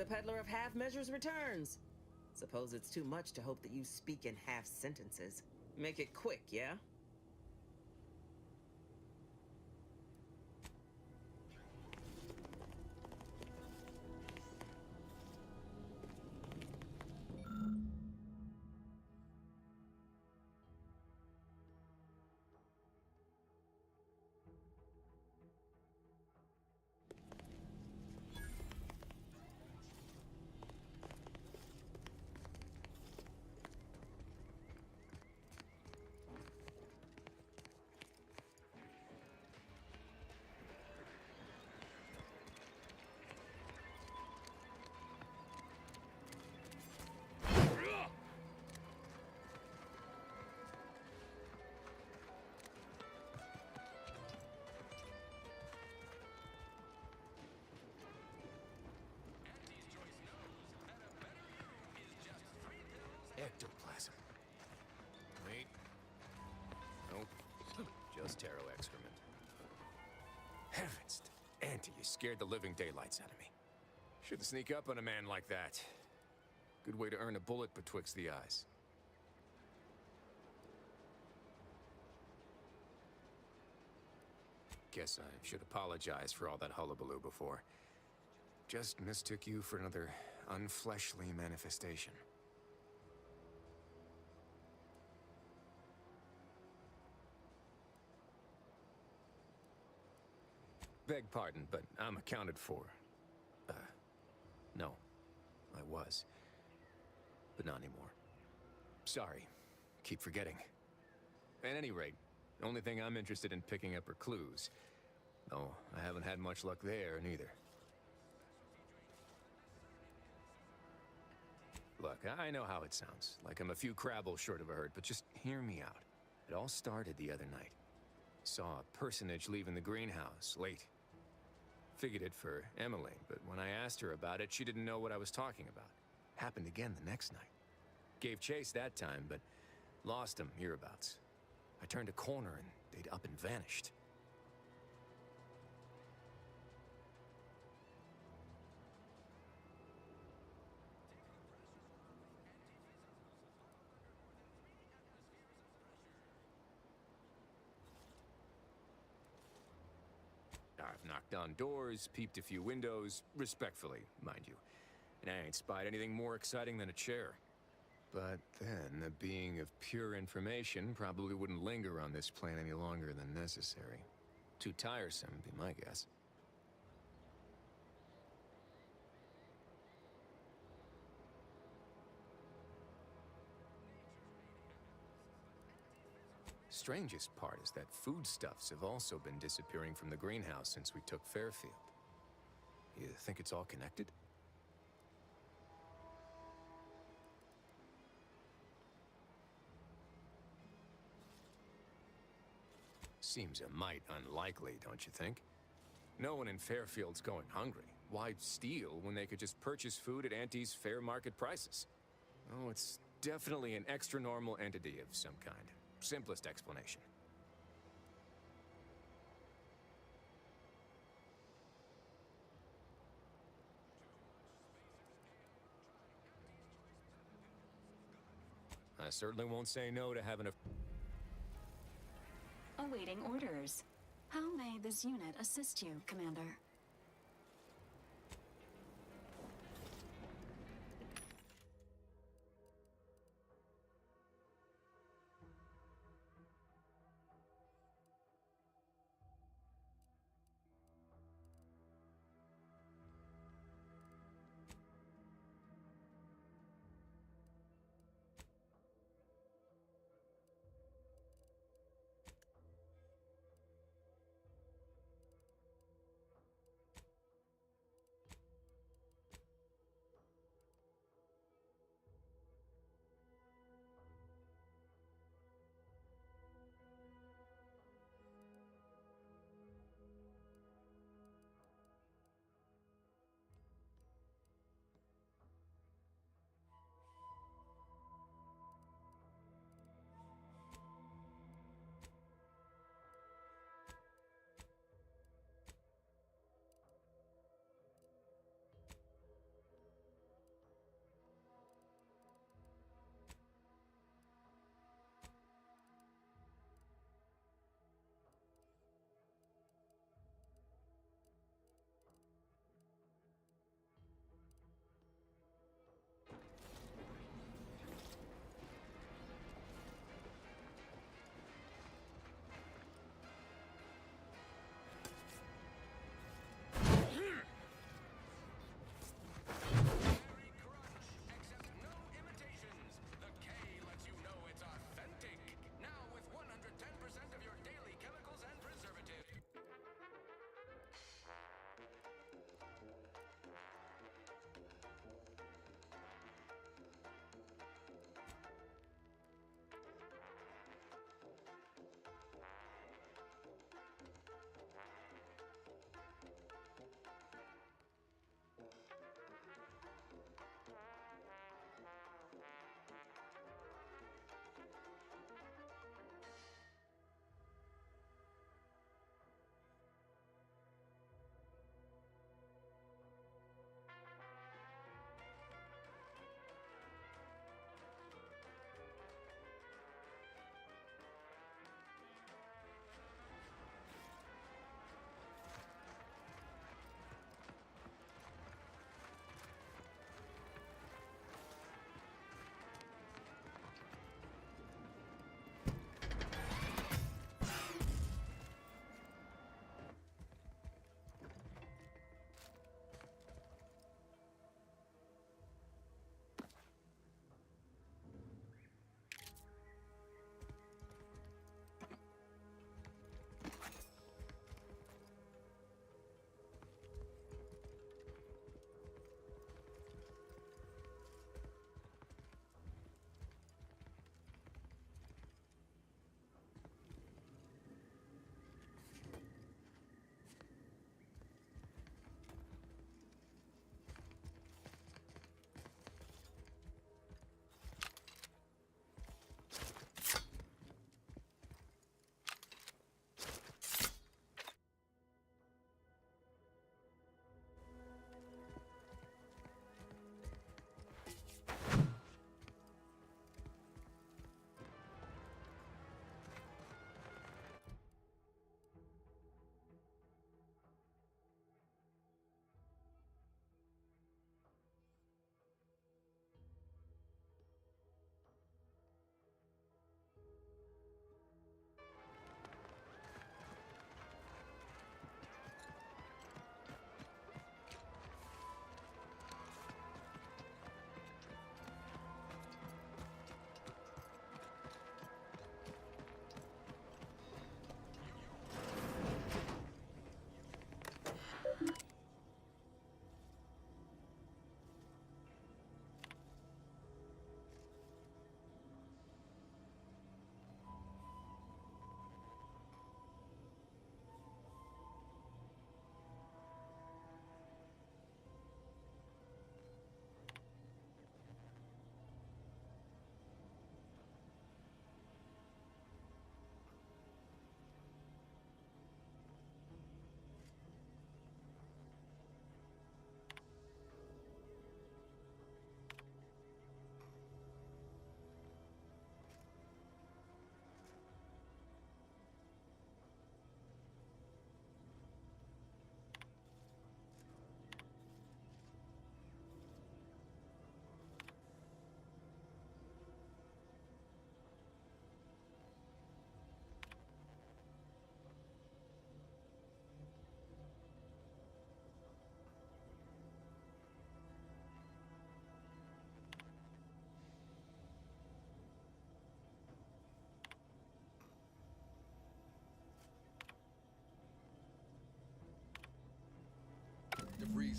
peddler of half measures returns. Suppose it's too much to hope that you speak in half sentences. Make it quick, yeah? Ectoplasm. Wait. Nope. Just taro excrement. Heavens! Auntie, you scared the living daylights out of me. Shouldn't sneak up on a man like that. Good way to earn a bullet betwixt the eyes. Guess I should apologize for all that hullabaloo before. Just mistook you for another unfleshly manifestation. Beg pardon, but I'm accounted for. No. I was. But not anymore. Sorry. Keep forgetting. At any rate, the only thing I'm interested in picking up are clues. Though I haven't had much luck there, neither. Look, I know how it sounds. Like I'm a few crabbles short of a herd, but just hear me out. It all started the other night. Saw a personage leaving the greenhouse, late. Figured it for Emily, but when I asked her about it, she didn't know what I was talking about. Happened again the next night. Gave chase that time, but lost him hereabouts. I turned a corner and they'd up and vanished. I've knocked on doors, peeped a few windows, respectfully, mind you. And I ain't spied anything more exciting than a chair. But then, a being of pure information probably wouldn't linger on this plane any longer than necessary. Too tiresome, be my guess. Strangest part is that foodstuffs have also been disappearing from the greenhouse since we took Fairfield. You think it's all connected? Seems a mite unlikely, don't you think? No one in Fairfield's going hungry. Why steal when they could just purchase food at Auntie's fair market prices? Oh, it's definitely an extra-normal entity of some kind. Simplest explanation. I certainly won't say no to having a... Awaiting orders. How may this unit assist you, Commander?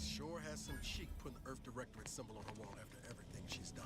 sure has some cheek putting the Earth Directorate symbol on her wall after everything she's done.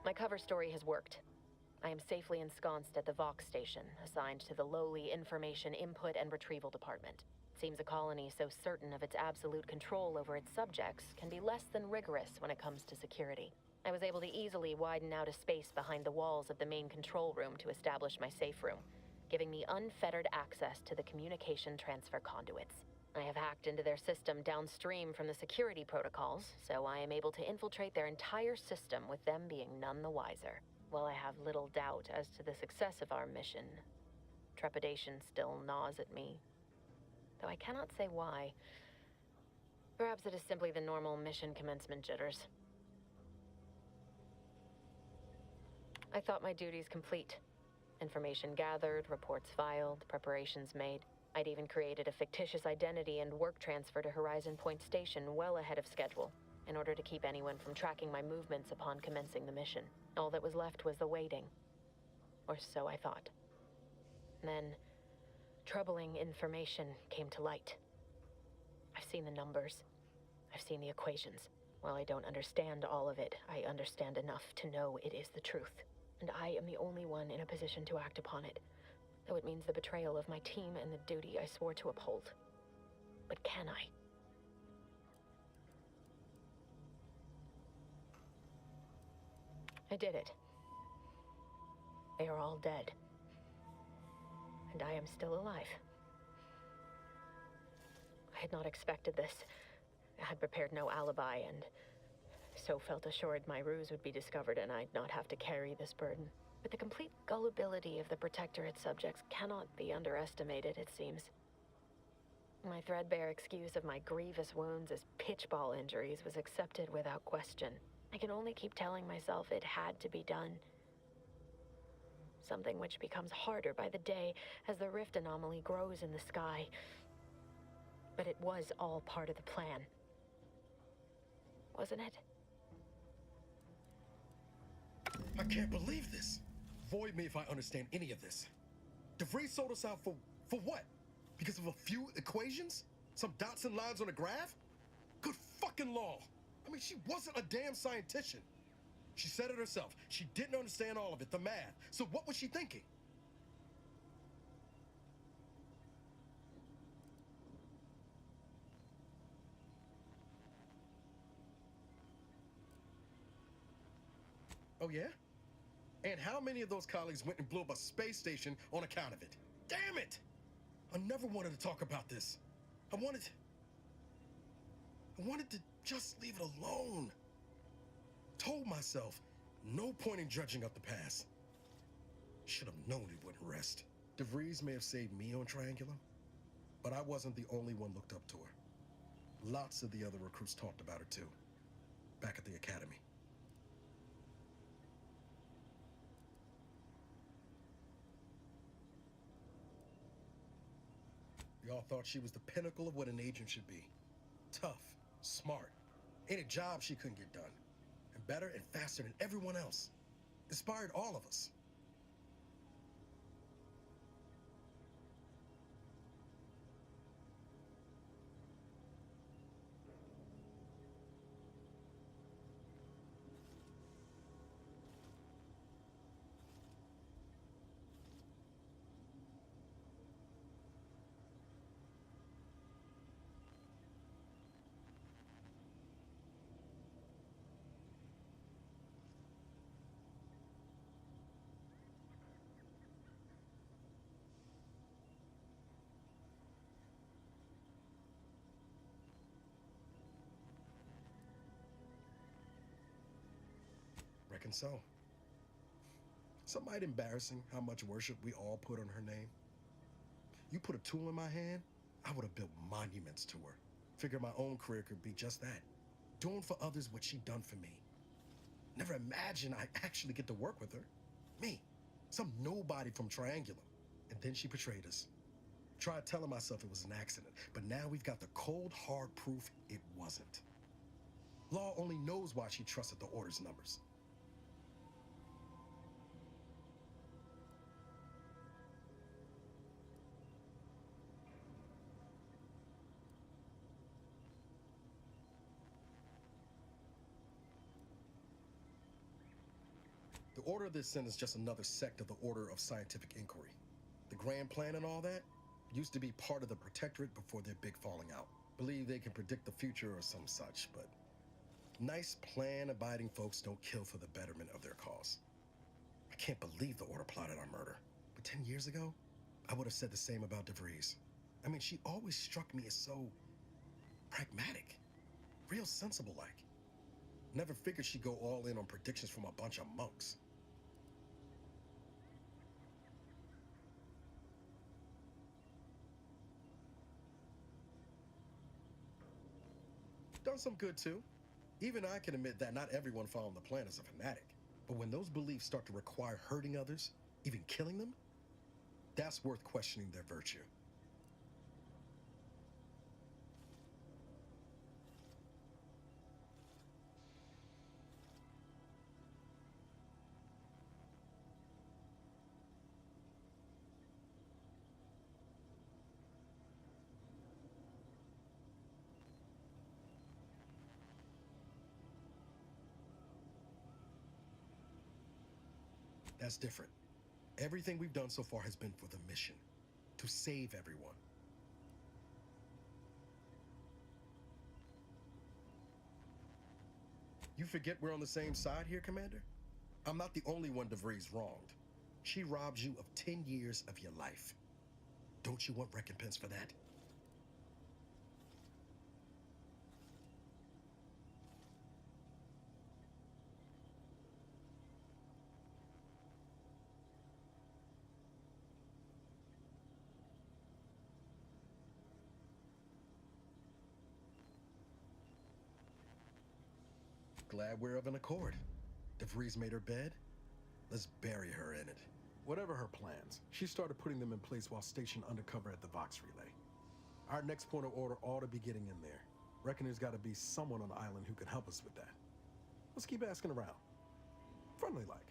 My cover story has worked. I am safely ensconced at the Vox station, assigned to the lowly Information Input and Retrieval Department. It seems a colony so certain of its absolute control over its subjects can be less than rigorous when it comes to security. I was able to easily widen out a space behind the walls of the main control room to establish my safe room, giving me unfettered access to the communication transfer conduits. I have hacked into their system downstream from the security protocols, so I am able to infiltrate their entire system with them being none the wiser. While I have little doubt as to the success of our mission, trepidation still gnaws at me, though I cannot say why. Perhaps it is simply the normal mission commencement jitters. I thought my duties complete. Information gathered, reports filed, preparations made. I'd even created a fictitious identity and work transfer to Horizon Point Station well ahead of schedule, in order to keep anyone from tracking my movements upon commencing the mission. All that was left was the waiting. Or so I thought. Then, troubling information came to light. I've seen the numbers. I've seen the equations. While I don't understand all of it, I understand enough to know it is the truth. And I am the only one in a position to act upon it. Though it means the betrayal of my team and the duty I swore to uphold. But can I? I did it. They are all dead. And I am still alive. I had not expected this. I had prepared no alibi, and so felt assured my ruse would be discovered and I'd not have to carry this burden. But the complete gullibility of the Protectorate subjects cannot be underestimated, it seems. My threadbare excuse of my grievous wounds as pitchball injuries was accepted without question. I can only keep telling myself it had to be done. Something which becomes harder by the day as the rift anomaly grows in the sky. But it was all part of the plan. Wasn't it? I can't believe this. Void me if I understand any of this. DeVries sold us out for what? Because of a few equations? Some dots and lines on a graph? Good fucking law. I mean, she wasn't a damn scientician. She said it herself. She didn't understand all of it, the math. So what was she thinking? Oh, yeah? And how many of those colleagues went and blew up a space station on account of it? Damn it! I never wanted to talk about this. I wanted to just leave it alone. Told myself, no point in dredging up the past. Should have known it wouldn't rest. DeVries may have saved me on Triangulum, but I wasn't the only one looked up to her. Lots of the other recruits talked about her too, back at the academy. We all thought she was the pinnacle of what an agent should be. Tough, smart, ain't a job she couldn't get done. And better and faster than everyone else. Inspired all of us. reckon so. Somewhat embarrassing how much worship we all put on her name. You put a tool in my hand, I would have built monuments to her. Figured my own career could be just that. Doing for others what she done for me. Never imagined I'd actually get to work with her. Me, some nobody from Triangulum. And then she betrayed us. Tried telling myself it was an accident, but now we've got the cold, hard proof it wasn't. Law only knows why she trusted the Order's numbers. The Order of this Sin is just another sect of the Order of Scientific Inquiry. The Grand Plan and all that used to be part of the Protectorate before their big falling out. Believe they can predict the future or some such, but nice plan-abiding folks don't kill for the betterment of their cause. I can't believe the Order plotted our murder. But 10 years ago, I would have said the same about DeVries. I mean, she always struck me as so pragmatic, real sensible-like. Never figured she'd go all in on predictions from a bunch of monks. Done some good too. Even I can admit that not everyone following the plan is a fanatic. But when those beliefs start to require hurting others, even killing them, that's worth questioning their virtue. That's different. Everything we've done so far has been for the mission, to save everyone. You forget we're on the same side here, Commander? I'm not the only one DeVries wronged. She robbed you of 10 years of your life. Don't you want recompense for that? Glad we're of an accord. DeVries made her bed. Let's bury her in it. Whatever her plans, she started putting them in place while stationed undercover at the Vox Relay. Our next point of order ought to be getting in there. Reckon there's got to be someone on the island who can help us with that. Let's keep asking around. Friendly like.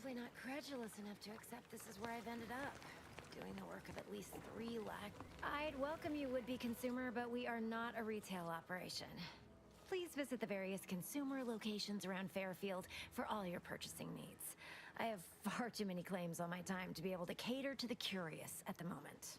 Obviously not credulous enough to accept this is where I've ended up. Doing the work of at least 3 lakh. I'd welcome you, would-be consumer, but we are not a retail operation. Please visit the various consumer locations around Fairfield for all your purchasing needs. I have far too many claims on my time to be able to cater to the curious at the moment.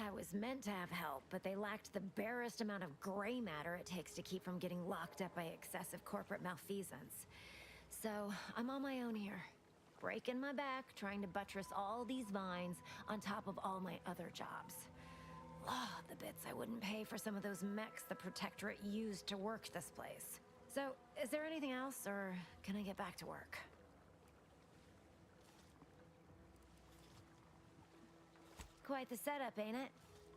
I was meant to have help, but they lacked the barest amount of gray matter it takes to keep from getting locked up by excessive corporate malfeasance. So, I'm on my own here. Breaking my back, trying to buttress all these vines on top of all my other jobs. Oh, the bits I wouldn't pay for some of those mechs the Protectorate used to work this place. So, is there anything else, or can I get back to work? Quite the setup, ain't it?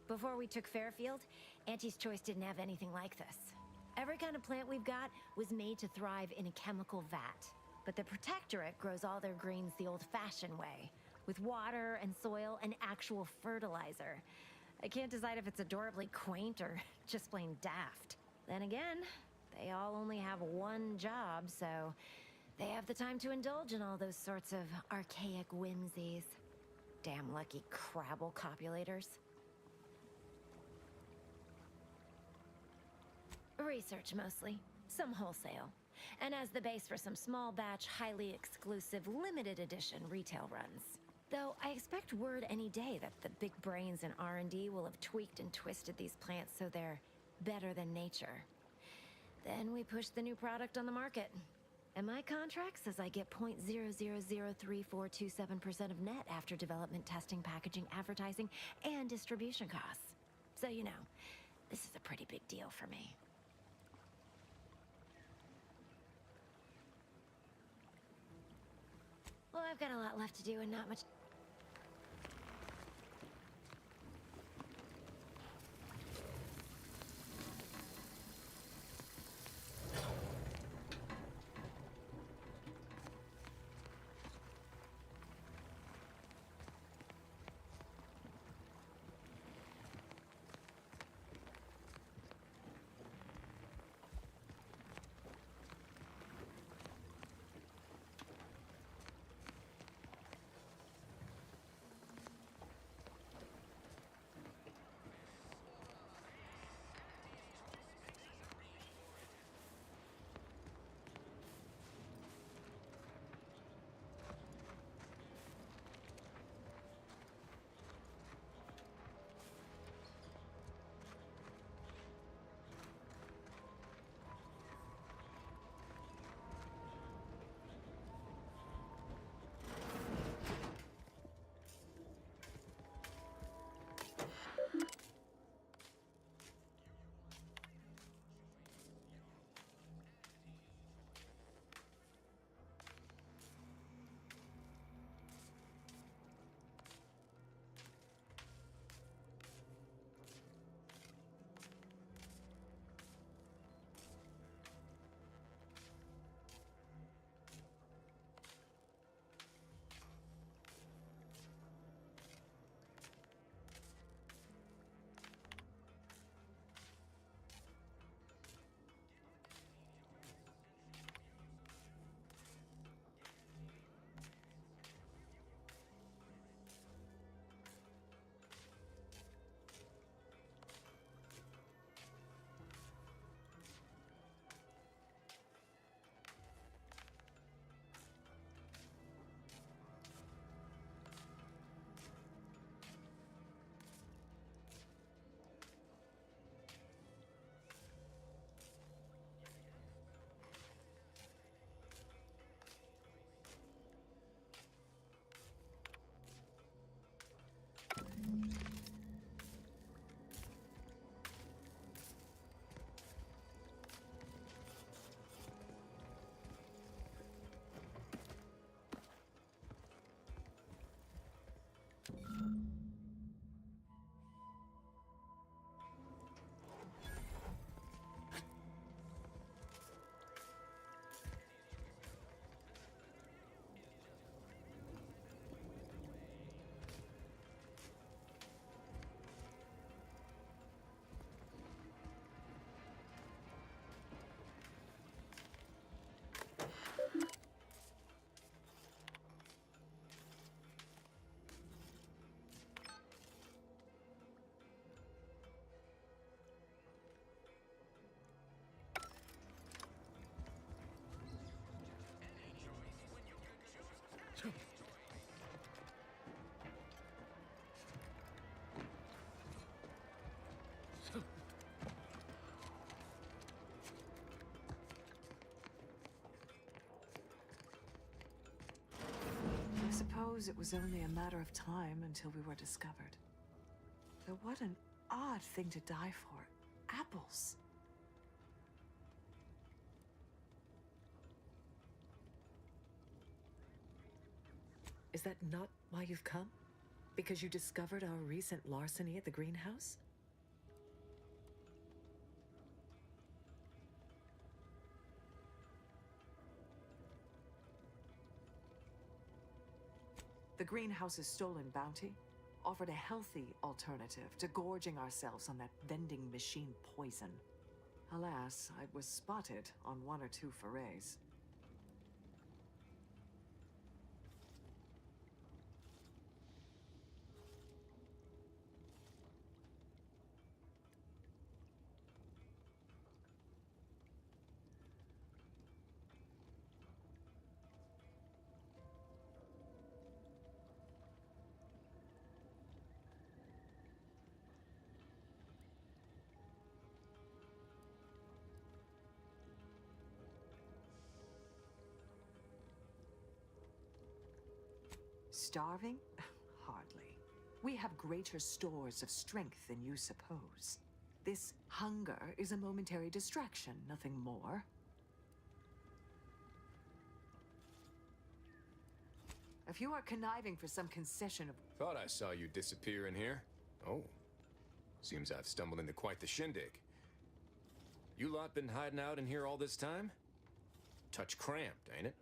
Before we took Fairfield, Auntie's Choice didn't have anything like this. Every kind of plant we've got was made to thrive in a chemical vat. But the Protectorate grows all their greens the old-fashioned way, with water and soil and actual fertilizer. I can't decide if it's adorably quaint or just plain daft. Then again, they all only have one job, so they have the time to indulge in all those sorts of archaic whimsies. Damn lucky Crabble copulators. Research mostly. Some wholesale. And as the base for some small batch, highly exclusive, limited edition retail runs. Though I expect word any day that the big brains in R&D will have tweaked and twisted these plants so they're better than nature. Then we push the new product on the market. And my contract says I get 0.003427% of net after development, testing, packaging, advertising, and distribution costs. So you know, this is a pretty big deal for me. Well, I've got a lot left to do and not much... suppose it was only a matter of time until we were discovered. Though what an odd thing to die for. Apples. Is that not why you've come? Because you discovered our recent larceny at the greenhouse? The greenhouse's stolen bounty offered a healthy alternative to gorging ourselves on that vending machine poison. Alas, I was spotted on one or two forays. Starving? Hardly. We have greater stores of strength than you suppose. This hunger is a momentary distraction, nothing more. If you are conniving for some concession of... Thought I saw you disappear in here. Oh. Seems I've stumbled into quite the shindig. You lot been hiding out in here all this time? Touch cramped, ain't it?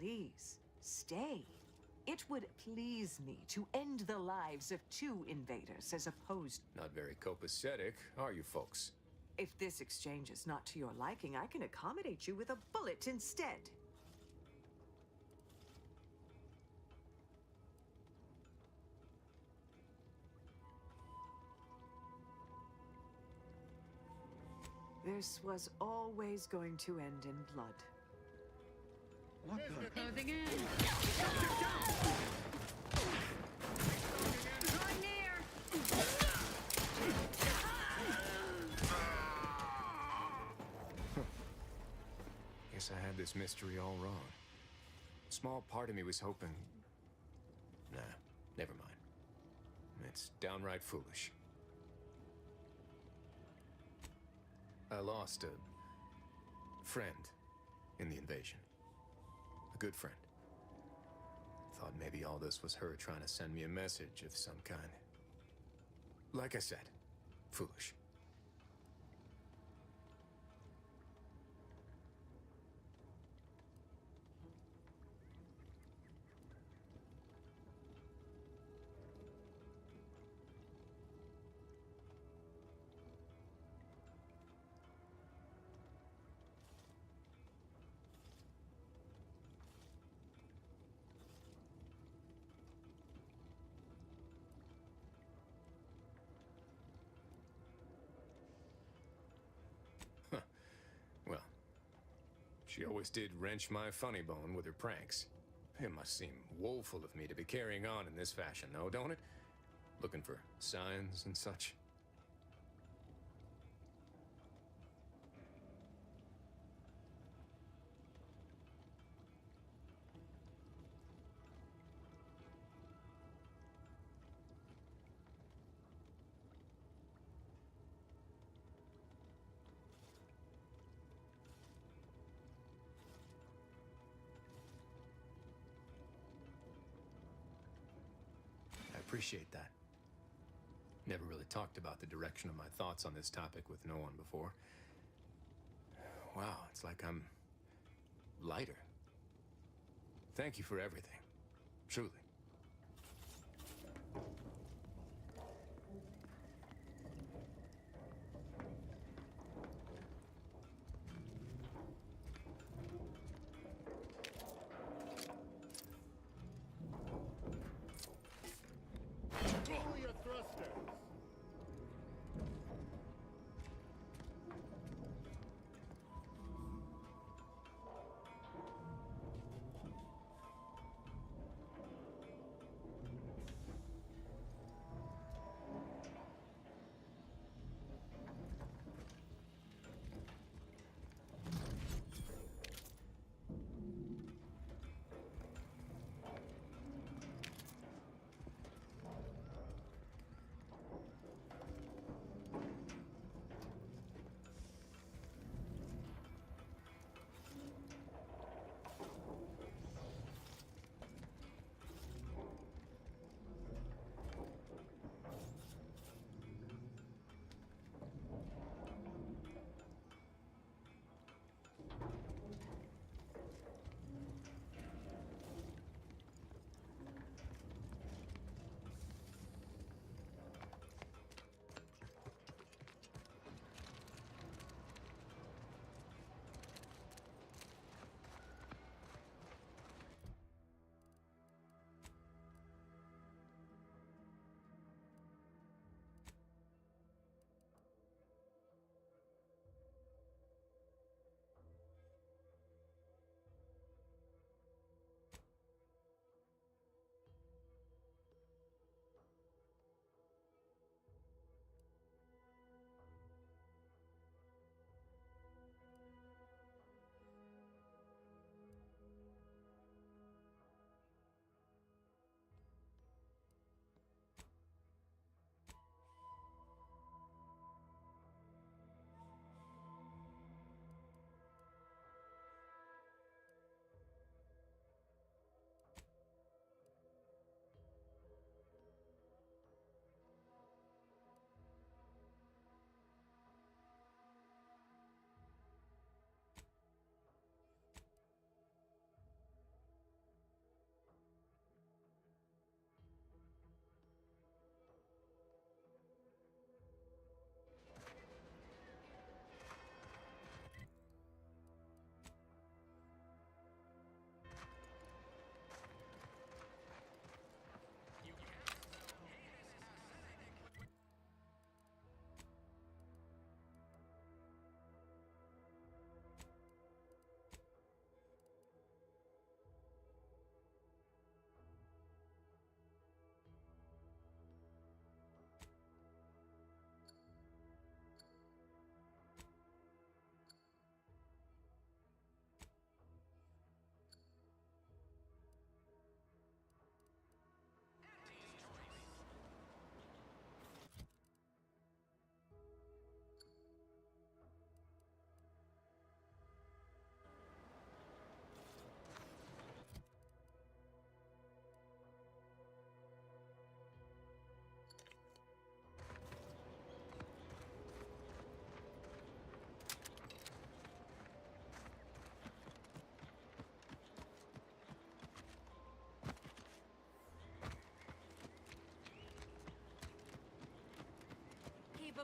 Please, stay. It would please me to end the lives of two invaders as opposed... Not very copacetic, are you folks? If this exchange is not to your liking, I can accommodate you with a bullet instead. This was always going to end in blood. What the? Closing in. Drawing near. Guess I had this mystery all wrong. A small part of me was hoping... Nah, never mind. It's downright foolish. I lost a friend in the invasion. A good friend. Thought maybe all this was her trying to send me a message of some kind. Like I said, foolish. Well, she always did wrench my funny bone with her pranks. It must seem woeful of me to be carrying on in this fashion, though, don't it? Looking for signs and such. I appreciate that. Never really talked about the direction of my thoughts on this topic with no one before. Wow, it's like I'm lighter. Thank you for everything. Truly. Pull your thrusters.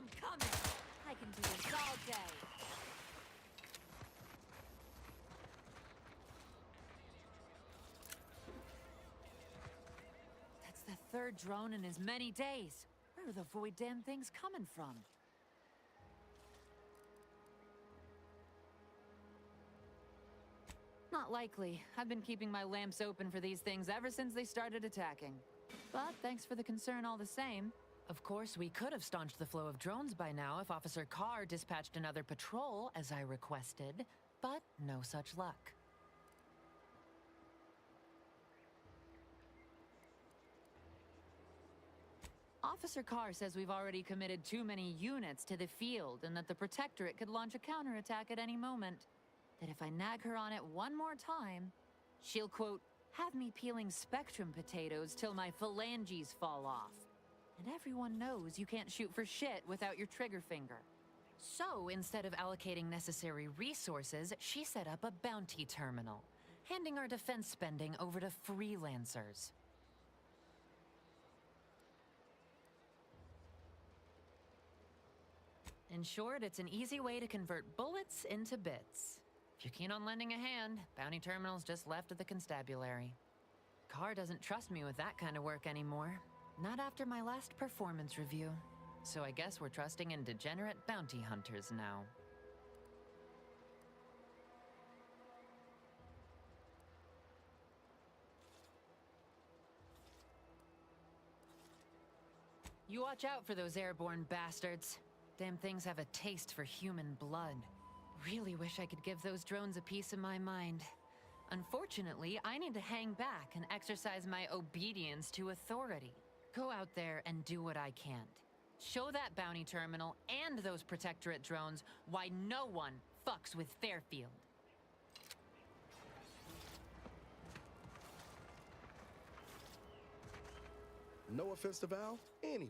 them coming! I can do this all day. That's the third drone in as many days. Where are the void damn things coming from? Not likely. I've been keeping my lamps open for these things ever since they started attacking. But thanks for the concern all the same. Of course, we could have staunched the flow of drones by now if Officer Carr dispatched another patrol, as I requested, but no such luck. Officer Carr says we've already committed too many units to the field and that the Protectorate could launch a counterattack at any moment. That if I nag her on it one more time, she'll, quote, have me peeling Spectrum potatoes till my phalanges fall off. And everyone knows you can't shoot for shit without your trigger finger. So, instead of allocating necessary resources, she set up a bounty terminal, handing our defense spending over to freelancers. In short, it's an easy way to convert bullets into bits. If you're keen on lending a hand, bounty terminal's just left of the constabulary. Carr doesn't trust me with that kind of work anymore. Not after my last performance review. So I guess we're trusting in degenerate bounty hunters now. You watch out for those airborne bastards. Damn things have a taste for human blood. Really wish I could give those drones a piece of my mind. Unfortunately, I need to hang back and exercise my obedience to authority. Go out there and do what I can't. Show that bounty terminal and those Protectorate drones why no one fucks with Fairfield. No offense to Val. Anyway.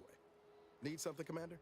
Need something, Commander?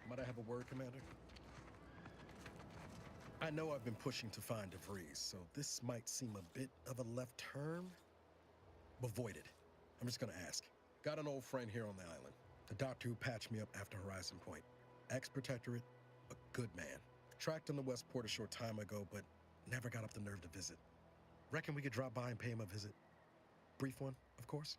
Might I have a word, Commander? I know I've been pushing to find DeVries, so this might seem a bit of a left turn, but void it. I'm just gonna ask. Got an old friend here on the island. The doctor who patched me up after Horizon Point. Ex-Protectorate, a good man. Tracked him to Westport a short time ago, but never got up the nerve to visit. Reckon we could drop by and pay him a visit? Brief one, of course.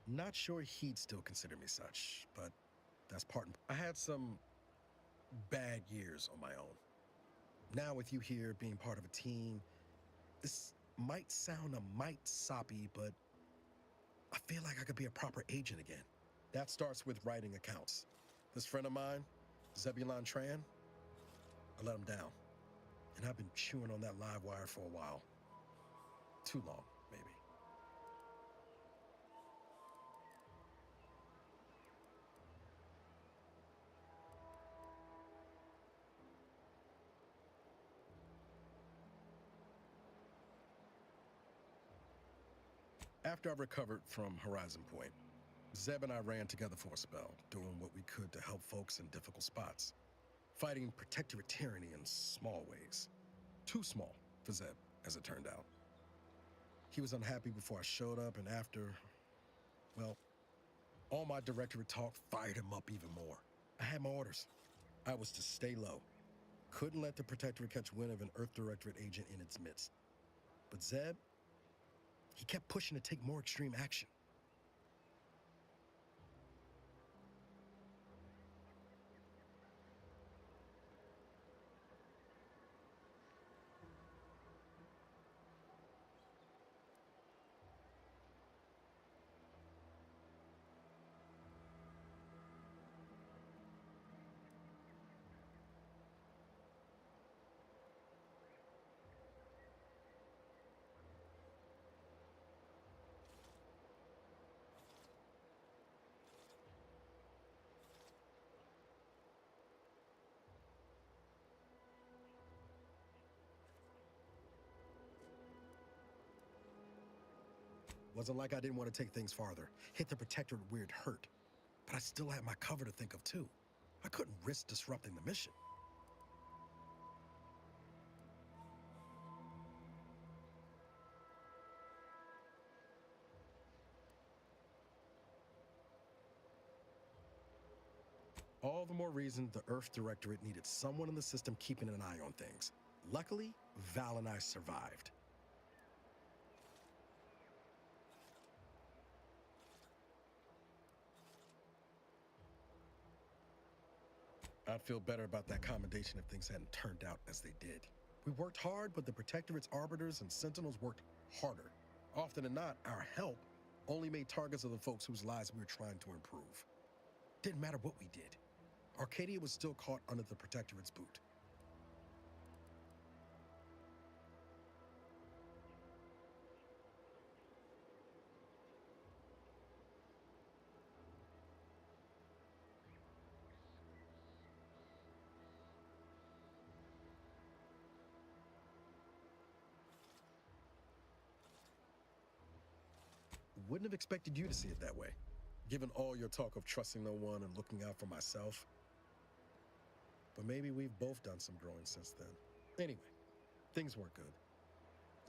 Not sure he'd still consider me such, but that's part. I had some bad years on my own. Now with you here being part of a team, this might sound a mite soppy, but I feel like I could be a proper agent again. That starts with writing accounts. This friend of mine, Zebulon Tran, I let him down. And I've been chewing on that live wire for a while. Too long, maybe. After I recovered from Horizon Point, Zeb and I ran together for a spell, doing what we could to help folks in difficult spots. Fighting Protectorate tyranny in small ways. Too small for Zeb, as it turned out. He was unhappy before I showed up, and after, well, all my Directorate talk fired him up even more. I had my orders. I was to stay low. Couldn't let the Protectorate catch wind of an Earth Directorate agent in its midst. But Zeb, he kept pushing to take more extreme action. Wasn't like I didn't want to take things farther, hit the Protectorate where it hurt. But I still had my cover to think of too. I couldn't risk disrupting the mission. All the more reason the Earth Directorate needed someone in the system keeping an eye on things. Luckily, Val and I survived. I'd feel better about that commendation if things hadn't turned out as they did. We worked hard, but the Protectorate's Arbiters and Sentinels worked harder. Often than not, our help only made targets of the folks whose lives we were trying to improve. Didn't matter what we did. Arcadia was still caught under the Protectorate's boot. Wouldn't have expected you to see it that way, given all your talk of trusting no one and looking out for myself. But maybe we've both done some growing since then. Anyway, things weren't good.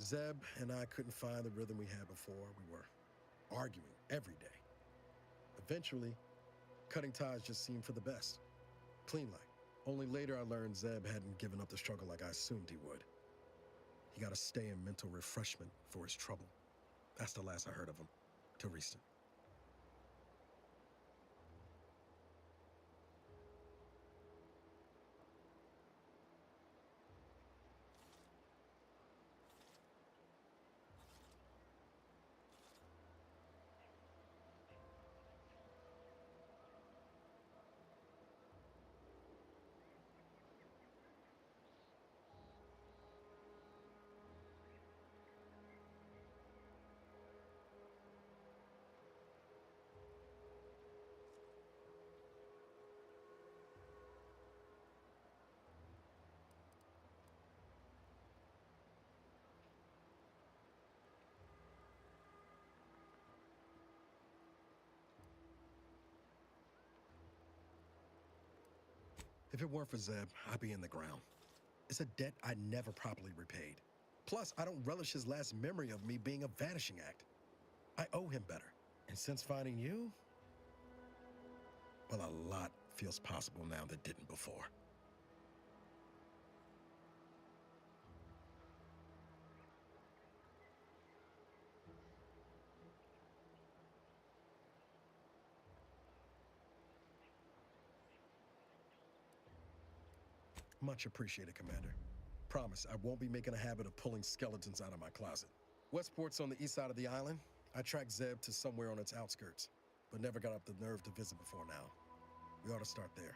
Zeb and I couldn't find the rhythm we had before. We were arguing every day. Eventually, cutting ties just seemed for the best. Clean like. Only later I learned Zeb hadn't given up the struggle like I assumed he would. He got to stay in mental refreshment for his trouble. That's the last I heard of him, till recent. If it weren't for Zeb, I'd be in the ground. It's a debt I never properly repaid. Plus, I don't relish his last memory of me being a vanishing act. I owe him better. And since finding you, well, a lot feels possible now that didn't before. Much appreciated, Commander. Promise, I won't be making a habit of pulling skeletons out of my closet. Westport's on the east side of the island. I tracked Zeb to somewhere on its outskirts, but never got up the nerve to visit before now. We ought to start there.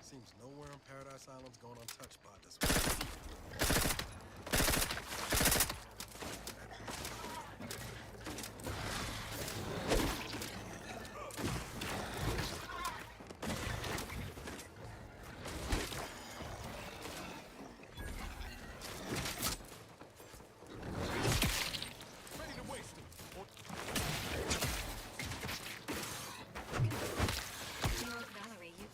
Seems nowhere on Paradise Island's going untouched by this one. Ready to waste him. Valerie, you...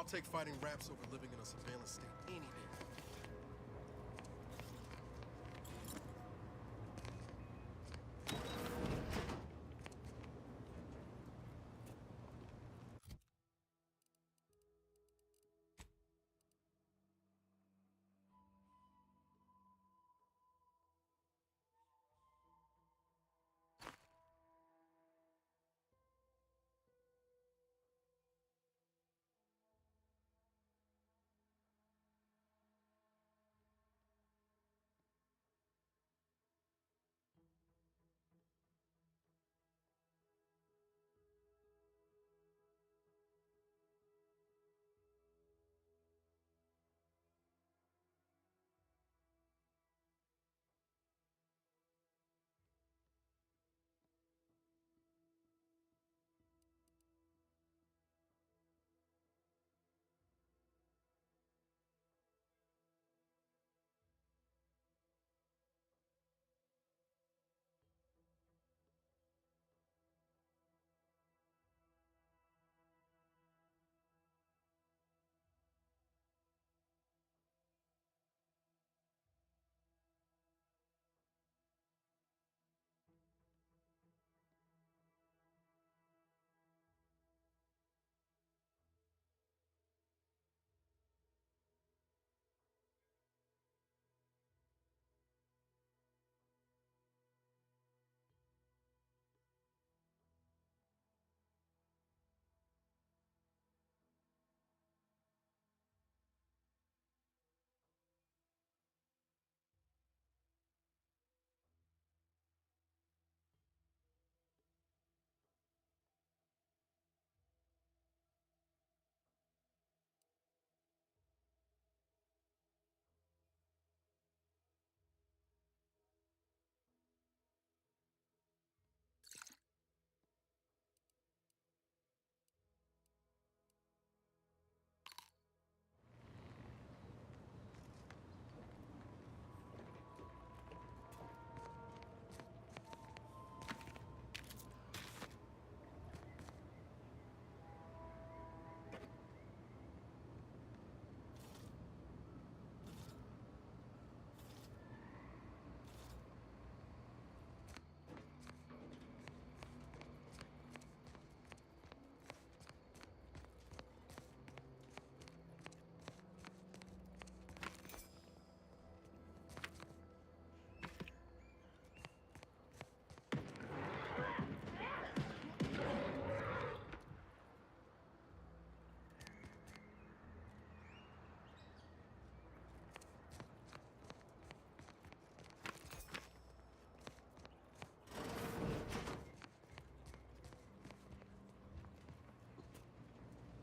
I'll take fighting raps over living in a surveillance state any day.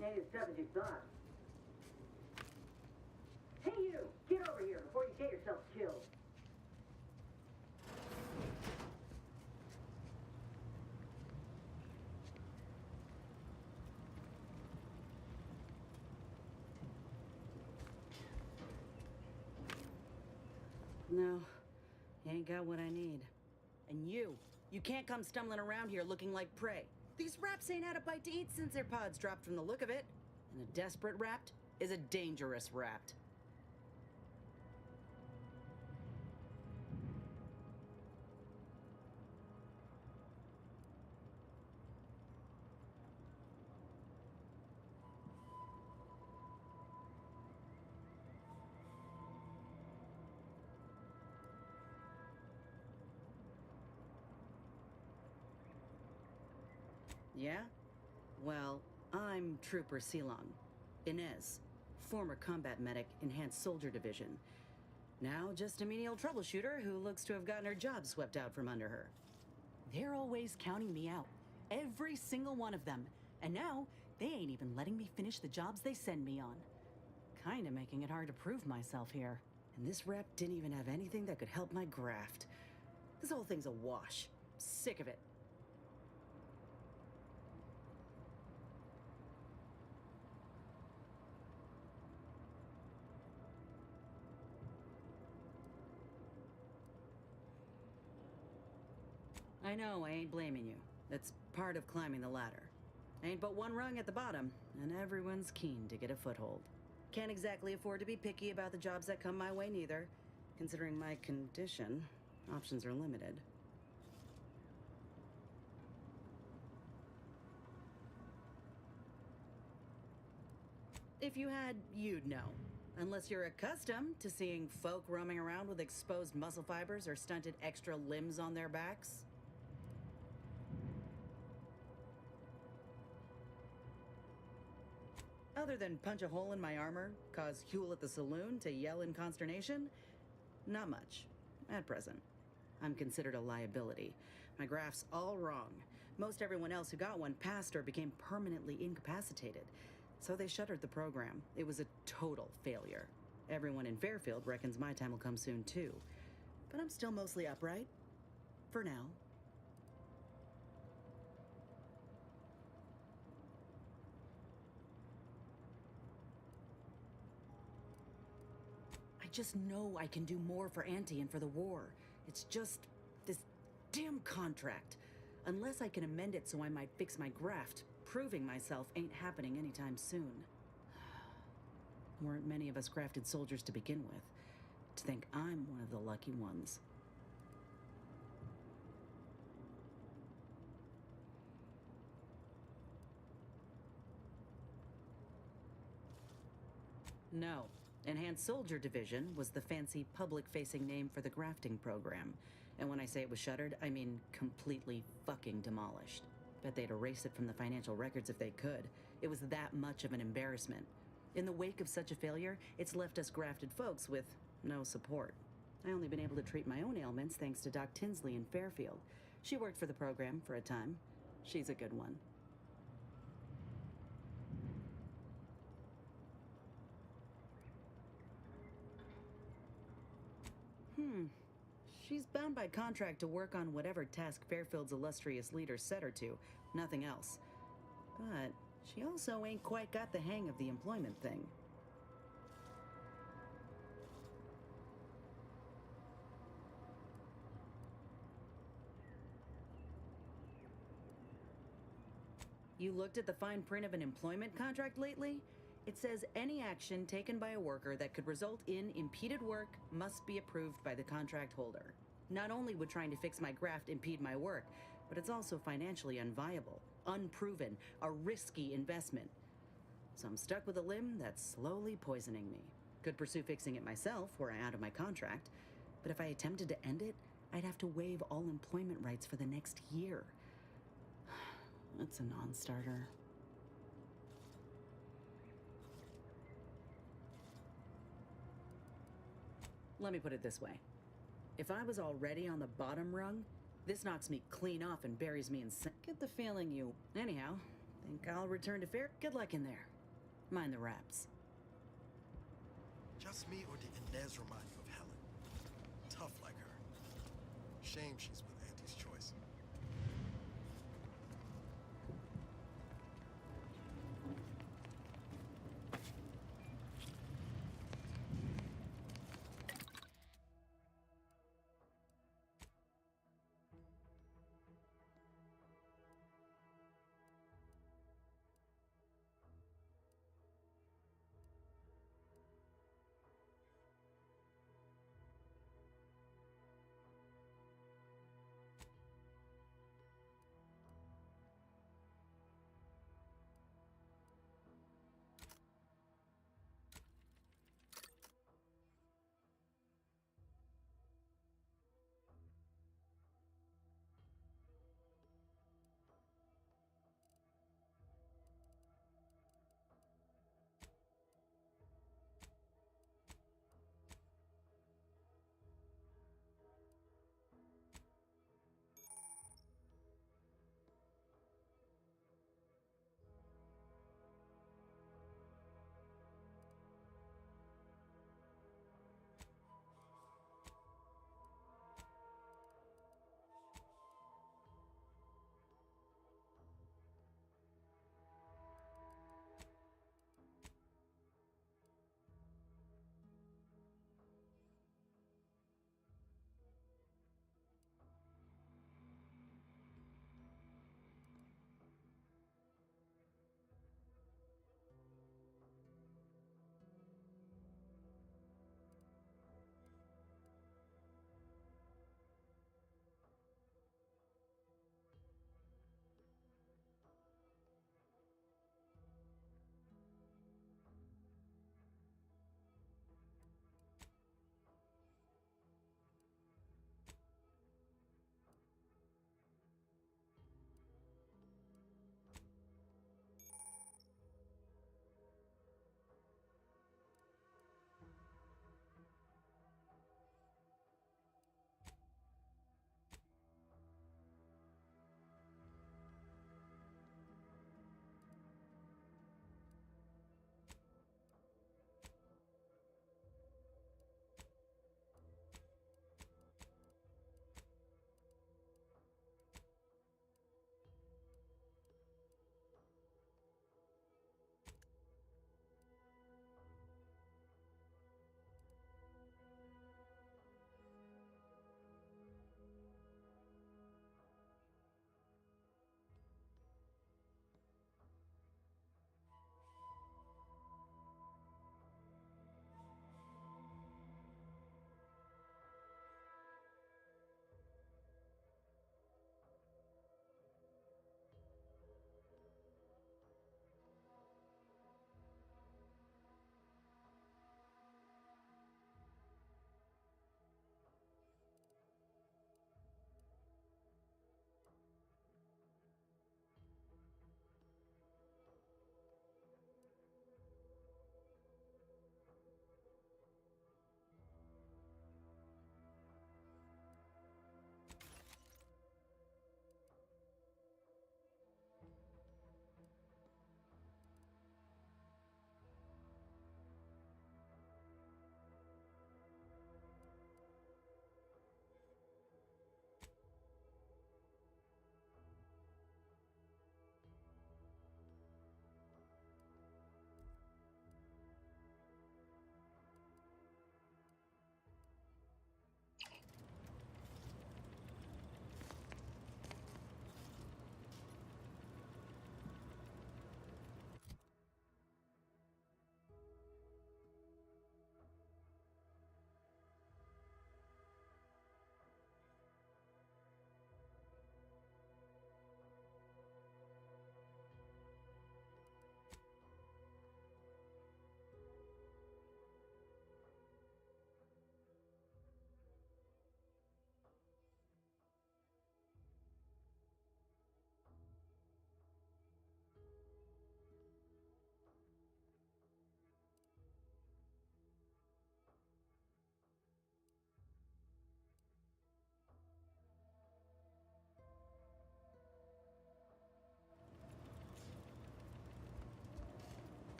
Ain't as tough as you thought. Hey you! Get over here before you get yourself killed. No, you ain't got what I need. And you can't come stumbling around here looking like prey. These raps ain't had a bite to eat since their pods dropped from the look of it. And a desperate rapt is a dangerous rapt. Yeah? Well, I'm Trooper Silong. Inez, former combat medic, Enhanced Soldier Division. Now just a menial troubleshooter who looks to have gotten her job swept out from under her. They're always counting me out. Every single one of them. And now, they ain't even letting me finish the jobs they send me on. Kinda making it hard to prove myself here. And this rep didn't even have anything that could help my graft. This whole thing's a wash. Sick of it. I know, I ain't blaming you. That's part of climbing the ladder. Ain't but one rung at the bottom, and everyone's keen to get a foothold. Can't exactly afford to be picky about the jobs that come my way neither. Considering my condition, options are limited. If you had, you'd know. Unless you're accustomed to seeing folk roaming around with exposed muscle fibers or stunted extra limbs on their backs. Other than punch a hole in my armor, cause Huel at the saloon to yell in consternation, not much, at present. I'm considered a liability. My graph's all wrong. Most everyone else who got one passed or became permanently incapacitated. So they shuttered the program. It was a total failure. Everyone in Fairfield reckons my time will come soon too. But I'm still mostly upright. For now. I just know I can do more for Auntie and for the war. It's just this damn contract. Unless I can amend it so I might fix my graft, proving myself ain't happening anytime soon. Weren't many of us grafted soldiers to begin with. To think I'm one of the lucky ones. No. Enhanced Soldier Division was the fancy public-facing name for the grafting program. And when I say it was shuttered, I mean completely fucking demolished. Bet they'd erase it from the financial records if they could. It was that much of an embarrassment. In the wake of such a failure, it's left us grafted folks with no support. I only been able to treat my own ailments thanks to Doc Tinsley in Fairfield. She worked for the program for a time. She's a good one. She's bound by contract to work on whatever task Fairfield's illustrious leader set her to, nothing else. But she also ain't quite got the hang of the employment thing. You looked at the fine print of an employment contract lately? It says any action taken by a worker that could result in impeded work must be approved by the contract holder. Not only would trying to fix my graft impede my work, but it's also financially unviable, unproven, a risky investment. So I'm stuck with a limb that's slowly poisoning me. Could pursue fixing it myself were I out of my contract, but if I attempted to end it, I'd have to waive all employment rights for the next year. That's a non-starter. Let me put it this way. If I was already on the bottom rung, this knocks me clean off and buries me in sin. Get the feeling you... Anyhow, think I'll return to fair... Good luck in there. Mind the wraps. Just me, or did Inez remind you of Helen? Tough like her. Shame she's with Auntie's choice.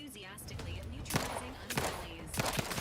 enthusiastically of neutralizing unfriendlies.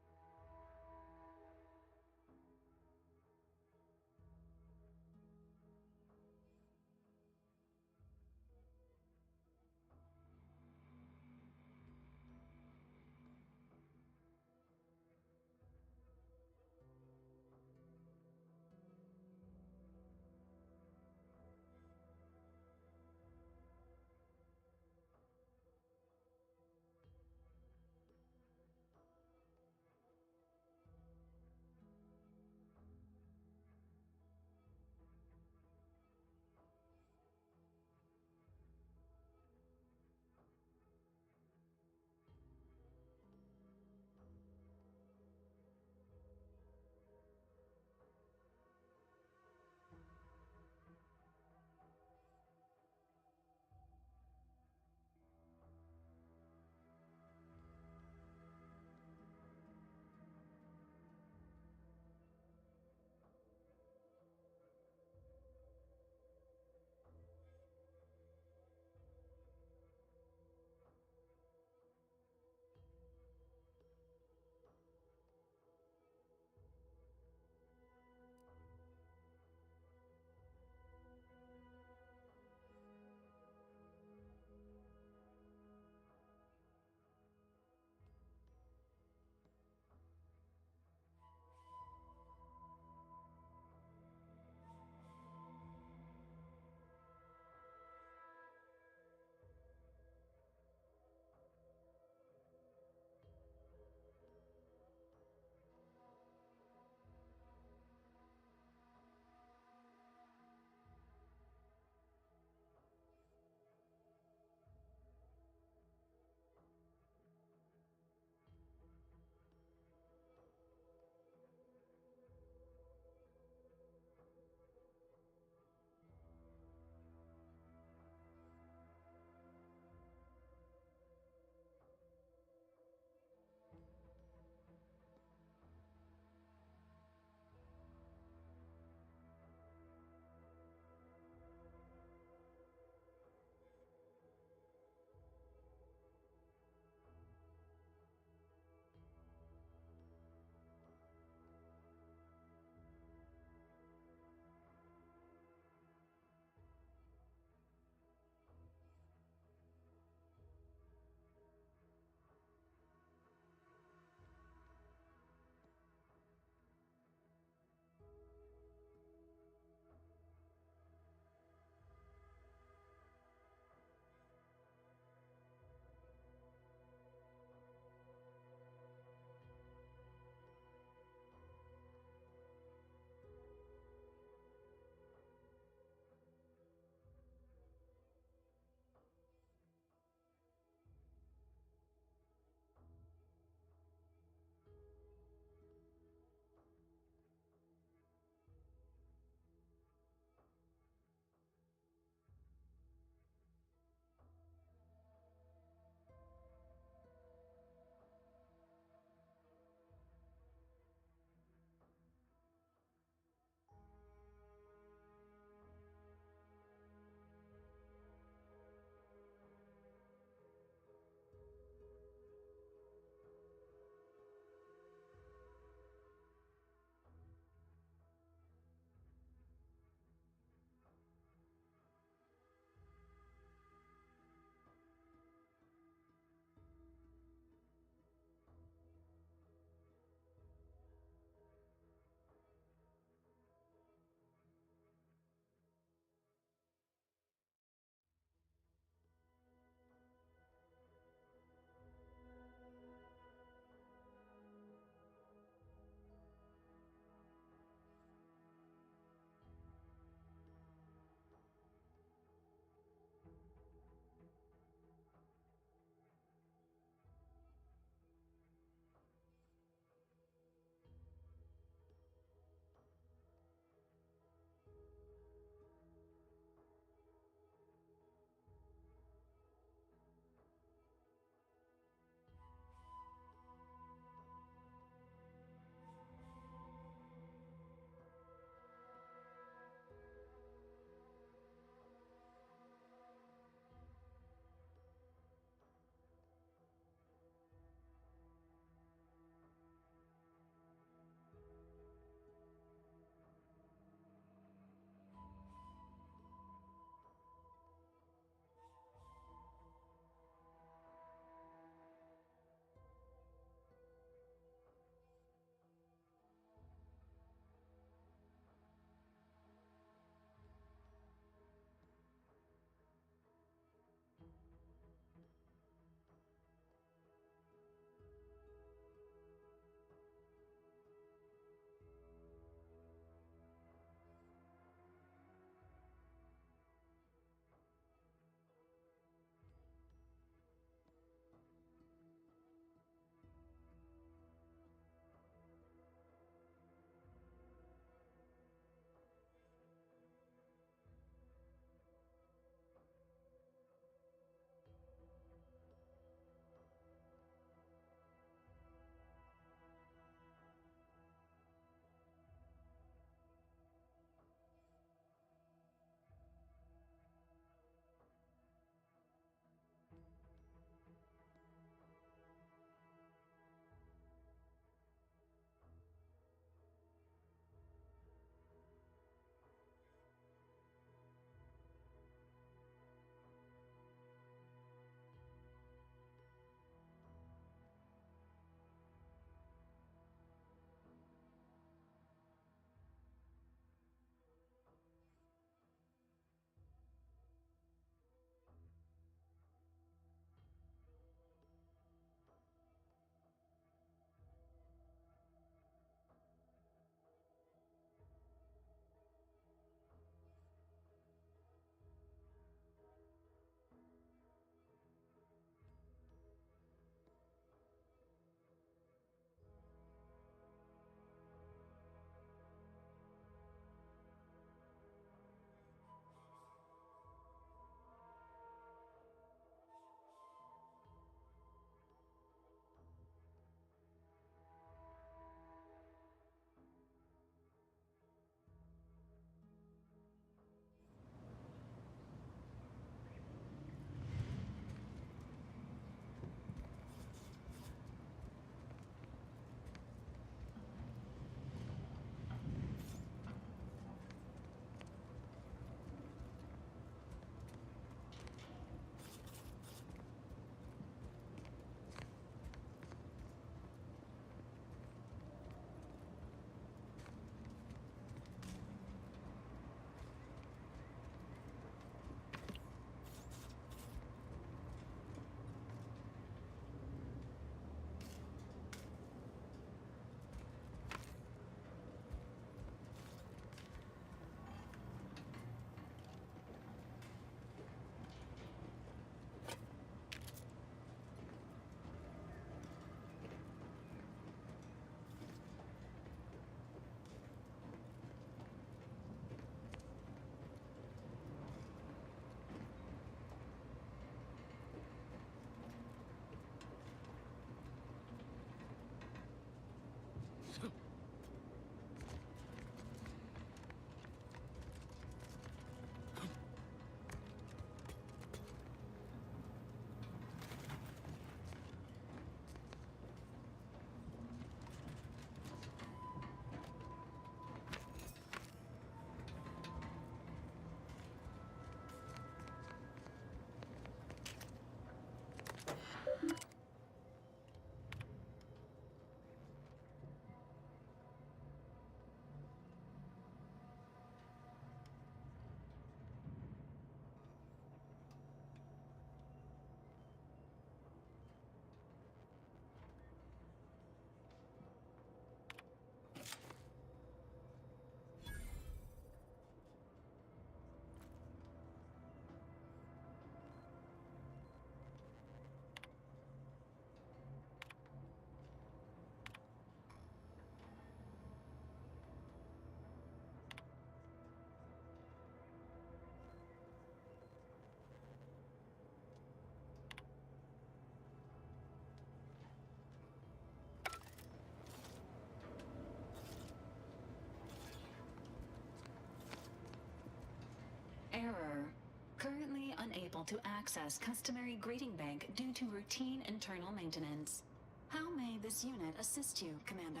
unable to access customary greeting bank due to routine internal maintenance. How may this unit assist you, Commander?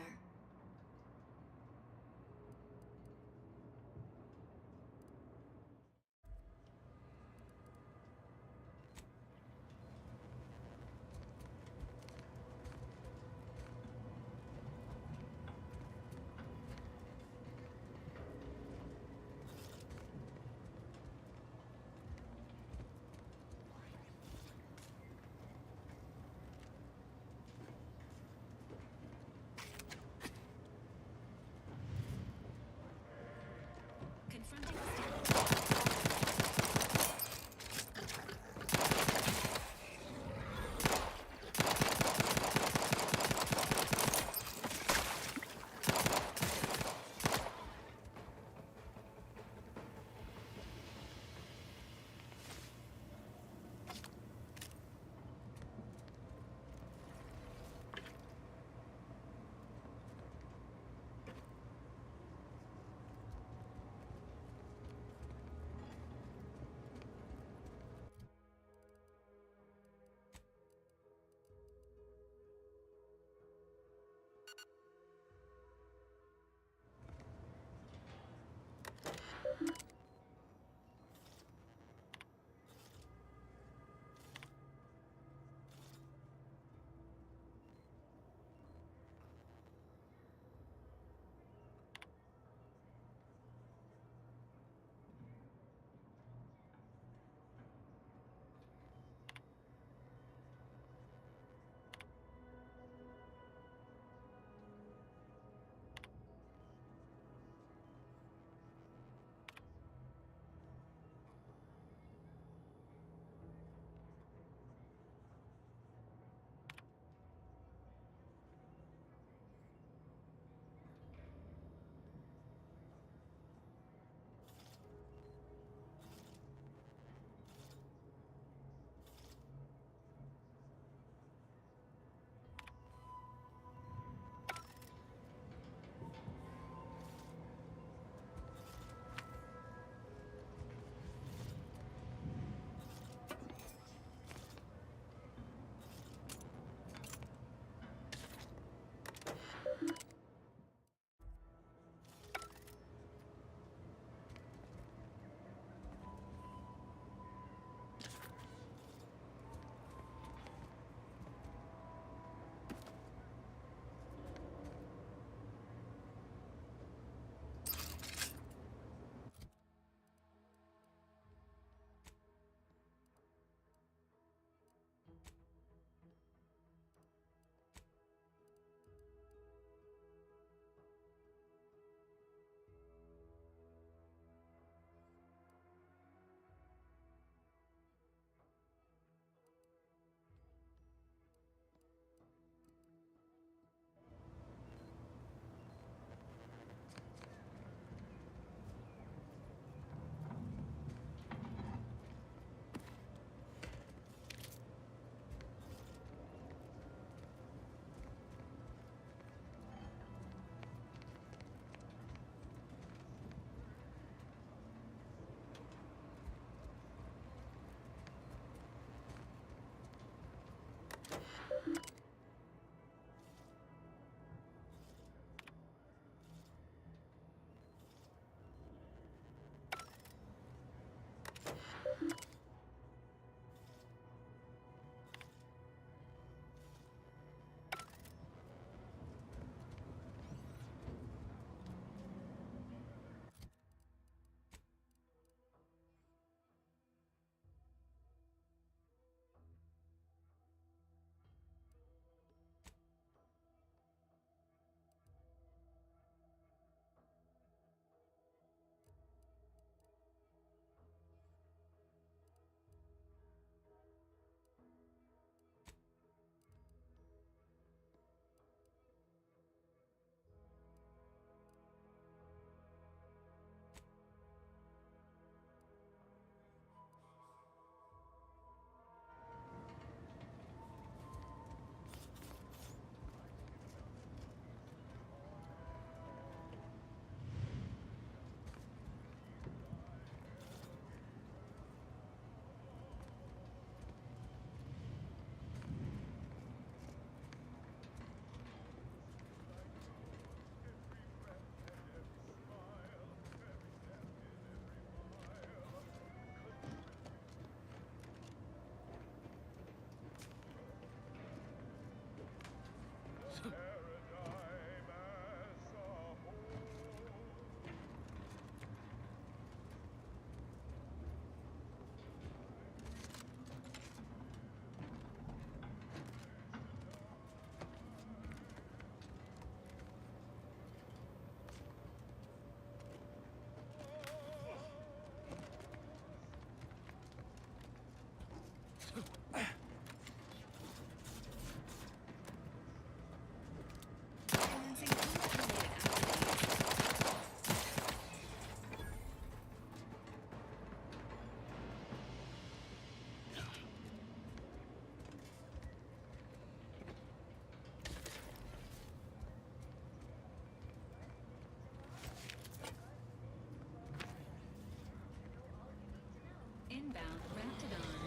Inbound Raptidon.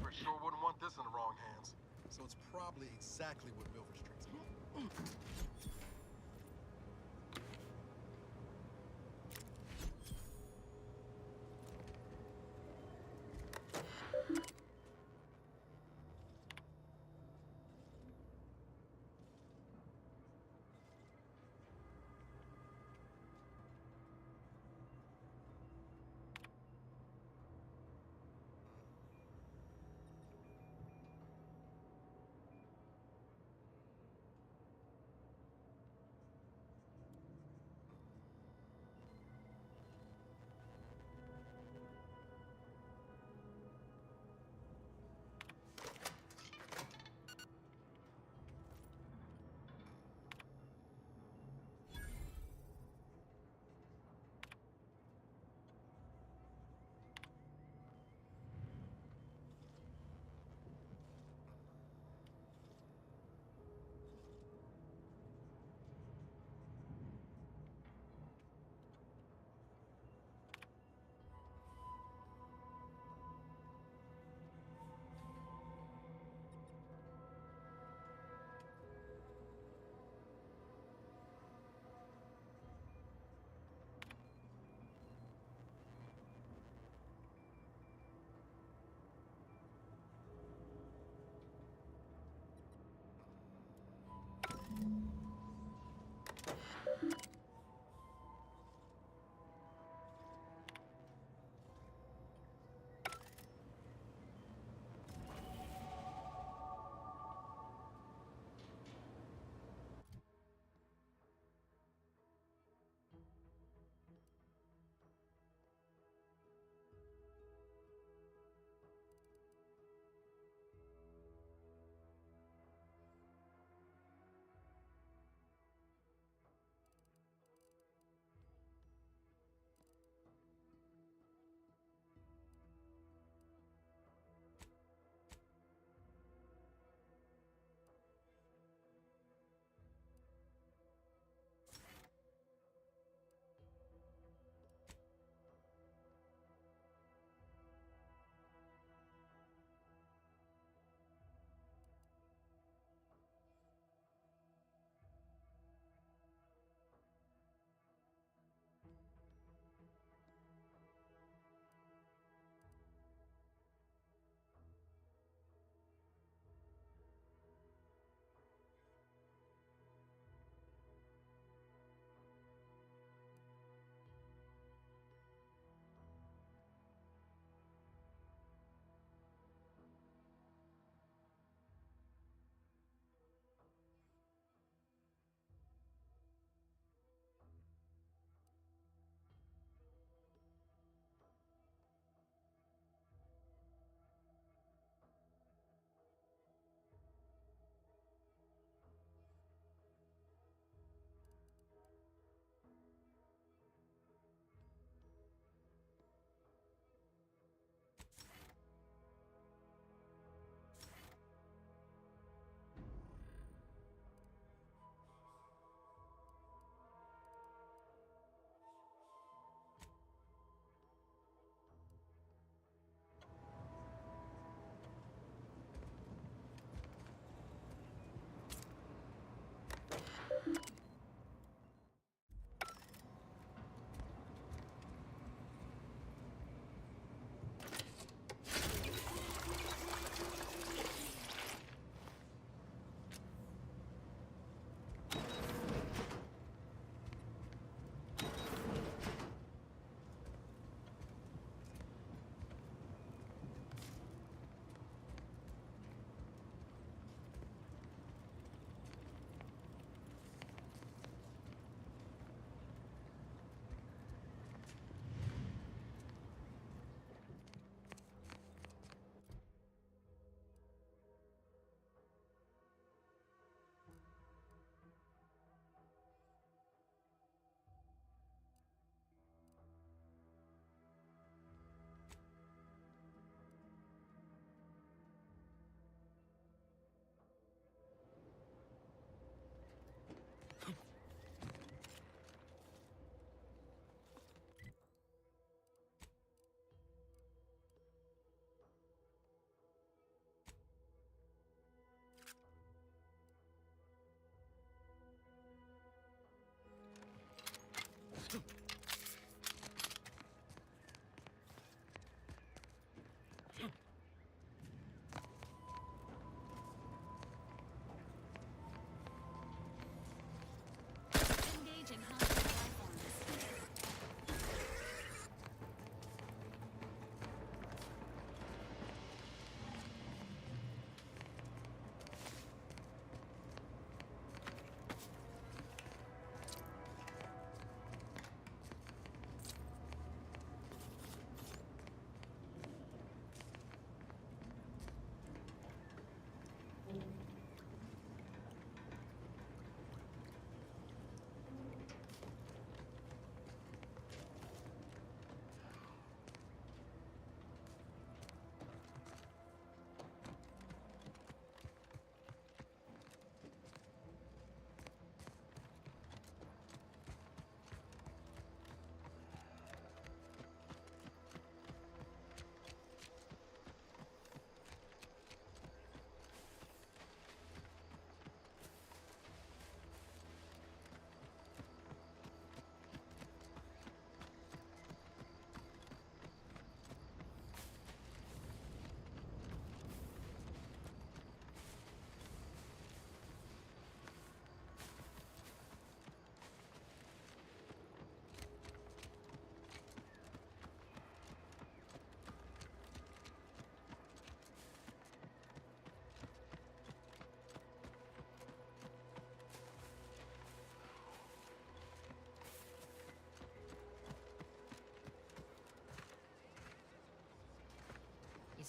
Tetra sure wouldn't want this in the wrong hands. So it's probably exactly what Milver Street's about.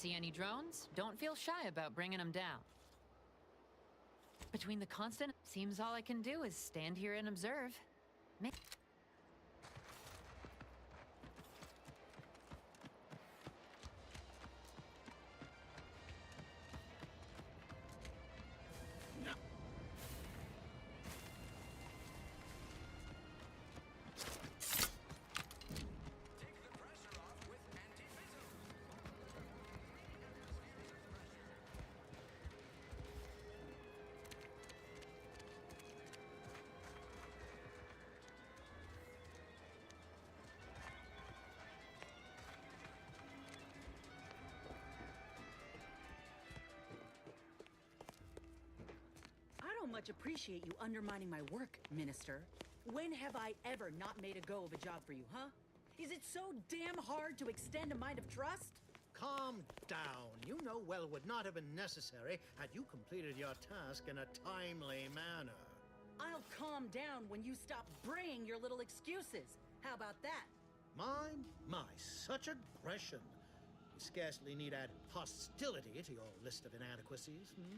See any drones? Don't feel shy about bringing them down. Between the constant, seems all I can do is stand here and observe. I don't much appreciate you undermining my work, Minister. When have I ever not made a go of a job for you, huh? Is it so damn hard to extend a mind of trust? Calm down. You know well would not have been necessary had you completed your task in a timely manner. I'll calm down when you stop bringing your little excuses. How about that? My, such aggression. You scarcely need add hostility to your list of inadequacies, hmm?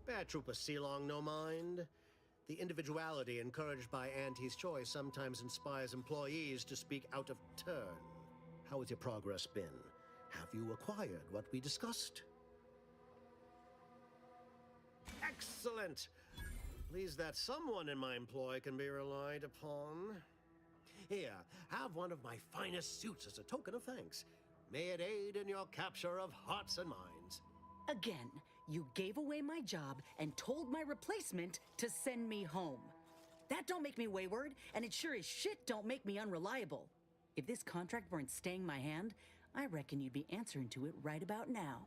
Bad Trooper Sealong, no mind. The individuality encouraged by Auntie's choice sometimes inspires employees to speak out of turn. How has your progress been? Have you acquired what we discussed? Excellent! Pleased that someone in my employ can be relied upon. Here, have one of my finest suits as a token of thanks. May it aid in your capture of hearts and minds. Again, you gave away my job and told my replacement to send me home. That don't make me wayward, and it sure as shit don't make me unreliable. If this contract weren't staying my hand, I reckon you'd be answering to it right about now.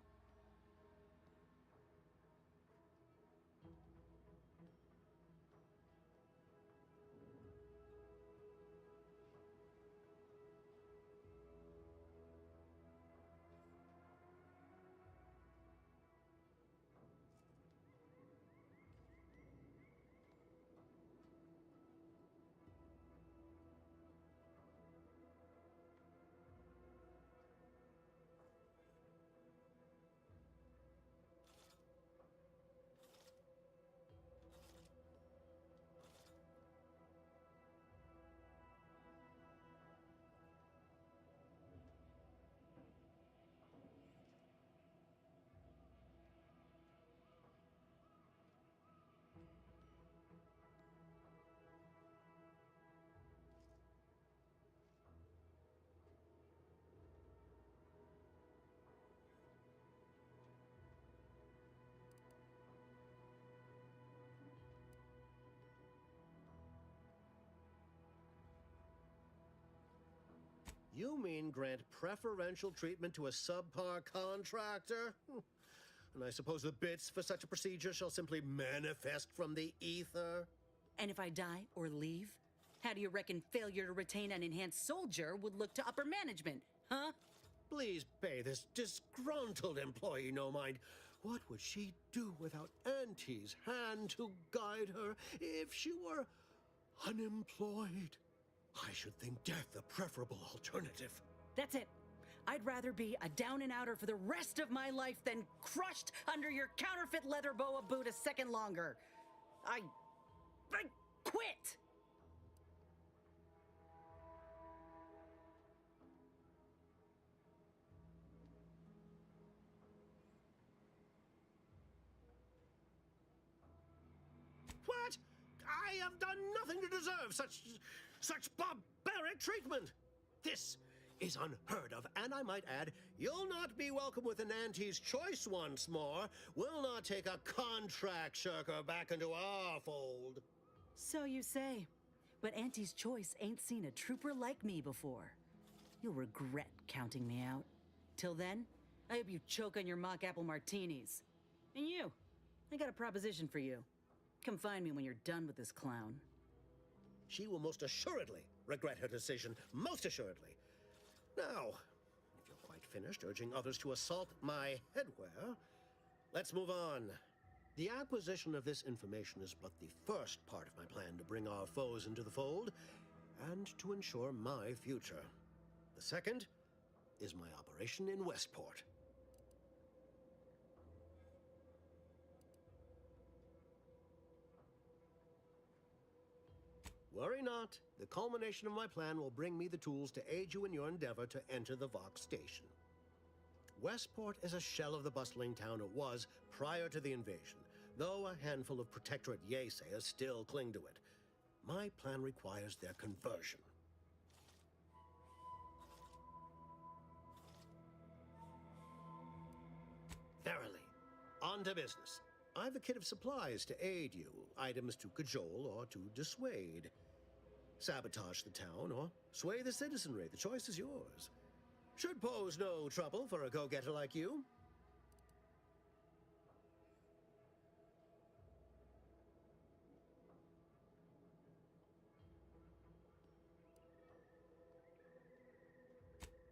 You mean grant preferential treatment to a subpar contractor? And I suppose the bits for such a procedure shall simply manifest from the ether? And if I die or leave, how do you reckon failure to retain an enhanced soldier would look to upper management, huh? Please pay this disgruntled employee no mind. What would she do without Auntie's hand to guide her if she were unemployed? I should think death a preferable alternative. That's it. I'd rather be a down and outer for the rest of my life than crushed under your counterfeit leather boa boot a second longer. I quit! What? I have done nothing to deserve such barbaric treatment. This is unheard of, and I might add, you'll not be welcome with an Auntie's choice once more. We'll not take a contract shirker back into our fold. So you say, but Auntie's choice ain't seen a trooper like me before. You'll regret counting me out. Till then, I hope you choke on your mock apple martinis. And you, I got a proposition for you. Come find me when you're done with this clown. She will most assuredly regret her decision, most assuredly. Now, if you're quite finished urging others to assault my headwear, let's move on. The acquisition of this information is but the first part of my plan to bring our foes into the fold and to ensure my future. The second is my operation in Westport. Worry not. The culmination of my plan will bring me the tools to aid you in your endeavor to enter the Vox station. Westport is a shell of the bustling town it was prior to the invasion, though a handful of Protectorate Yesayers still cling to it. My plan requires their conversion. Verily, on to business. I've a kit of supplies to aid you, items to cajole or to dissuade. Sabotage the town or sway the citizenry, the choice is yours. Should pose no trouble for a go-getter like you.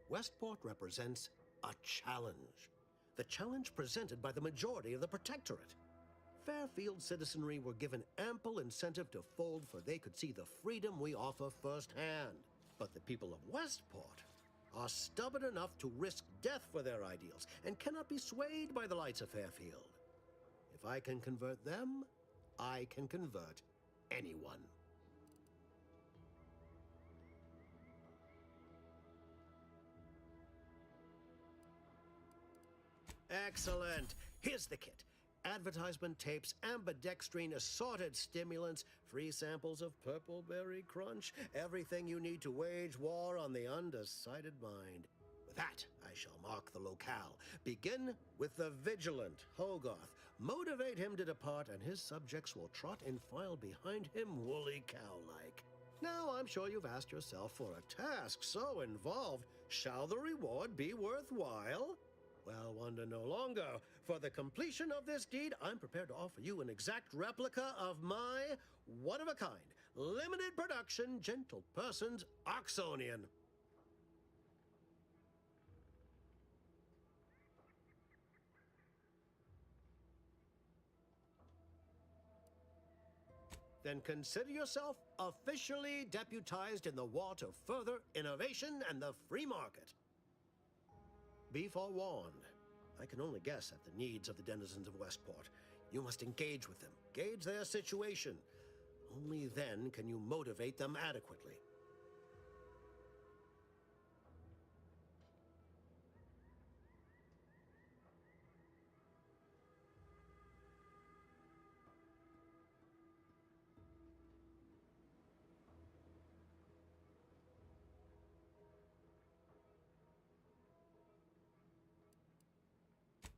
Westport represents a challenge. The challenge presented by the majority of the Protectorate. Fairfield citizenry were given ample incentive to fold, for they could see the freedom we offer firsthand. But the people of Westport are stubborn enough to risk death for their ideals and cannot be swayed by the lights of Fairfield. If I can convert them, I can convert anyone. Excellent. Here's the kit. Advertisement tapes, ambidextrine, assorted stimulants, free samples of Purple Berry Crunch, everything you need to wage war on the undecided mind. With that, I shall mark the locale. Begin with the vigilant Hogarth. Motivate him to depart, and his subjects will trot in file behind him woolly cow-like. Now, I'm sure you've asked yourself, for a task so involved, shall the reward be worthwhile? Well, wonder no longer. For the completion of this deed, I'm prepared to offer you an exact replica of my one-of-a-kind, limited production, Gentle Person's Oxonian. Then consider yourself officially deputized in the war to further innovation and the free market. Be forewarned. I can only guess at the needs of the denizens of Westport. You must engage with them, gauge their situation. Only then can you motivate them adequately.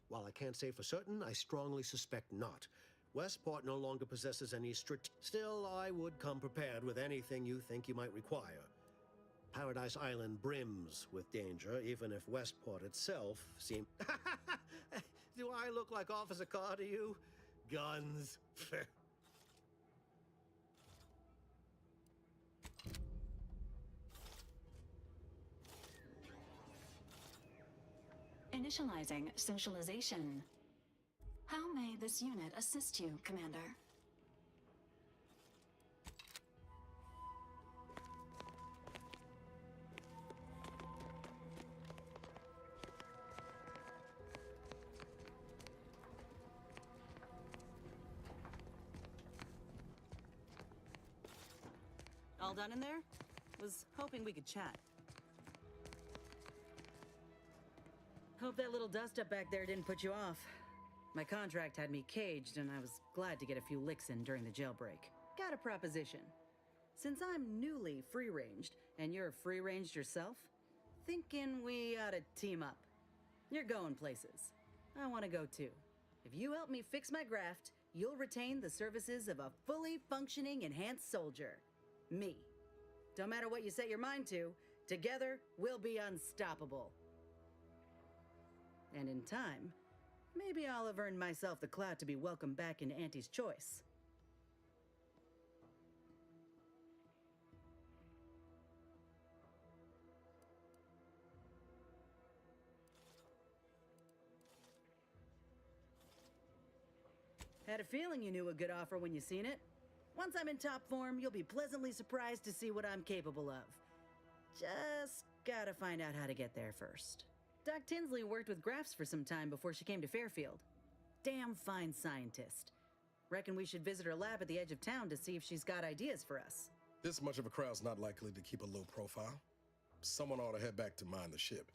While I can't say for certain, I strongly suspect not. Westport no longer possesses any Still, I would come prepared with anything you think you might require. Paradise Island brims with danger, even if Westport itself seems... Do I look like Officer Carr to you? Guns. Initializing socialization. How may this unit assist you, Commander? All done in there? Was hoping we could chat. Hope that little dust-up back there didn't put you off. My contract had me caged, and I was glad to get a few licks in during the jailbreak. Got a proposition. Since I'm newly free-ranged, and you're free-ranged yourself, thinking we ought to team up. You're going places. I want to go too. If you help me fix my graft, you'll retain the services of a fully functioning enhanced soldier. Me. Don't matter what you set your mind to, together we'll be unstoppable. And in time, maybe I'll have earned myself the clout to be welcomed back into Auntie's Choice. Had a feeling you knew a good offer when you seen it. Once I'm in top form, you'll be pleasantly surprised to see what I'm capable of. Just gotta find out how to get there first. Doc Tinsley worked with Graffs for some time before she came to Fairfield. Damn fine scientist. Reckon we should visit her lab at the edge of town to see if she's got ideas for us. This much of a crowd's not likely to keep a low profile. Someone ought to head back to mind the ship.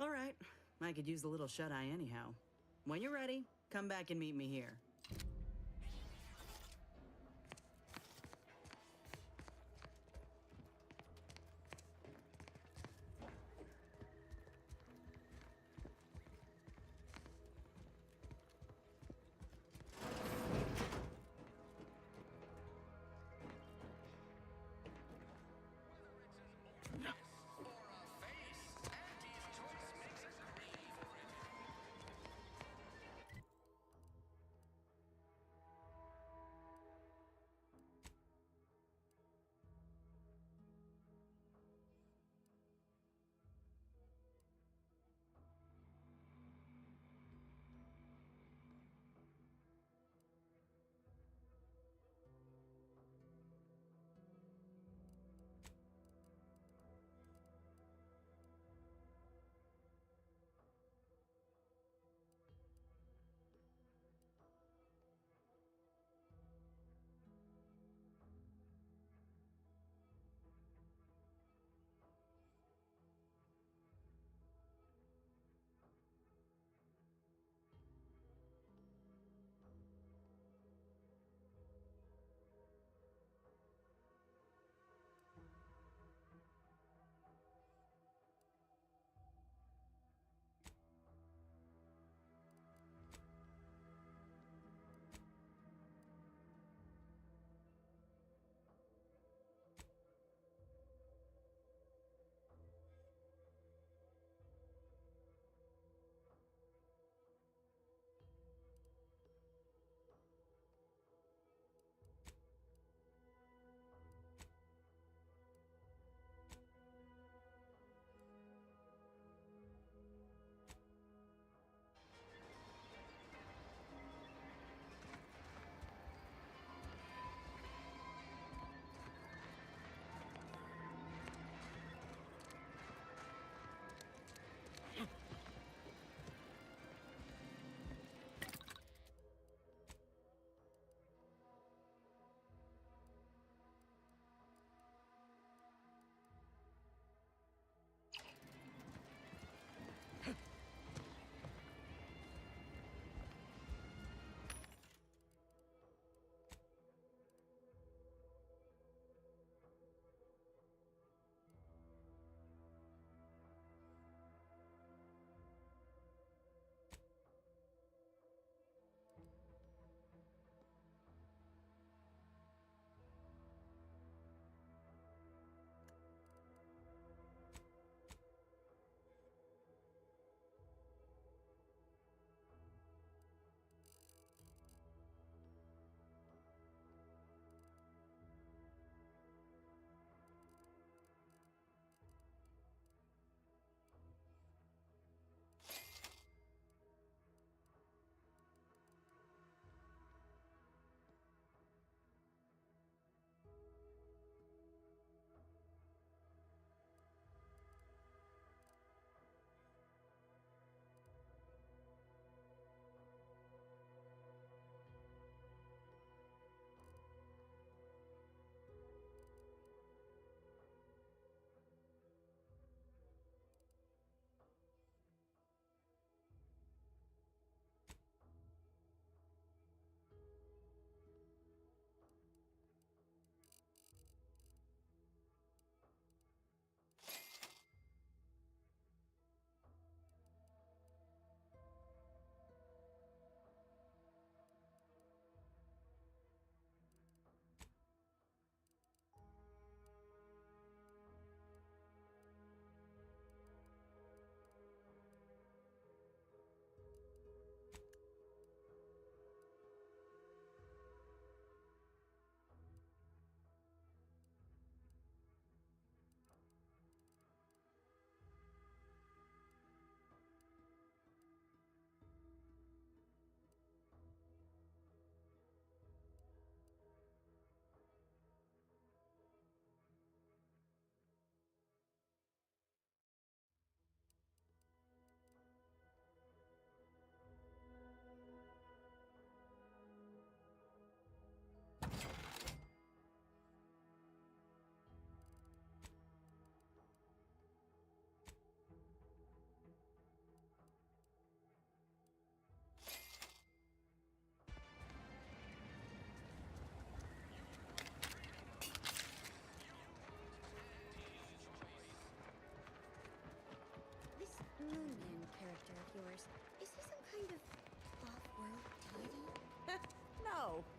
All right, I could use a little shut-eye anyhow. When you're ready, come back and meet me here.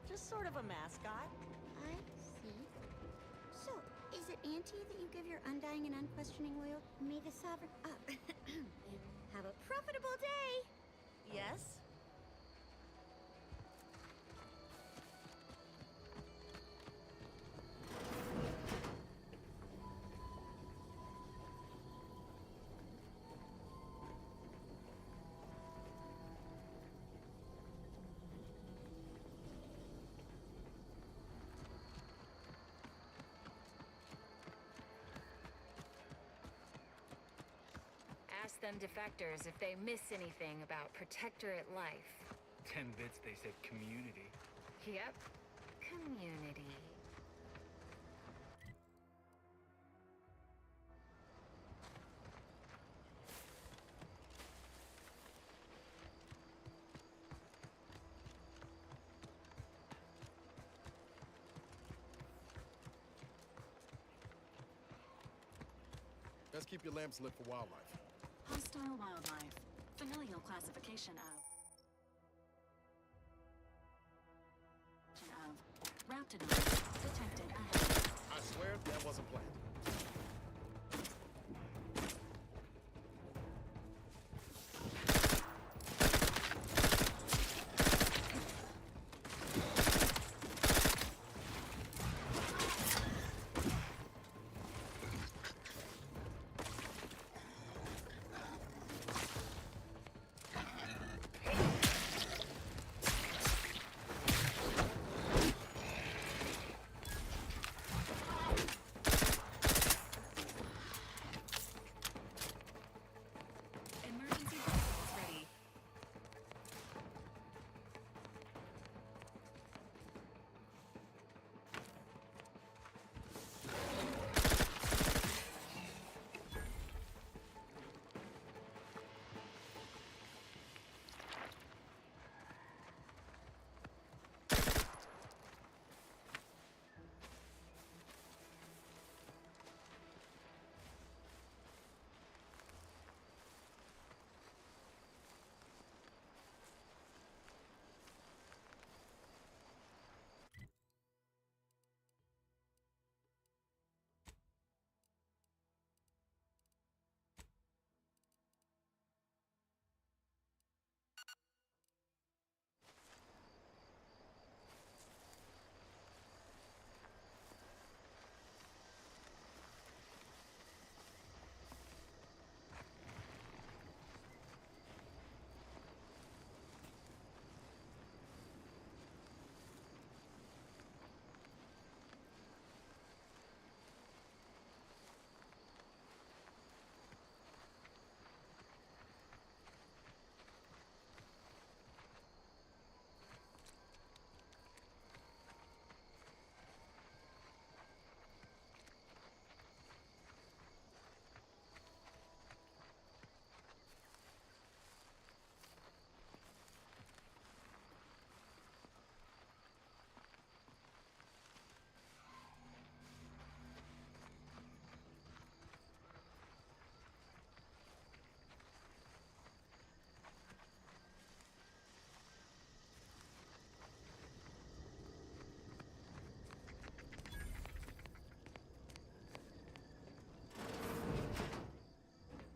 Just sort of a mascot. I see. So, is it Auntie that you give your undying and unquestioning loyalty? May the sovereign... have a profitable day! Yes? Ask them defectors if they miss anything about Protectorate life. 10 bits, they said community. Yep, community. Let's keep your lamps lit for wildlife. Hostile wildlife. Familial classification of Raptidons detected ahead. I swear that wasn't planned. Emergency vehicles ready.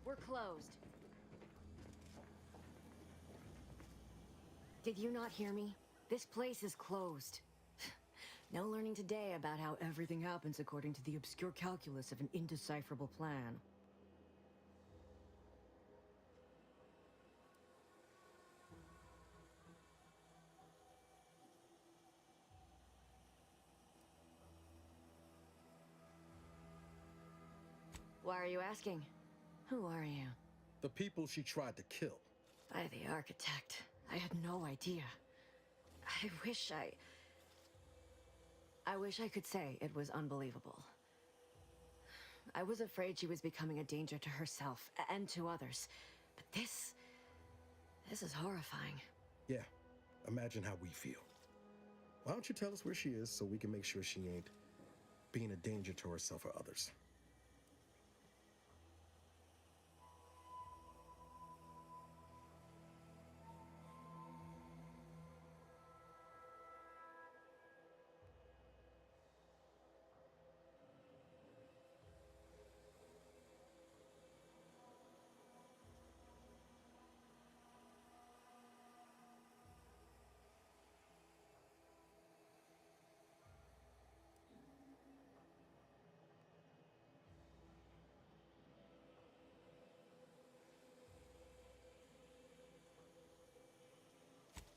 We're closed. Did you not hear me? This place is closed. No learning today about how everything happens according to the obscure calculus of an indecipherable plan. Why are you asking? Who are you? The people she tried to kill. By the architect. I had no idea. I wish I could say it was unbelievable. I was afraid she was becoming a danger to herself and to others. But this is horrifying. Yeah, imagine how we feel. Why don't you tell us where she is so we can make sure she ain't being a danger to herself or others?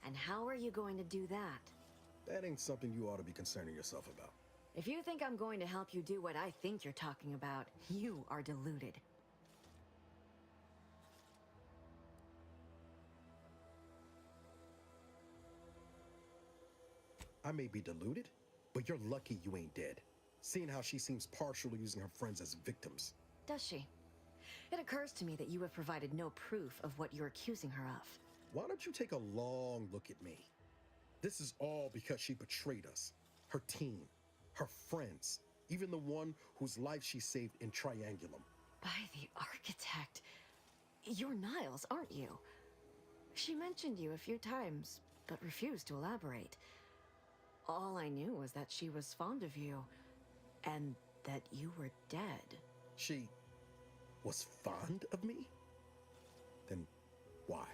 And how are you going to do that? That ain't something you ought to be concerning yourself about. If you think I'm going to help you do what I think you're talking about, you are deluded. I may be deluded, but you're lucky you ain't dead. Seeing how she seems partial to using her friends as victims. Does she? It occurs to me that you have provided no proof of what you're accusing her of. Why don't you take a long look at me? This is all because she betrayed us. Her team, her friends, even the one whose life she saved in Triangulum. By the architect. You're Niles, aren't you? She mentioned you a few times, but refused to elaborate. All I knew was that she was fond of you, and that you were dead. She was fond of me? Then why?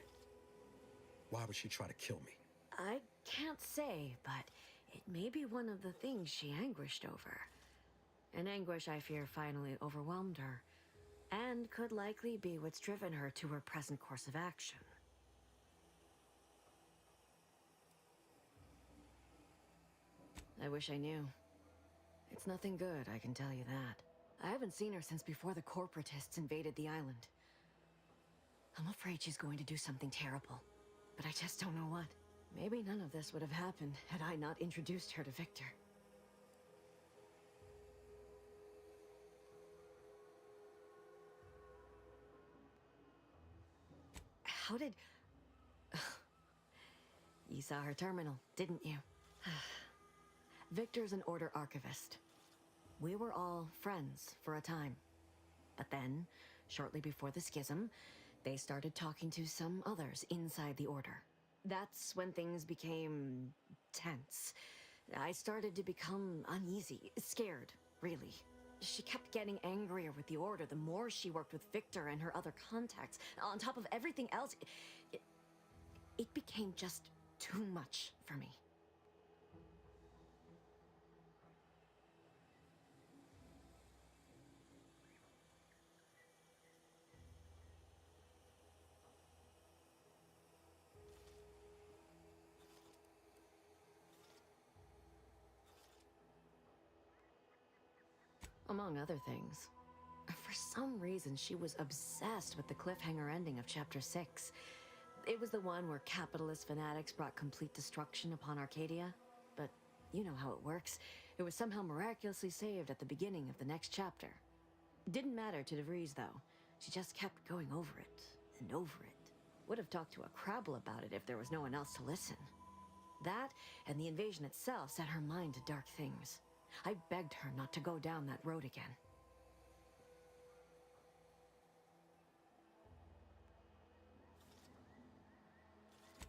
Why would she try to kill me? I can't say, but it may be one of the things she anguished over. An anguish I fear finally overwhelmed her, and could likely be what's driven her to her present course of action. I wish I knew. It's nothing good, I can tell you that. I haven't seen her since before the corporatists invaded the island. I'm afraid she's going to do something terrible, but I just don't know what. Maybe none of this would have happened had I not introduced her to Victor. How did... You saw her terminal, didn't you? Victor's an Order archivist. We were all friends for a time. But then, shortly before the schism, they started talking to some others inside the Order. That's when things became tense. I started to become uneasy, scared, really. She kept getting angrier with the Order the more she worked with Victor and her other contacts. On top of everything else, it became just too much for me. Among other things. For some reason, she was obsessed with the cliffhanger ending of Chapter 6. It was the one where capitalist fanatics brought complete destruction upon Arcadia. But you know how it works. It was somehow miraculously saved at the beginning of the next chapter. Didn't matter to DeVries, though. She just kept going over it and over it. Would have talked to a Crabble about it if there was no one else to listen. That, and the invasion itself, set her mind to dark things. I begged her not to go down that road again.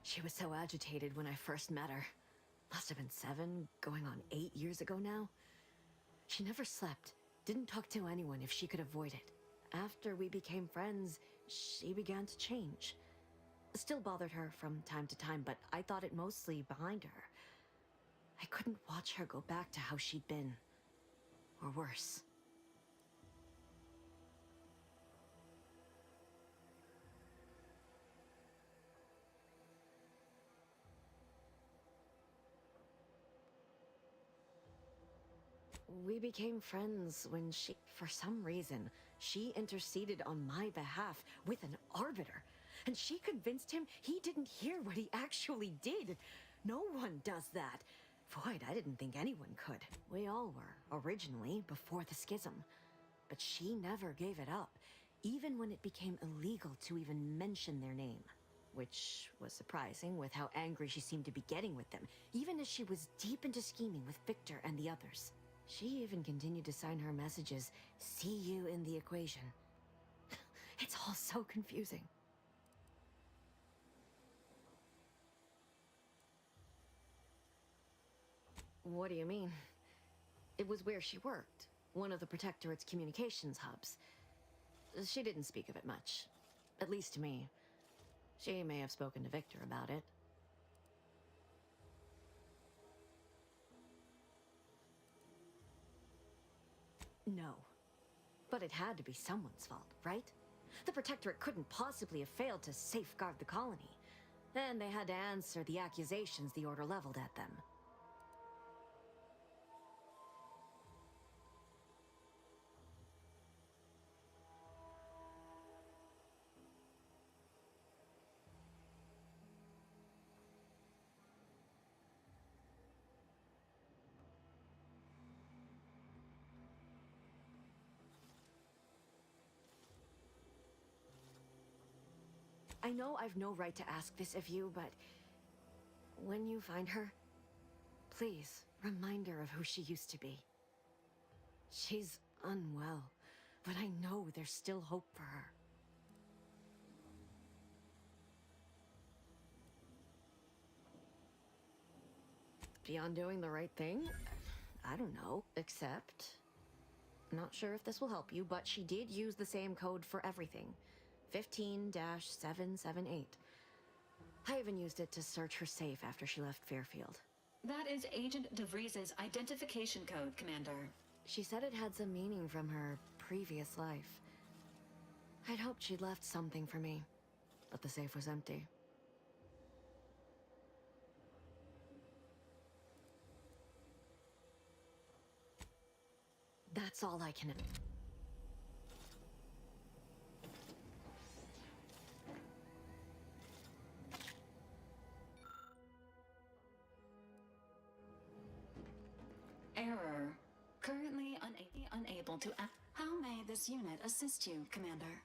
She was so agitated when I first met her. Must have been 7, going on 8 years ago now. She never slept, didn't talk to anyone if she could avoid it. After we became friends, she began to change. Still bothered her from time to time, but I thought it mostly behind her. I couldn't watch her go back to how she'd been. Or worse. We became friends when for some reason, she interceded on my behalf with an arbiter. And she convinced him he didn't hear what he actually did. No one does that. Void, I didn't think anyone could. We all were, originally, before the schism. But she never gave it up, even when it became illegal to even mention their name. Which was surprising with how angry she seemed to be getting with them, even as she was deep into scheming with Victor and the others. She even continued to sign her messages, "See you in the equation." It's all so confusing. What do you mean? It was where she worked, one of the Protectorate's communications hubs. She didn't speak of it much, at least to me. She may have spoken to Victor about it. No. But it had to be someone's fault, right? The Protectorate couldn't possibly have failed to safeguard the colony. Then they had to answer the accusations the Order leveled at them. I know I've no right to ask this of you, but when you find her, please remind her of who she used to be. She's unwell, but I know there's still hope for her. Beyond doing the right thing? I don't know, except... Not sure if this will help you, but she did use the same code for everything. 15-778. I even used it to search her safe after she left Fairfield. That is Agent DeVries's identification code, Commander. She said it had some meaning from her previous life. I'd hoped she'd left something for me, but the safe was empty. That's all I can... Error. Currently unable to... How may this unit assist you, Commander?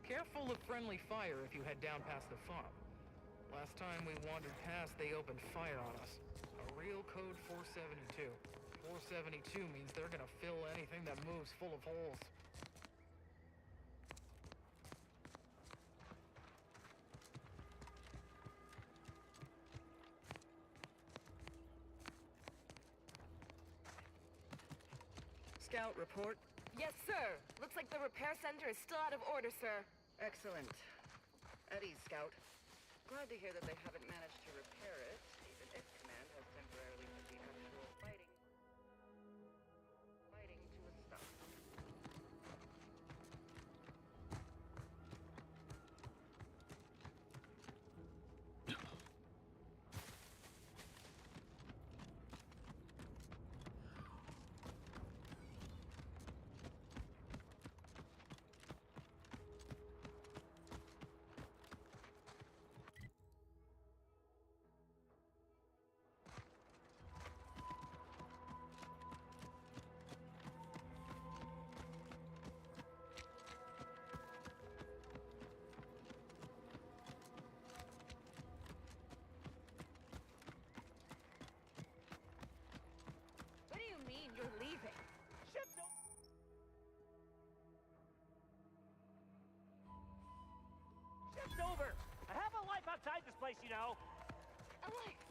Careful of friendly fire if you head down past the farm. Last time we wandered past, they opened fire on us. A real code 472. 472 means they're gonna fill anything that moves full of holes. Scout report. Yes, sir. Looks like the repair center is still out of order, sir. Excellent. At ease, Scout. Glad to hear that they haven't managed to repair it, even if Command has temporarily put the actual fighting to a stop. just over. I have a life outside this place, you know. A life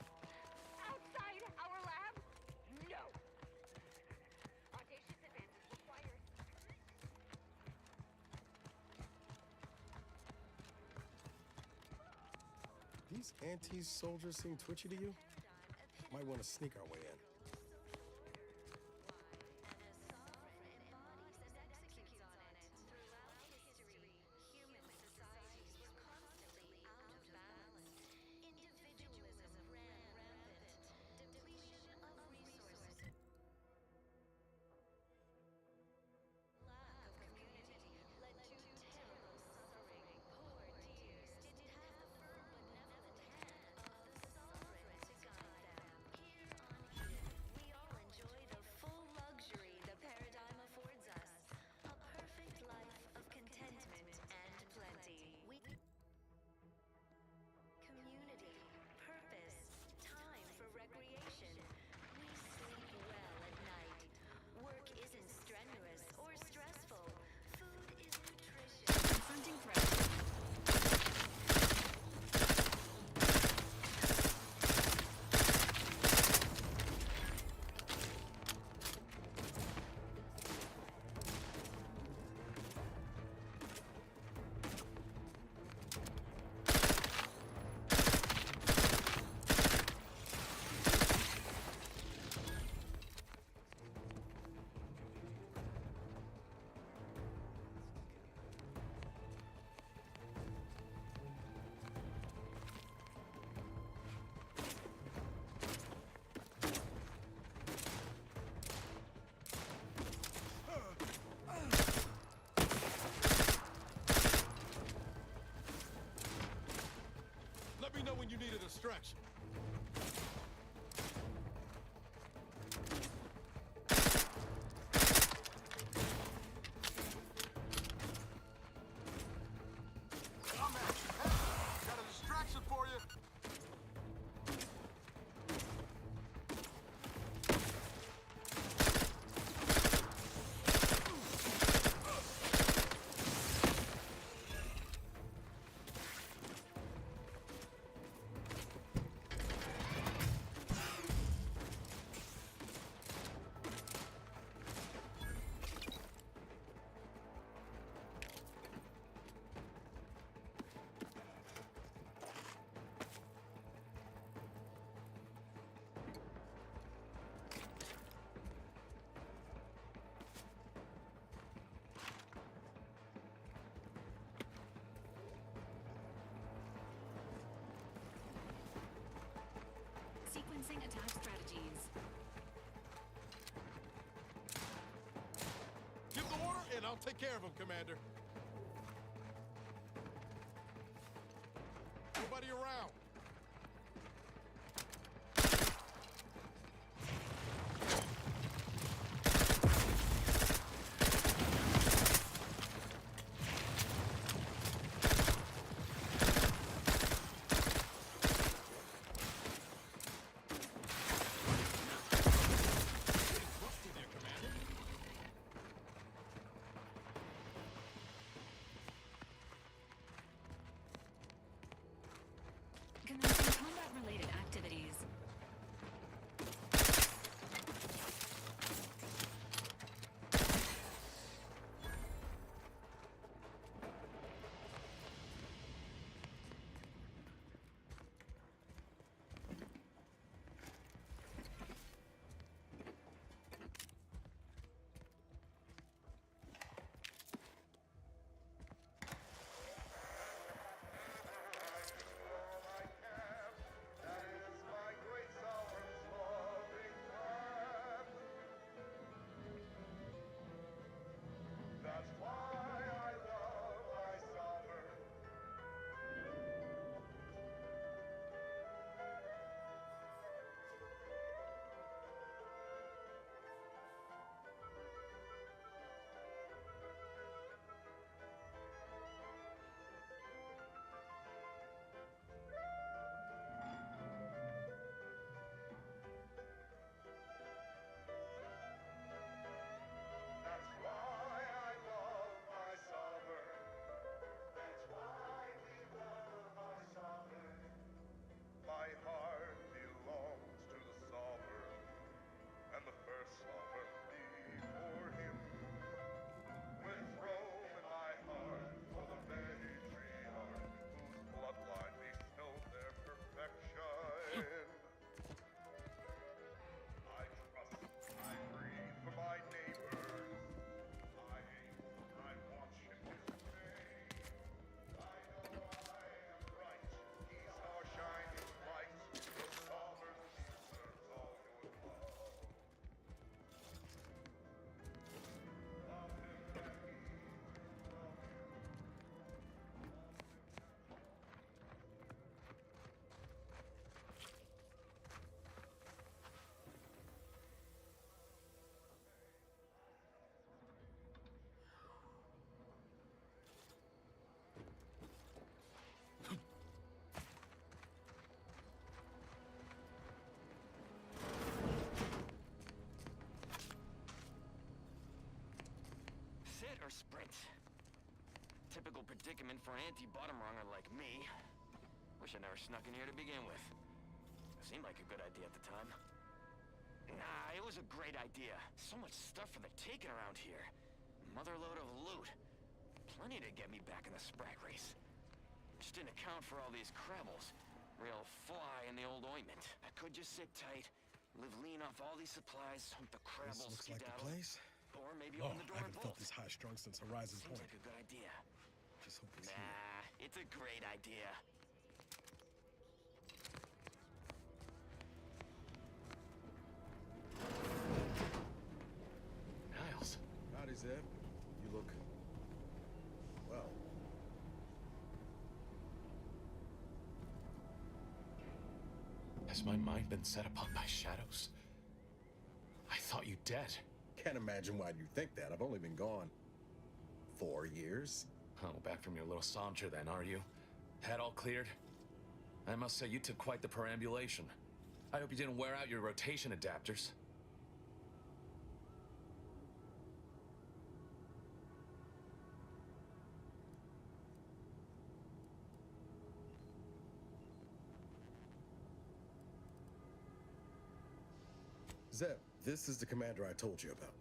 outside our lab? No. Audacious advances required. These anti-soldiers seem twitchy to you? Might want to sneak our way in. Let me know when you need a distraction. Got a distraction for you. Sequencing attack strategies. Give the order, and I'll take care of him, Commander. Nobody around. difficult predicament for an anti-bottom runger like me. Wish I never snuck in here to begin with. It seemed like a good idea at the time. Nah, it was a great idea. So much stuff for the taking around here. Motherload of loot. Plenty to get me back in the Sprag race. Just didn't account for all these Krebels. Real fly in the old ointment. I could just sit tight, live lean off all these supplies, hope the This Krebels looks like the skedaddle. place. Or maybe Oh, open the I door haven't and felt bolt. this high-strung since Horizon Seems Point. like a good idea. Just hope it's here. Nah, it's a great idea. Niles. Howdy, Zeb. You look... well. Has my mind been set upon by shadows? I thought you dead. Can't imagine why you think that. I've only been gone 4 years. Oh, back from your little saunter then, are you? Head all cleared? I must say you took quite the perambulation. I hope you didn't wear out your rotation adapters. Zeb, this is the commander I told you about.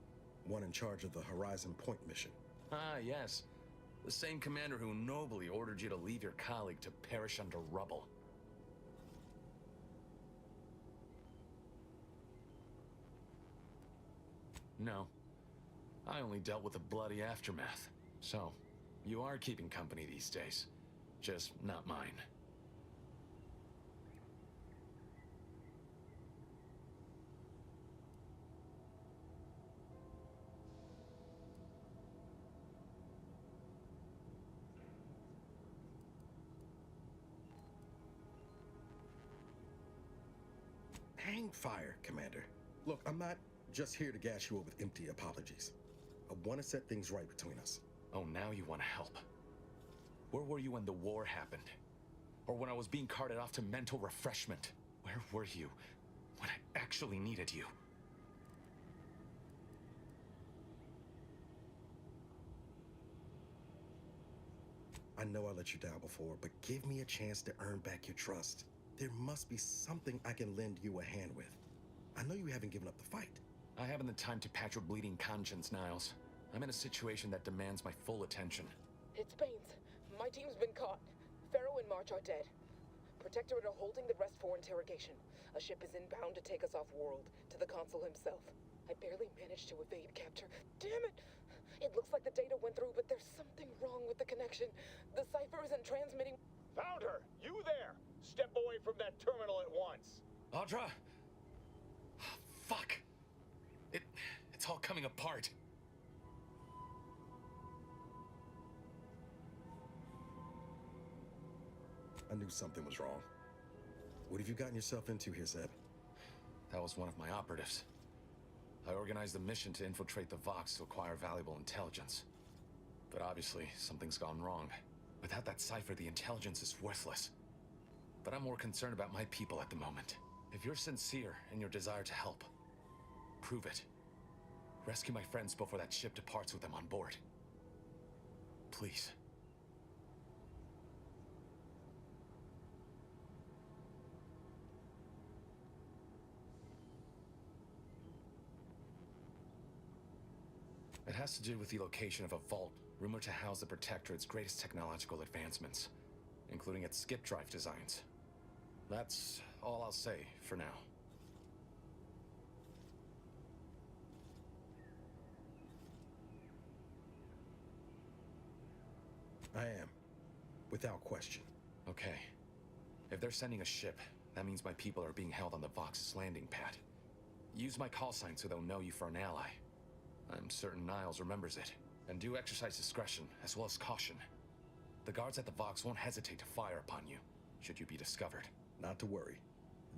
One in charge of the Horizon Point mission. Ah, yes. The same commander who nobly ordered you to leave your colleague to perish under rubble. No. I only dealt with the bloody aftermath. So, you are keeping company these days. Just not mine. Hang fire, Commander. Look, I'm not just here to gas you up with empty apologies. I want to set things right between us. Oh, now you want to help. Where were you when the war happened? Or when I was being carted off to mental refreshment? Where were you when I actually needed you? I know I let you down before, but give me a chance to earn back your trust. There must be something I can lend you a hand with. I know you haven't given up the fight. I haven't the time to patch your bleeding conscience, Niles. I'm in a situation that demands my full attention. It's Baines. My team's been caught. Pharaoh and March are dead. Protectorate are holding the rest for interrogation. A ship is inbound to take us off-world, to the consul himself. I barely managed to evade capture. Damn it! It looks like the data went through, but there's something wrong with the connection. The cipher isn't transmitting. Found her! You there! Step away from that terminal at once! Audra! Fuck! It's all coming apart. I knew something was wrong. What have you gotten yourself into here, Zeb? That was one of my operatives. I organized a mission to infiltrate the Vox to acquire valuable intelligence. But obviously, something's gone wrong. Without that cipher, the intelligence is worthless. But I'm more concerned about my people at the moment. If you're sincere in your desire to help, prove it. Rescue my friends before that ship departs with them on board. Please. It has to do with the location of a vault rumored to house the Protectorate's greatest technological advancements, including its skip drive designs. That's all I'll say for now. I am. Without question. Okay. If they're sending a ship, that means my people are being held on the Vox's landing pad. Use my call sign so they'll know you for an ally. I'm certain Niles remembers it. And do exercise discretion, as well as caution. The guards at the Vox won't hesitate to fire upon you, should you be discovered. Not to worry.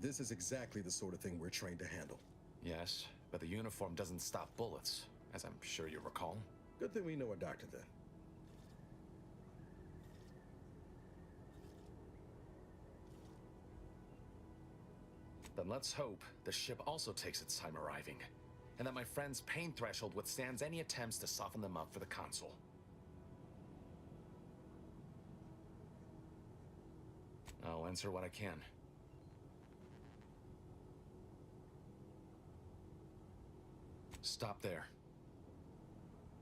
This is exactly the sort of thing we're trained to handle. Yes, but the uniform doesn't stop bullets, as I'm sure you recall. Good thing we know a doctor then. Then let's hope the ship also takes its time arriving, and that my friend's pain threshold withstands any attempts to soften them up for the consul. I'll answer what I can. Stop there.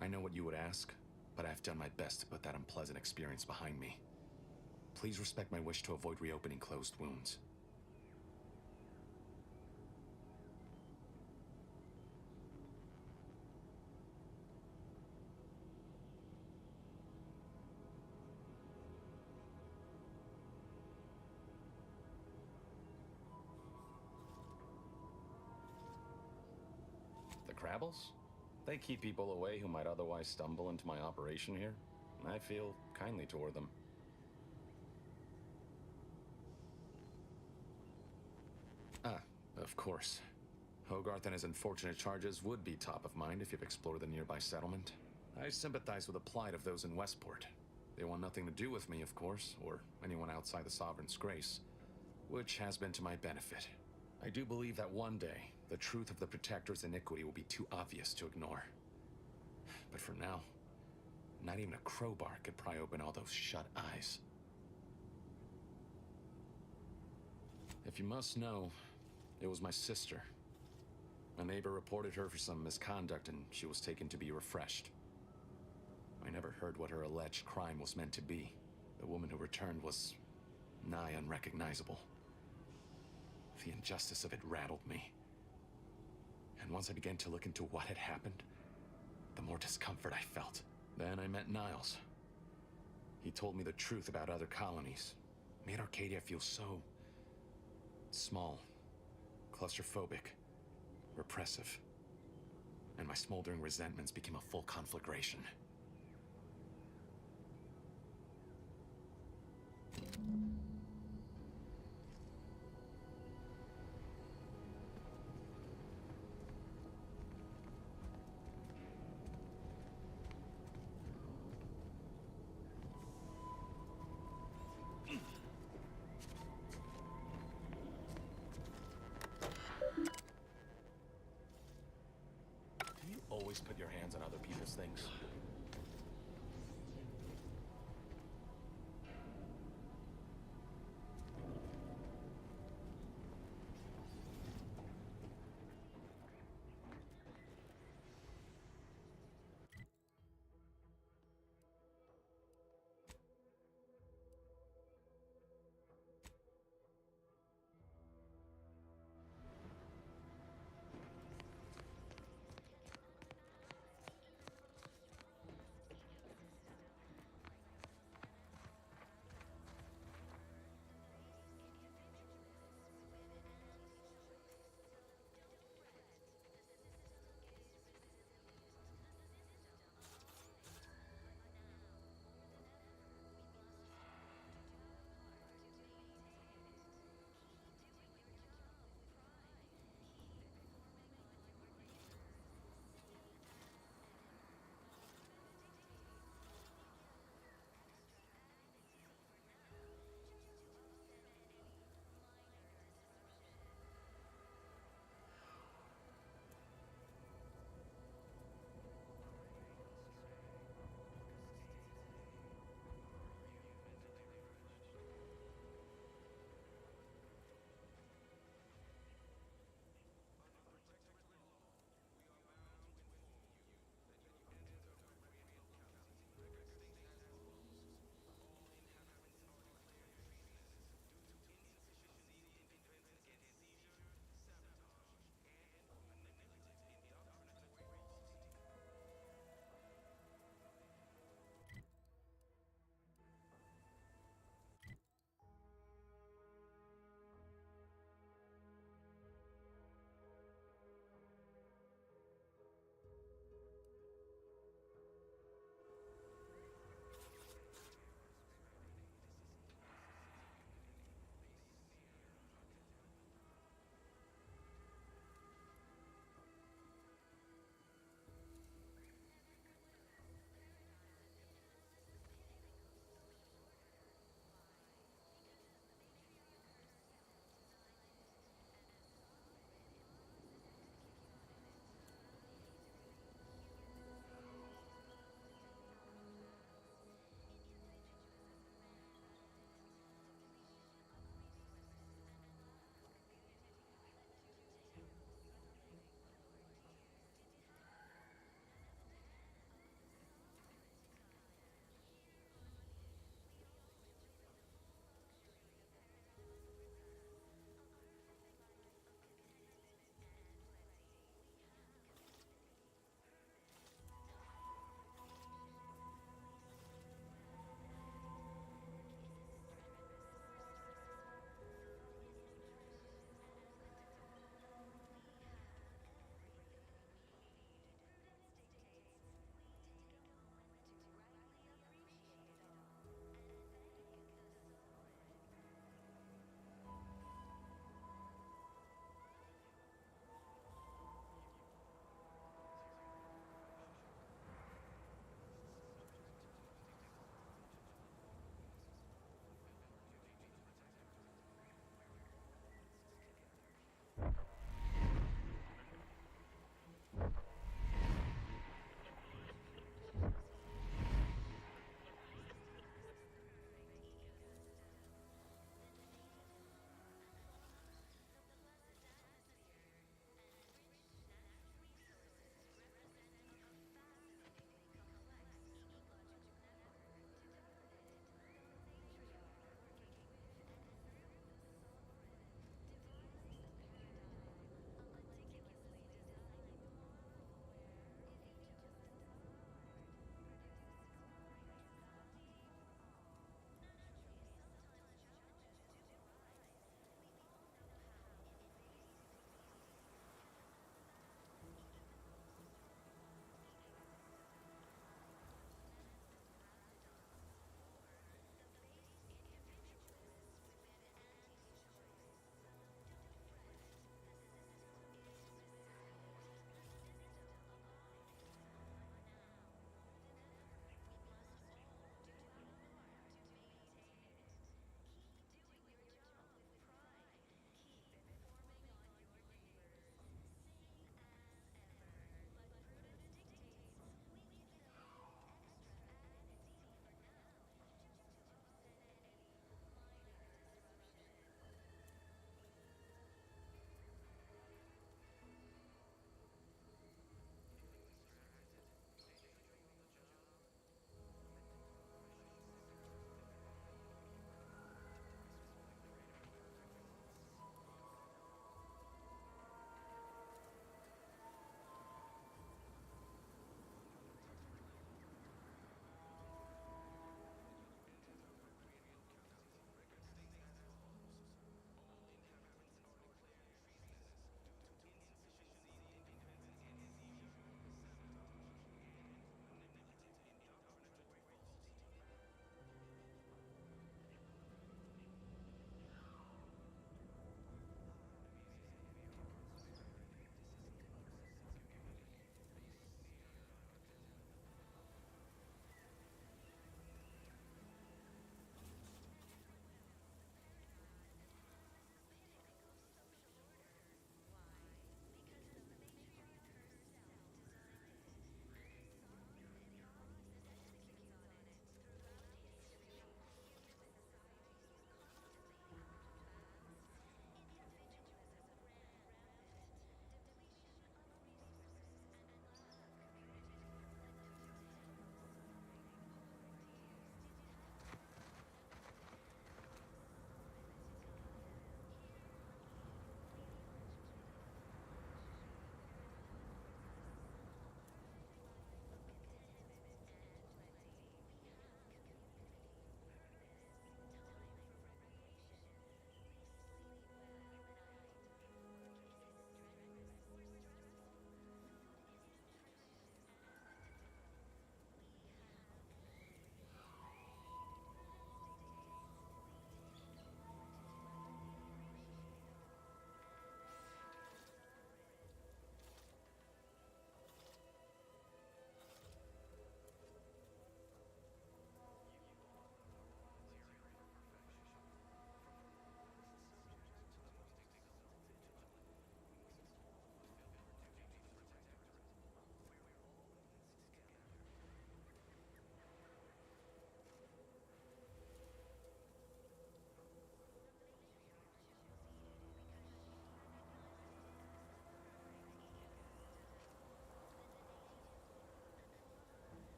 I know what you would ask, but I've done my best to put that unpleasant experience behind me. Please respect my wish to avoid reopening closed wounds. The Crabbles? They keep people away who might otherwise stumble into my operation here. I feel kindly toward them. Ah, of course. Hogarth and his unfortunate charges would be top of mind if you've explored the nearby settlement. I sympathize with the plight of those in Westport. They want nothing to do with me, of course, or anyone outside the Sovereign's grace, which has been to my benefit. I do believe that one day, the truth of the Protector's iniquity will be too obvious to ignore. But for now, not even a crowbar could pry open all those shut eyes. If you must know, it was my sister. A neighbor reported her for some misconduct and she was taken to be refreshed. I never heard what her alleged crime was meant to be. The woman who returned was nigh unrecognizable. The injustice of it rattled me. And once I began to look into what had happened, the more discomfort I felt. Then I met Niles. He told me the truth about other colonies. Made Arcadia feel so small, claustrophobic, repressive. And my smoldering resentments became a full conflagration. Always put your hands on other people's things.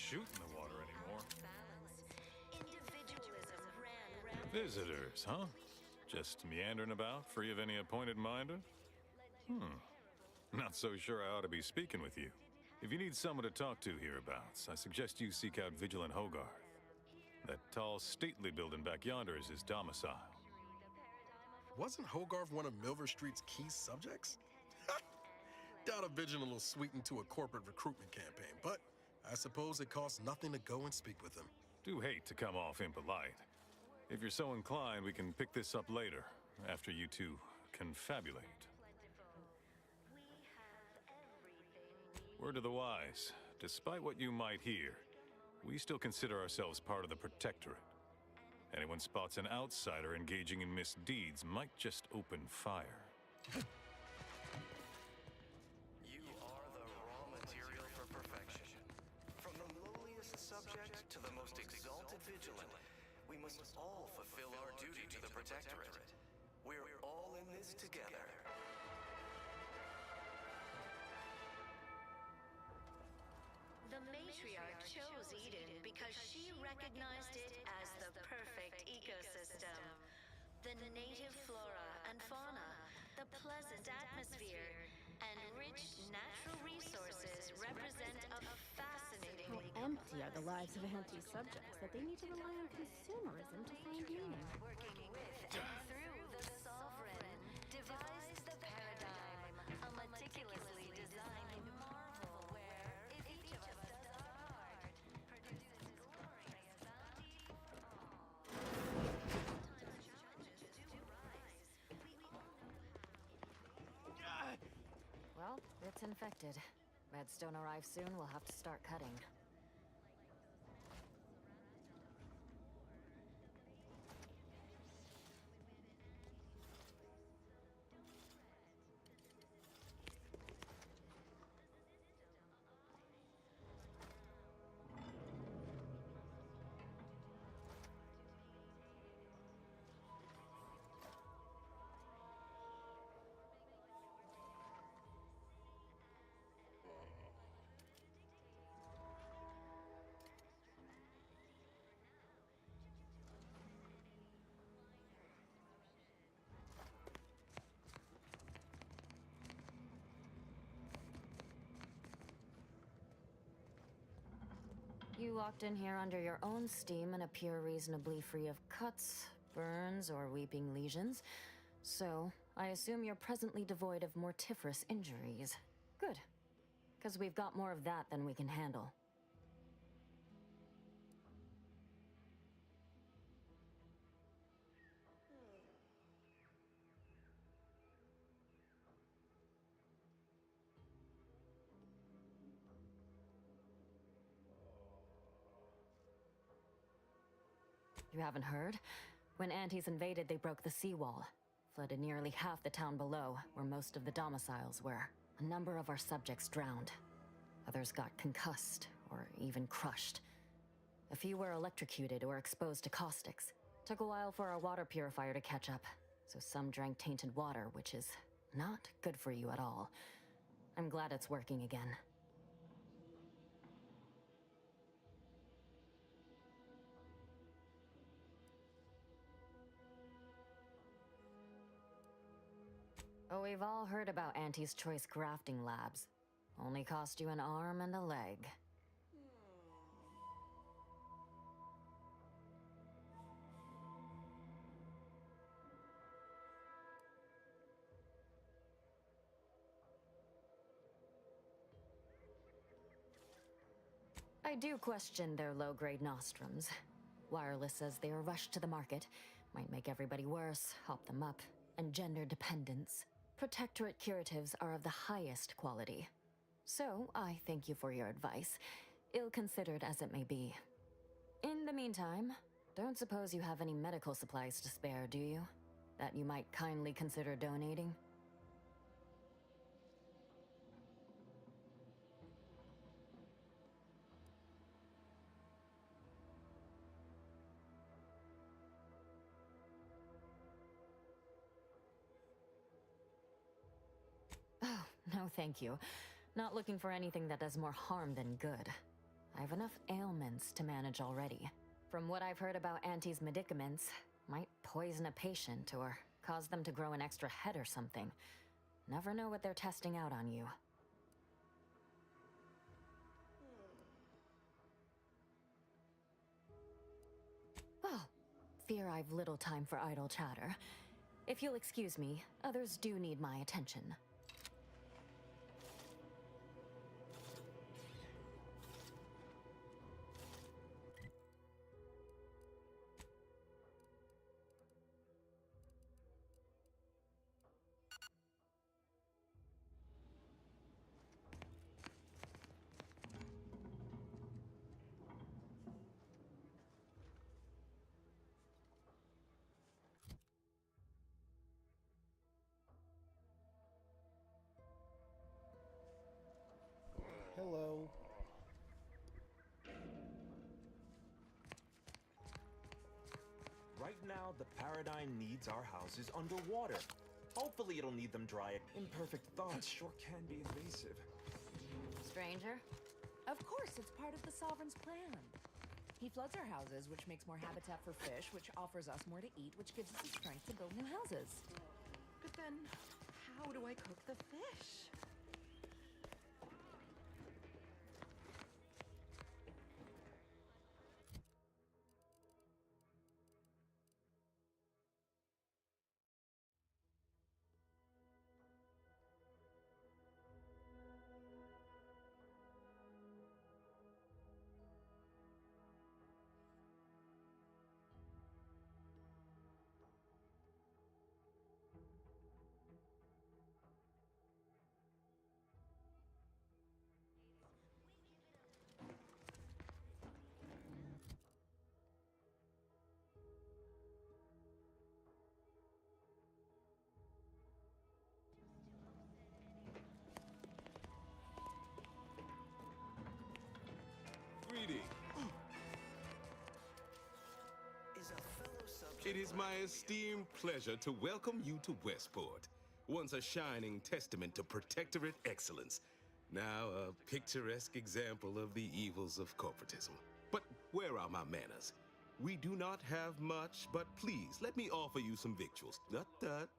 shoot in the water anymore. Visitors, huh? Just meandering about, free of any appointed minder? Not so sure I ought to be speaking with you. If you need someone to talk to hereabouts, I suggest you seek out Vigilant Hogarth. That tall, stately building back yonder is his domicile. Wasn't Hogarth one of Milver Street's key subjects? Doubt a Vigilant will sweeten to a corporate recruitment campaign, but I suppose it costs nothing to go and speak with him. Do hate to come off impolite. If you're so inclined, we can pick this up later, after you two confabulate. Word of the wise, despite what you might hear, we still consider ourselves part of the Protectorate. Anyone spots an outsider engaging in misdeeds might just open fire. You are the raw material for perfection. From the lowliest subject to the most exalted Vigilant, we must all fulfill our duty to the Protectorate. We're all in this together. The matriarch chose Eden because she recognized it as the perfect ecosystem. The native flora and fauna, the pleasant atmosphere, and rich natural resources represent a fascinatingly How empty are the lives of anti-subjects that they need to rely on consumerism to find meaning? Working with and through the Sovereign, devised the paradigm, a meticulously designed marvel where, if each of us does our part, produces glorious bounty. Well, it's infected. Meds don't arrive soon, we'll have to start cutting. You walked in here under your own steam and appear reasonably free of cuts, burns, or weeping lesions. So, I assume you're presently devoid of mortiferous injuries. Good. Because we've got more of that than we can handle. You haven't heard? When Antes invaded, they broke the seawall, flooded nearly half the town below, where most of the domiciles were. A number of our subjects drowned. Others got concussed, or even crushed. A few were electrocuted or exposed to caustics. Took a while for our water purifier to catch up, so some drank tainted water, which is not good for you at all. I'm glad it's working again. Oh, we've all heard about Auntie's Choice grafting labs. Only cost you an arm and a leg. I do question their low-grade nostrums. Wireless says they are rushed to the market, might make everybody worse, hop them up, and gender dependence. Protectorate curatives are of the highest quality. So, I thank you for your advice, ill-considered as it may be. In the meantime, don't suppose you have any medical supplies to spare, do you? That you might kindly consider donating? Oh, no thank you. Not looking for anything that does more harm than good. I have enough ailments to manage already. From what I've heard about Auntie's medicaments, might poison a patient or cause them to grow an extra head or something. Never know what they're testing out on you. Well, fear I've little time for idle chatter. If you'll excuse me, others do need my attention. Hello. Right now, the Paradigm needs our houses underwater. Hopefully it'll need them dry. Imperfect thoughts sure can be invasive. Stranger? Of course, it's part of the Sovereign's plan. He floods our houses, which makes more habitat for fish, which offers us more to eat, which gives us the strength to build new houses. But then, how do I cook the fish? It is my esteemed pleasure to welcome you to Westport, once a shining testament to Protectorate excellence, now a picturesque example of the evils of corporatism. But where are my manners? We do not have much, but please let me offer you some victuals. Tut.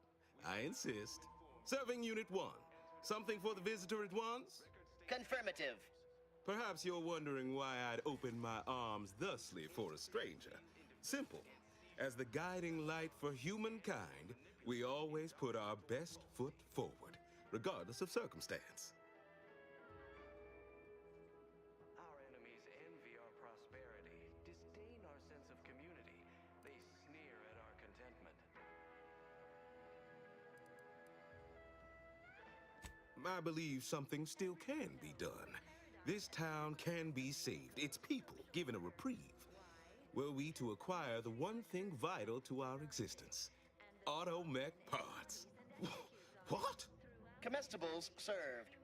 I insist. Serving Unit 1. Something for the visitor at once? Confirmative. Perhaps you're wondering why I'd open my arms thusly for a stranger. Simple. As the guiding light for humankind, we always put our best foot forward, regardless of circumstance. Our enemies envy our prosperity, disdain our sense of community. They sneer at our contentment. I believe something still can be done. This town can be saved, its people given a reprieve. Were we to acquire the one thing vital to our existence, automech parts. What? Comestibles served.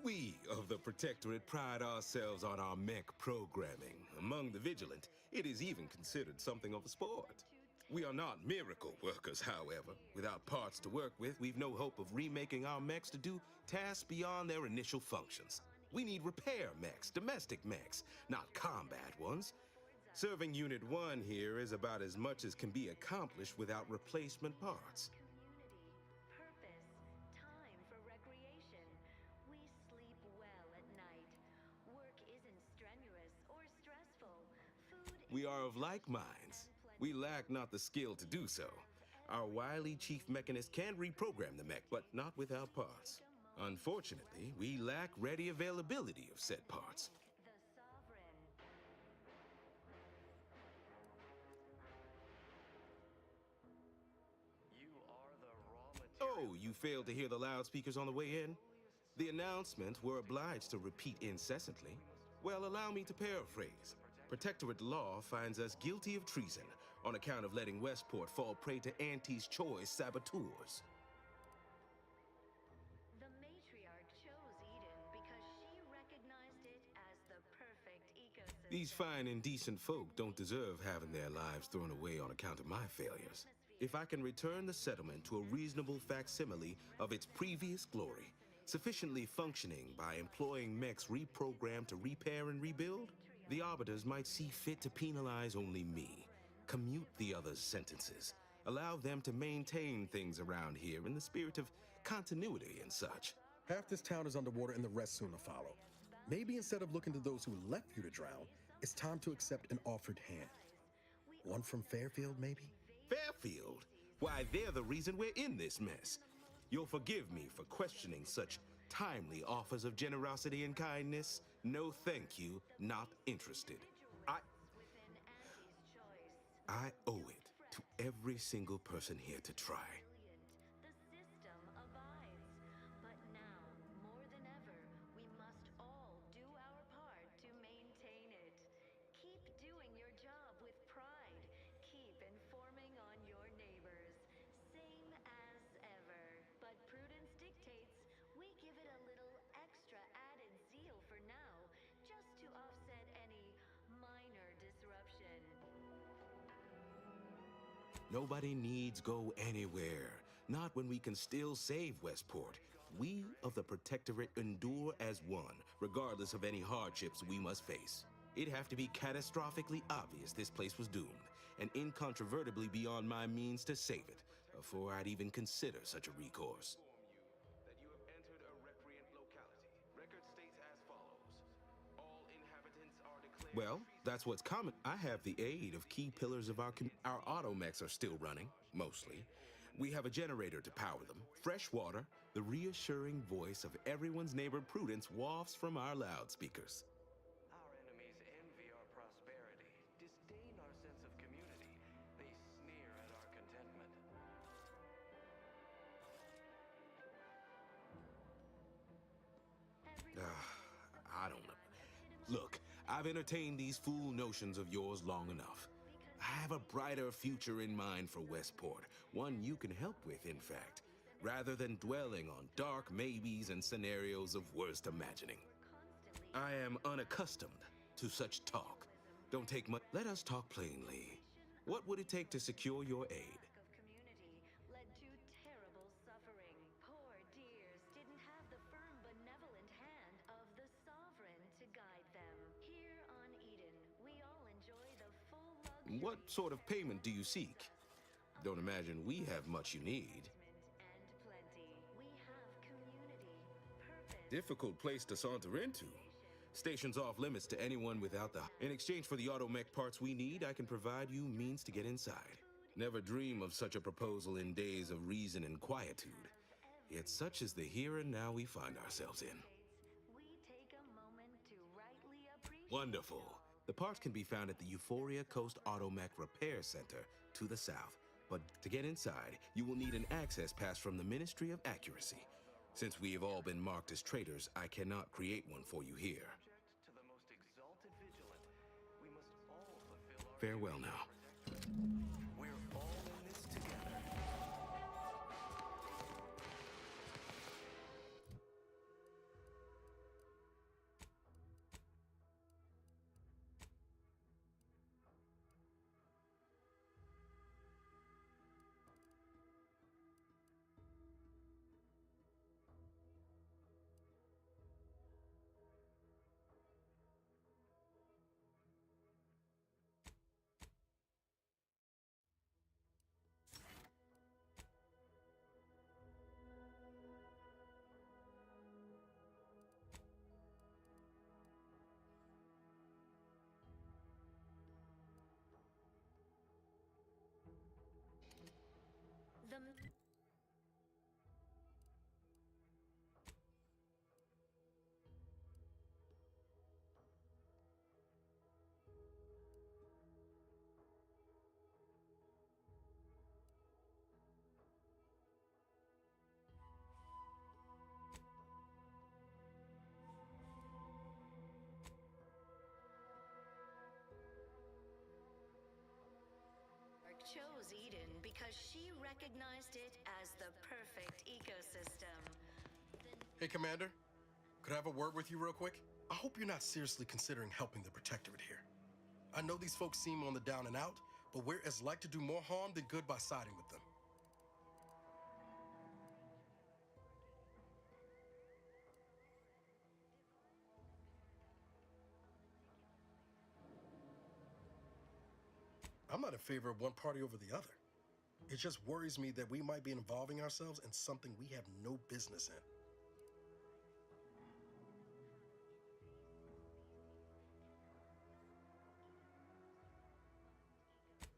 We of the Protectorate pride ourselves on our mech programming. Among the vigilant, it is even considered something of a sport. We are not miracle workers, however. Without parts to work with, we've no hope of remaking our mechs to do tasks beyond their initial functions. We need repair mechs, domestic mechs, not combat ones. Serving Unit 1 here is about as much as can be accomplished without replacement parts. Purpose, time for recreation. We sleep well at night. Work isn't strenuous or stressful. Food We are of like minds. We lack not the skill to do so. Our wily chief mechanist can reprogram the mech, but not without parts. Unfortunately, we lack ready availability of said parts. Oh, you failed to hear the loudspeakers on the way in? The announcement we're obliged to repeat incessantly. Well, allow me to paraphrase. Protectorate law finds us guilty of treason on account of letting Westport fall prey to Auntie's choice saboteurs. The matriarch chose Eden because she recognized it as the perfect ecosystem. These fine and decent folk don't deserve having their lives thrown away on account of my failures. If I can return the settlement to a reasonable facsimile of its previous glory, sufficiently functioning by employing mechs reprogrammed to repair and rebuild, the Arbiters might see fit to penalize only me, commute the others' sentences, allow them to maintain things around here in the spirit of continuity and such. Half this town is underwater and the rest soon to follow. Maybe instead of looking to those who left you to drown, it's time to accept an offered hand. One from Fairfield, maybe? Fairfield? Why, they're the reason we're in this mess. You'll forgive me for questioning such timely offers of generosity and kindness. No thank you, not interested. I owe it to every single person here to try. The system abides. But now, more than ever, we must all do our part to maintain it. Keep doing your job with pride. Keep informing on your neighbors. Same as ever. But prudence dictates we give it a little extra added zeal for now, just to offset any minor disruption. Nobody needs go anywhere. Not when we can still save Westport. We of the Protectorate endure as one, regardless of any hardships we must face. It'd have to be catastrophically obvious this place was doomed, and incontrovertibly beyond my means to save it, before I'd even consider such a recourse. Well, that's what's common. I have the aid of key pillars of our automechs are still running, mostly. We have a generator to power them, fresh water, the reassuring voice of everyone's neighbor Prudence wafts from our loudspeakers. Our enemies envy our prosperity, disdain our sense of community. They sneer at our contentment. I don't know. Look, I've entertained these fool notions of yours long enough. I have a brighter future in mind for Westport, one you can help with, in fact, rather than dwelling on dark maybes and scenarios of worst imagining. I am unaccustomed to such talk. Don't take much. Let us talk plainly. What would it take to secure your aid? Led to terrible suffering. Poor dears didn't have the firm, benevolent hand of the Sovereign to guide them. Here on Eden, we all enjoy the full luxury. What sort of payment do you seek? Don't imagine we have much you need. And plenty. We have community, purpose. Difficult place to saunter into. Station's off limits to anyone without the... In exchange for the automech parts we need, I can provide you means to get inside. Never dream of such a proposal in days of reason and quietude. Yet such is the here and now we find ourselves in. We take a moment to rightly appreciate. Wonderful. The parts can be found at the Euphoria Coast Automech Repair Center to the south. But to get inside, you will need an access pass from the Ministry of Accuracy. Since we have all been marked as traitors, I cannot create one for you here. To the most exalted vigilant, we must all fulfill our Farewell now. We're all in this together. The chose Eden because she recognized it as the perfect ecosystem. Hey, Commander. Could I have a word with you real quick? I hope you're not seriously considering helping the Protectorate here. I know these folks seem on the down and out, but we're as like to do more harm than good by siding with them. favor of one party over the other. It just worries me that we might be involving ourselves in something we have no business in.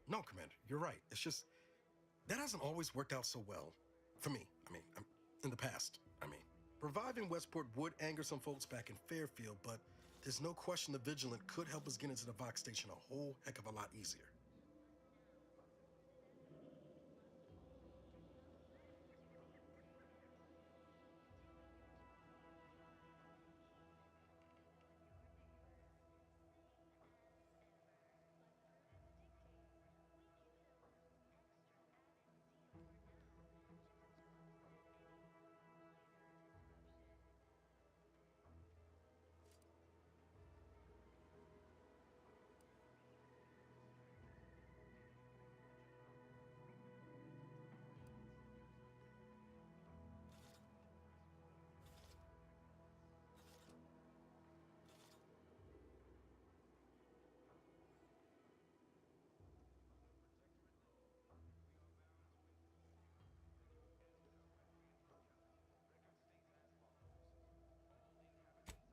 No, Commander, you're right. It's just, that hasn't always worked out so well. For me, in the past, Reviving Westport would anger some folks back in Fairfield, but there's no question the Vigilant could help us get into the Vox station a whole heck of a lot easier.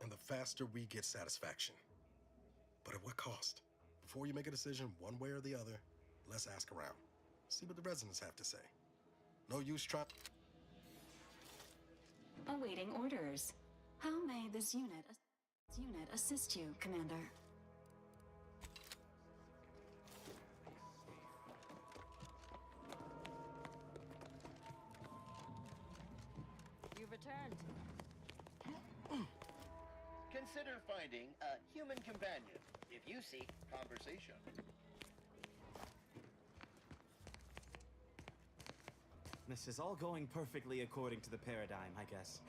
And the faster we get satisfaction. But at what cost? Before you make a decision one way or the other, let's ask around. See what the residents have to say. No use trying... Awaiting orders. How may this unit assist you, Commander? You've returned. Consider finding a human companion if you seek conversation. This is all going perfectly according to the paradigm, I guess.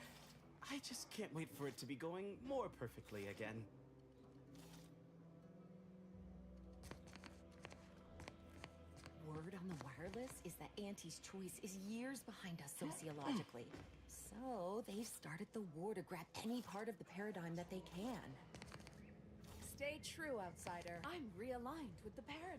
I just can't wait for it to be going more perfectly again. Word on the wireless is that Auntie's choice is years behind us sociologically. So they've started the war to grab any part of the paradigm that they can. Stay true, outsider. I'm realigned with the paradigm.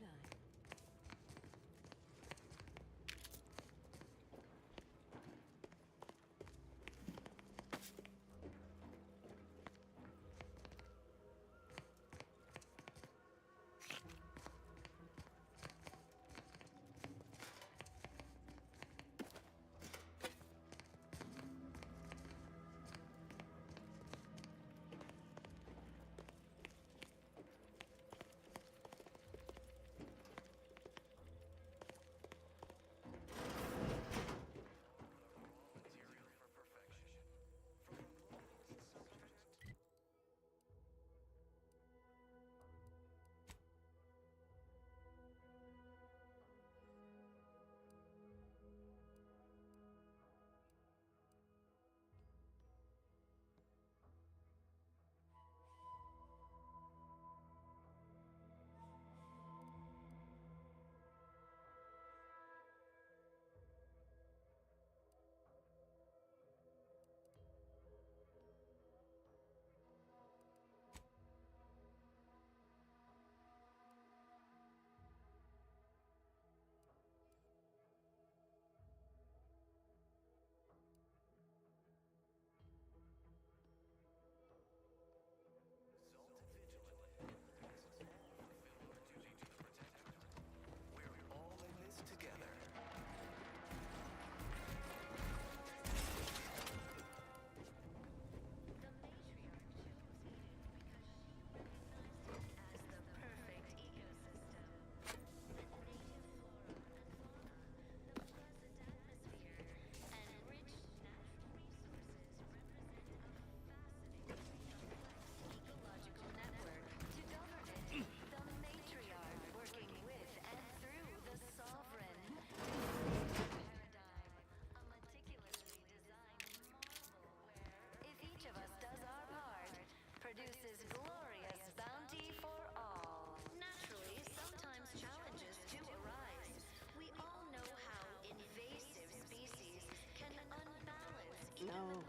No,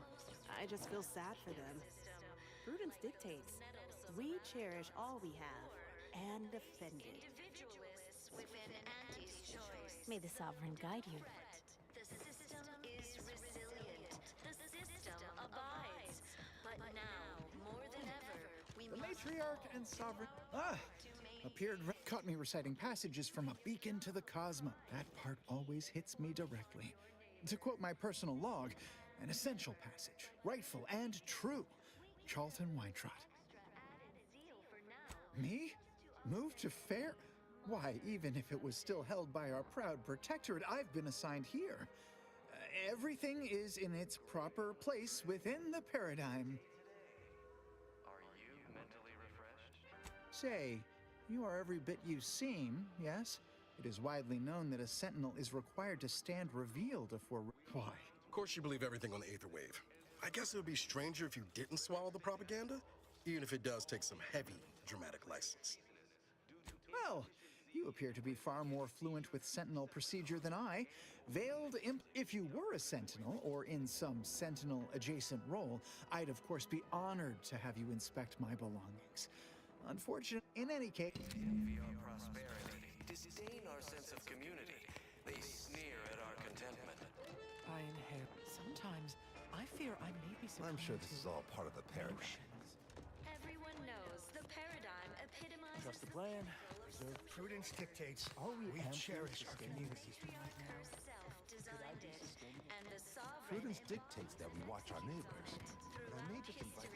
I just feel sad for them. Prudence dictates. We cherish all we have and defend it. Individualists within May the Sovereign guide you. The system is resilient. The system abides. But now, more than ever, we The must matriarch and sovereign caught me reciting passages from A Beacon to the Cosmos. That part always hits me directly. To quote my personal log, an essential passage, rightful and true. Charlton Weintraut. Me? Moved to Fair? Why, even if it was still held by our proud protectorate, I've been assigned here. Everything is in its proper place within the paradigm. Are you mentally refreshed? Say, you are every bit you seem, yes? It is widely known that a sentinel is required to stand revealed if we're... Why? Of course you believe everything on the Aether Wave. I guess it would be stranger if you didn't swallow the propaganda, even if it does take some heavy dramatic license. Well, you appear to be far more fluent with Sentinel procedure than I. Veiled imp... If you were a Sentinel, or in some Sentinel-adjacent role, I'd of course be honored to have you inspect my belongings. Unfortunately, in any case... Envy our prosperity, disdain our sense of community. They sneer at our contentment. I inherit. Sometimes I fear I may be I'm sure this is all part of the paradigm. Everyone knows the paradigm epitomizes Trust the plan. Prudence dictates all we cherish our community. herself designed it, and the sovereign Prudence dictates that we watch our neighbors. But I may just invite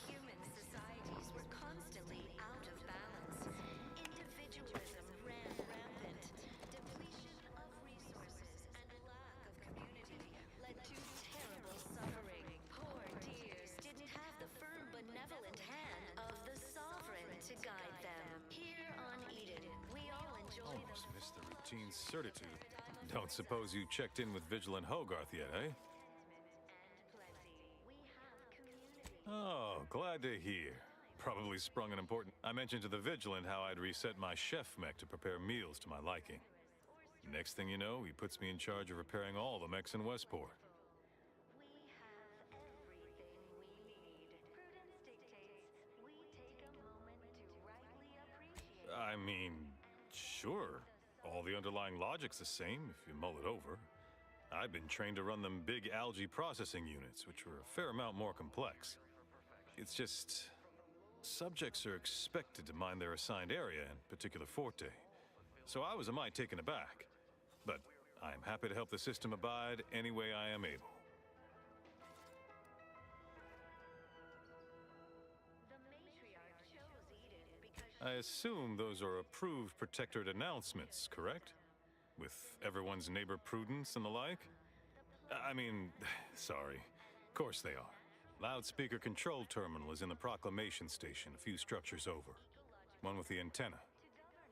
human societies were constantly out of balance. Individualism ran rampant. Depletion of resources and lack of community led to terrible suffering. Poor dears didn't have the firm, benevolent hand of the sovereign to guide them. Here on Eden, we all enjoy Almost missed the routine certitude. Don't suppose you checked in with Vigilant Hogarth yet, eh? Oh, glad to hear. Probably sprung an important... I mentioned to the Vigilant how I'd reset my chef mech to prepare meals to my liking. Next thing you know, he puts me in charge of repairing all the mechs in Westport. I mean, sure. All the underlying logic's the same if you mull it over. I've been trained to run them big algae processing units, which were a fair amount more complex. It's just... subjects are expected to mind their assigned area and particular forte. So I was a mite taken aback. But I am happy to help the system abide any way I am able. I assume those are approved Protectorate announcements, correct? With everyone's neighbor Prudence and the like? I mean, sorry. Of course they are. Loudspeaker control terminal is in the proclamation station, a few structures over. One with the antenna.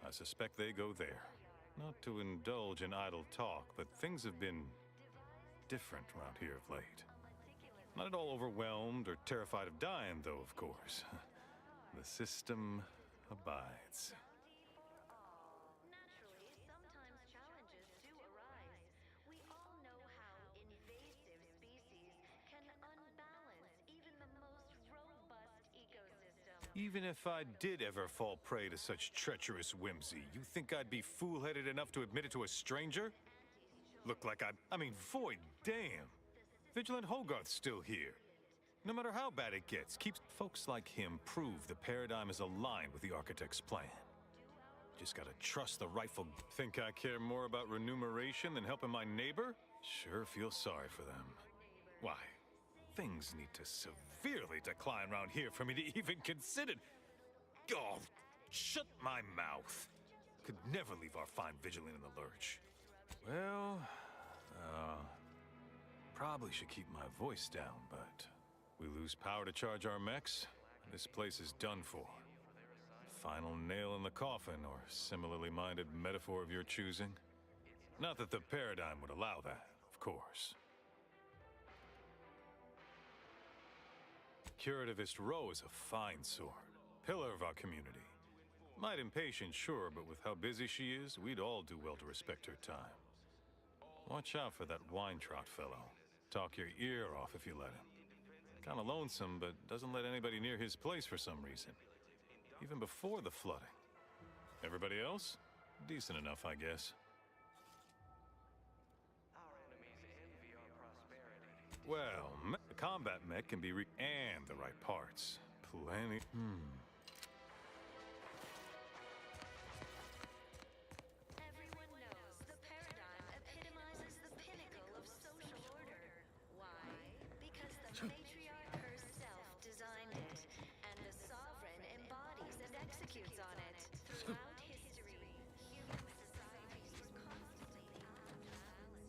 I suspect they go there. Not to indulge in idle talk, but things have been different around here of late. Not at all overwhelmed or terrified of dying, though, of course. The system abides. Naturally, sometimes challenges do arise. We all know how invasive species can unbalance even the most robust ecosystem. Even if I did ever fall prey to such treacherous whimsy, you think I'd be fool-headed enough to admit it to a stranger? Look like I mean, void damn. Vigilant Hogarth's still here. No matter how bad it gets, keeps folks like him prove the paradigm is aligned with the Architect's plan. Just gotta trust the rightful... Think I care more about remuneration than helping my neighbor? Sure feel sorry for them. Why, things need to severely decline around here for me to even consider... Oh, shut my mouth. Could never leave our fine Vigilant in the lurch. Well, probably should keep my voice down, but... we lose power to charge our mechs, this place is done for. Final nail in the coffin, or similarly minded metaphor of your choosing. Not that the paradigm would allow that, of course. Curativist Row is a fine sort, pillar of our community. Might impatient, sure, but with how busy she is, we'd all do well to respect her time. Watch out for that Weintraut fellow. Talk your ear off if you let him. Kinda lonesome, but doesn't let anybody near his place for some reason. Even before the flooding. Everybody else? Decent enough, I guess. Well, the combat mech can be and the right parts. Plenty. Everyone knows the paradigm epitomizes the pinnacle of social order. Why? Because the matriarch herself designed it, and the sovereign embodies and executes on it. Throughout history, human societies were constantly out of balance.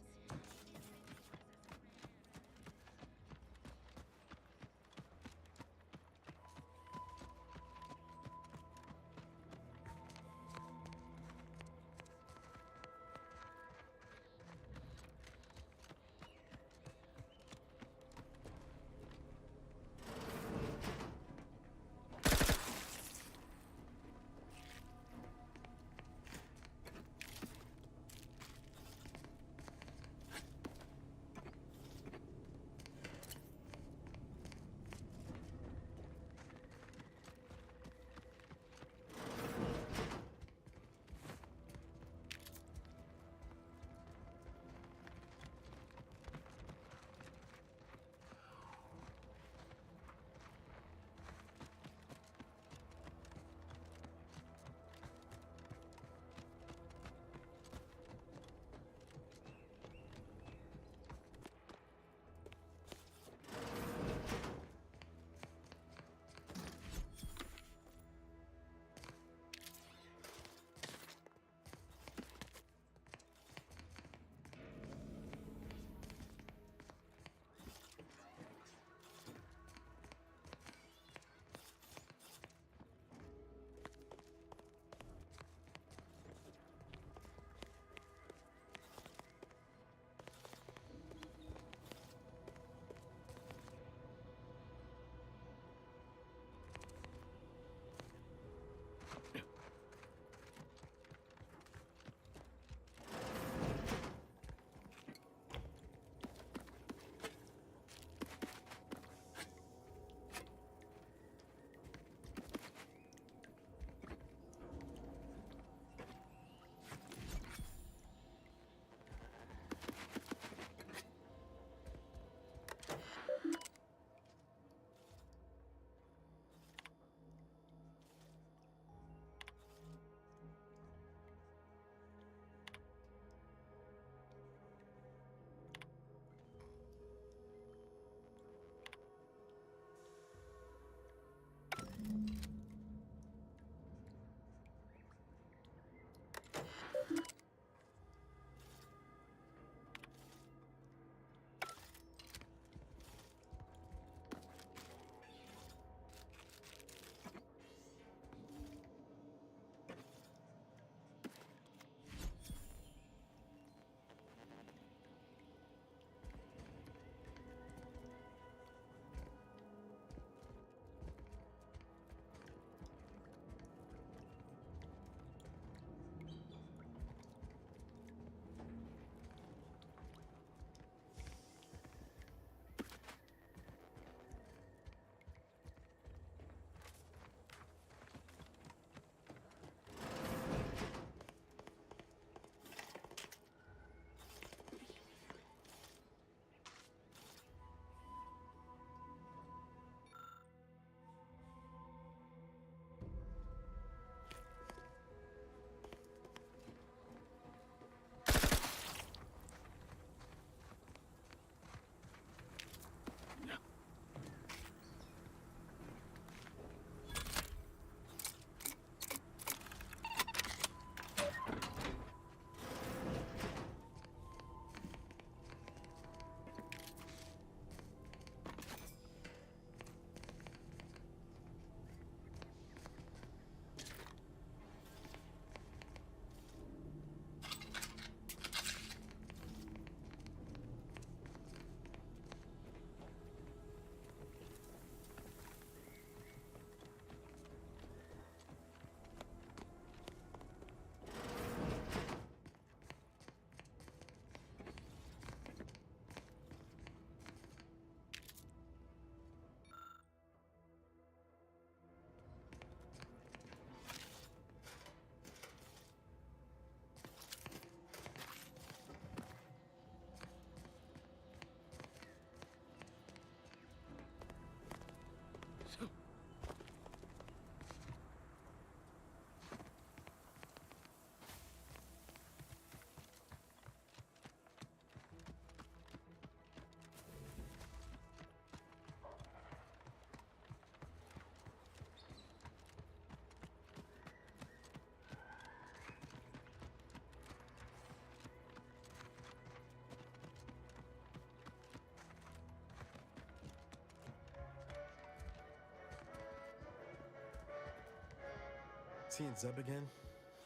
Seeing Zeb again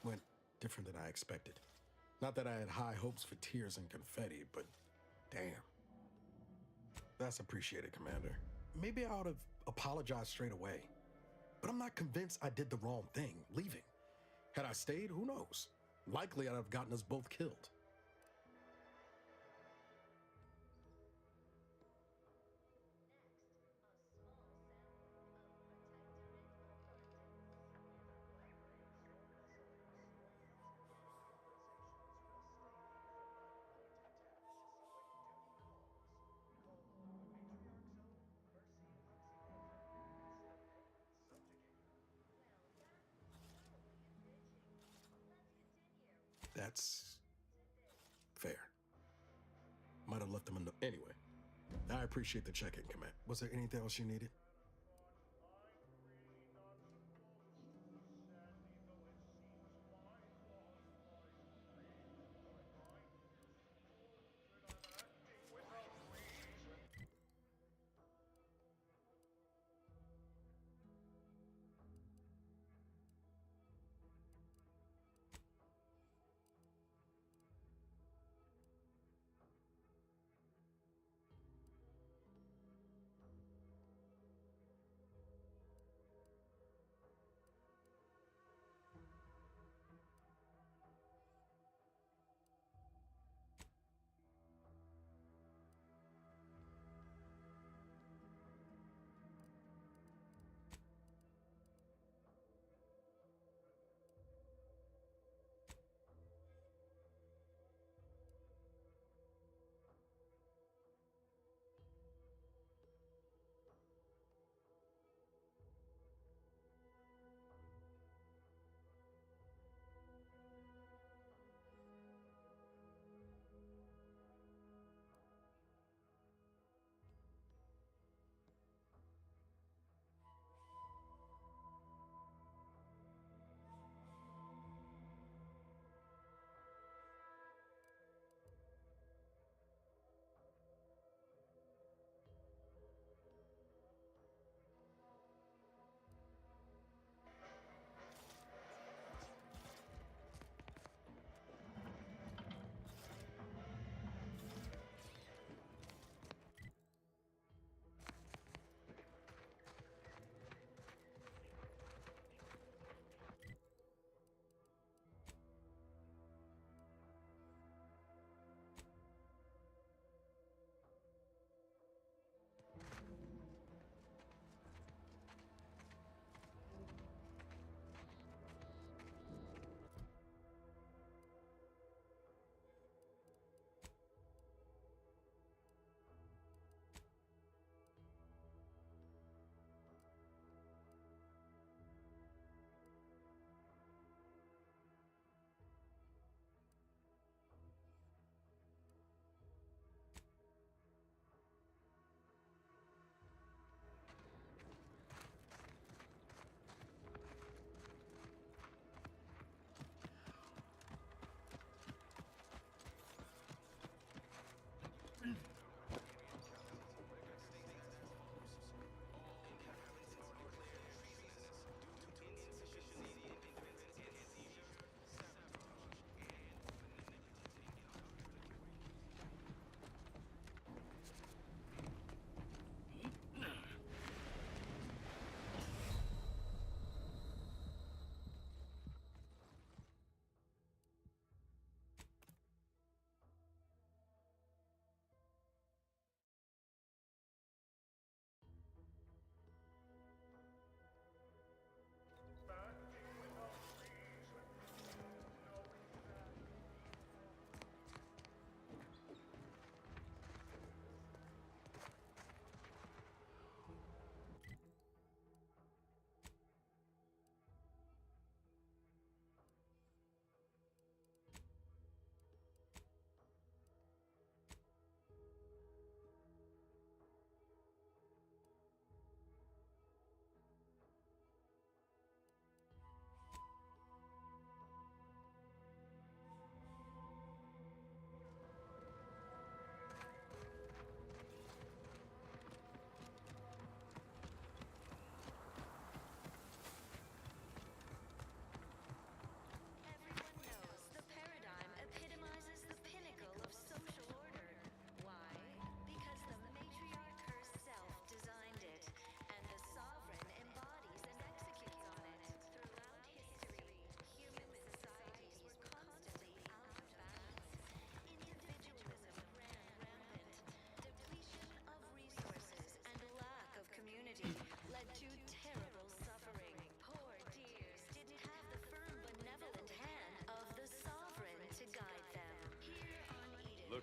went different than I expected. Not that I had high hopes for tears and confetti, but damn. That's appreciated, Commander. Maybe I ought to apologize straight away. But I'm not convinced I did the wrong thing, leaving. Had I stayed, who knows? Likely I'd have gotten us both killed. That's fair. Might have left them in the... Anyway, I appreciate the check-in, Command. Was there anything else you needed?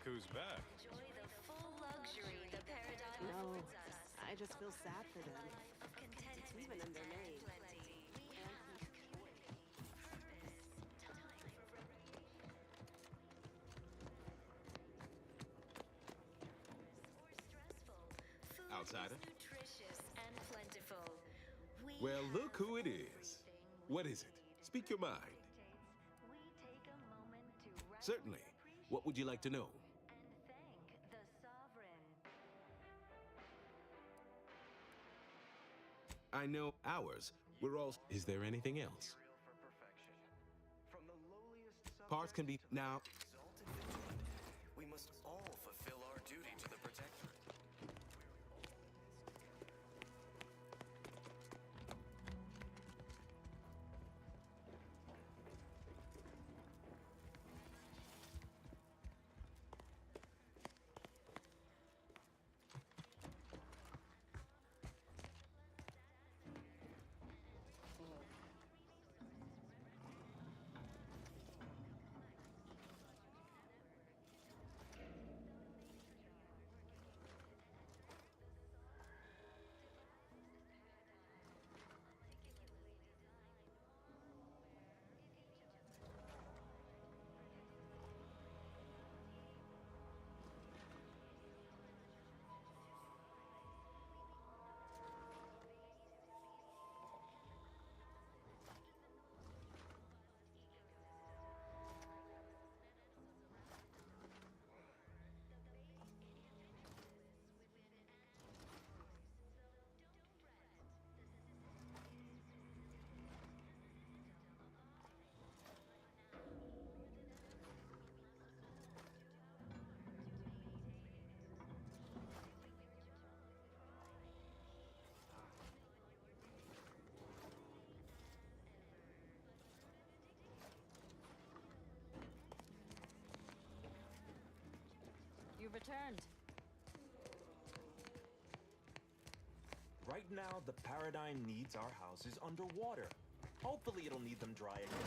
who's back. Enjoy the full luxury the paradigm No, affords us. I just feel sad for them. Of contentment It's even in their and name. plenty. We have Outsider? nutritious and plentiful. We Well, have look who it is. What is it? Speak your mind. we take a moment to Certainly. What would you like to know? thank the sovereign. I know ours. We're all. Is there anything else? From the lowliest Parts can be now. exalted vigilant, we must all fulfill our duty to the Protectorate. You've returned. Right now, the Paradigm needs our houses underwater. Hopefully it'll need them dry again.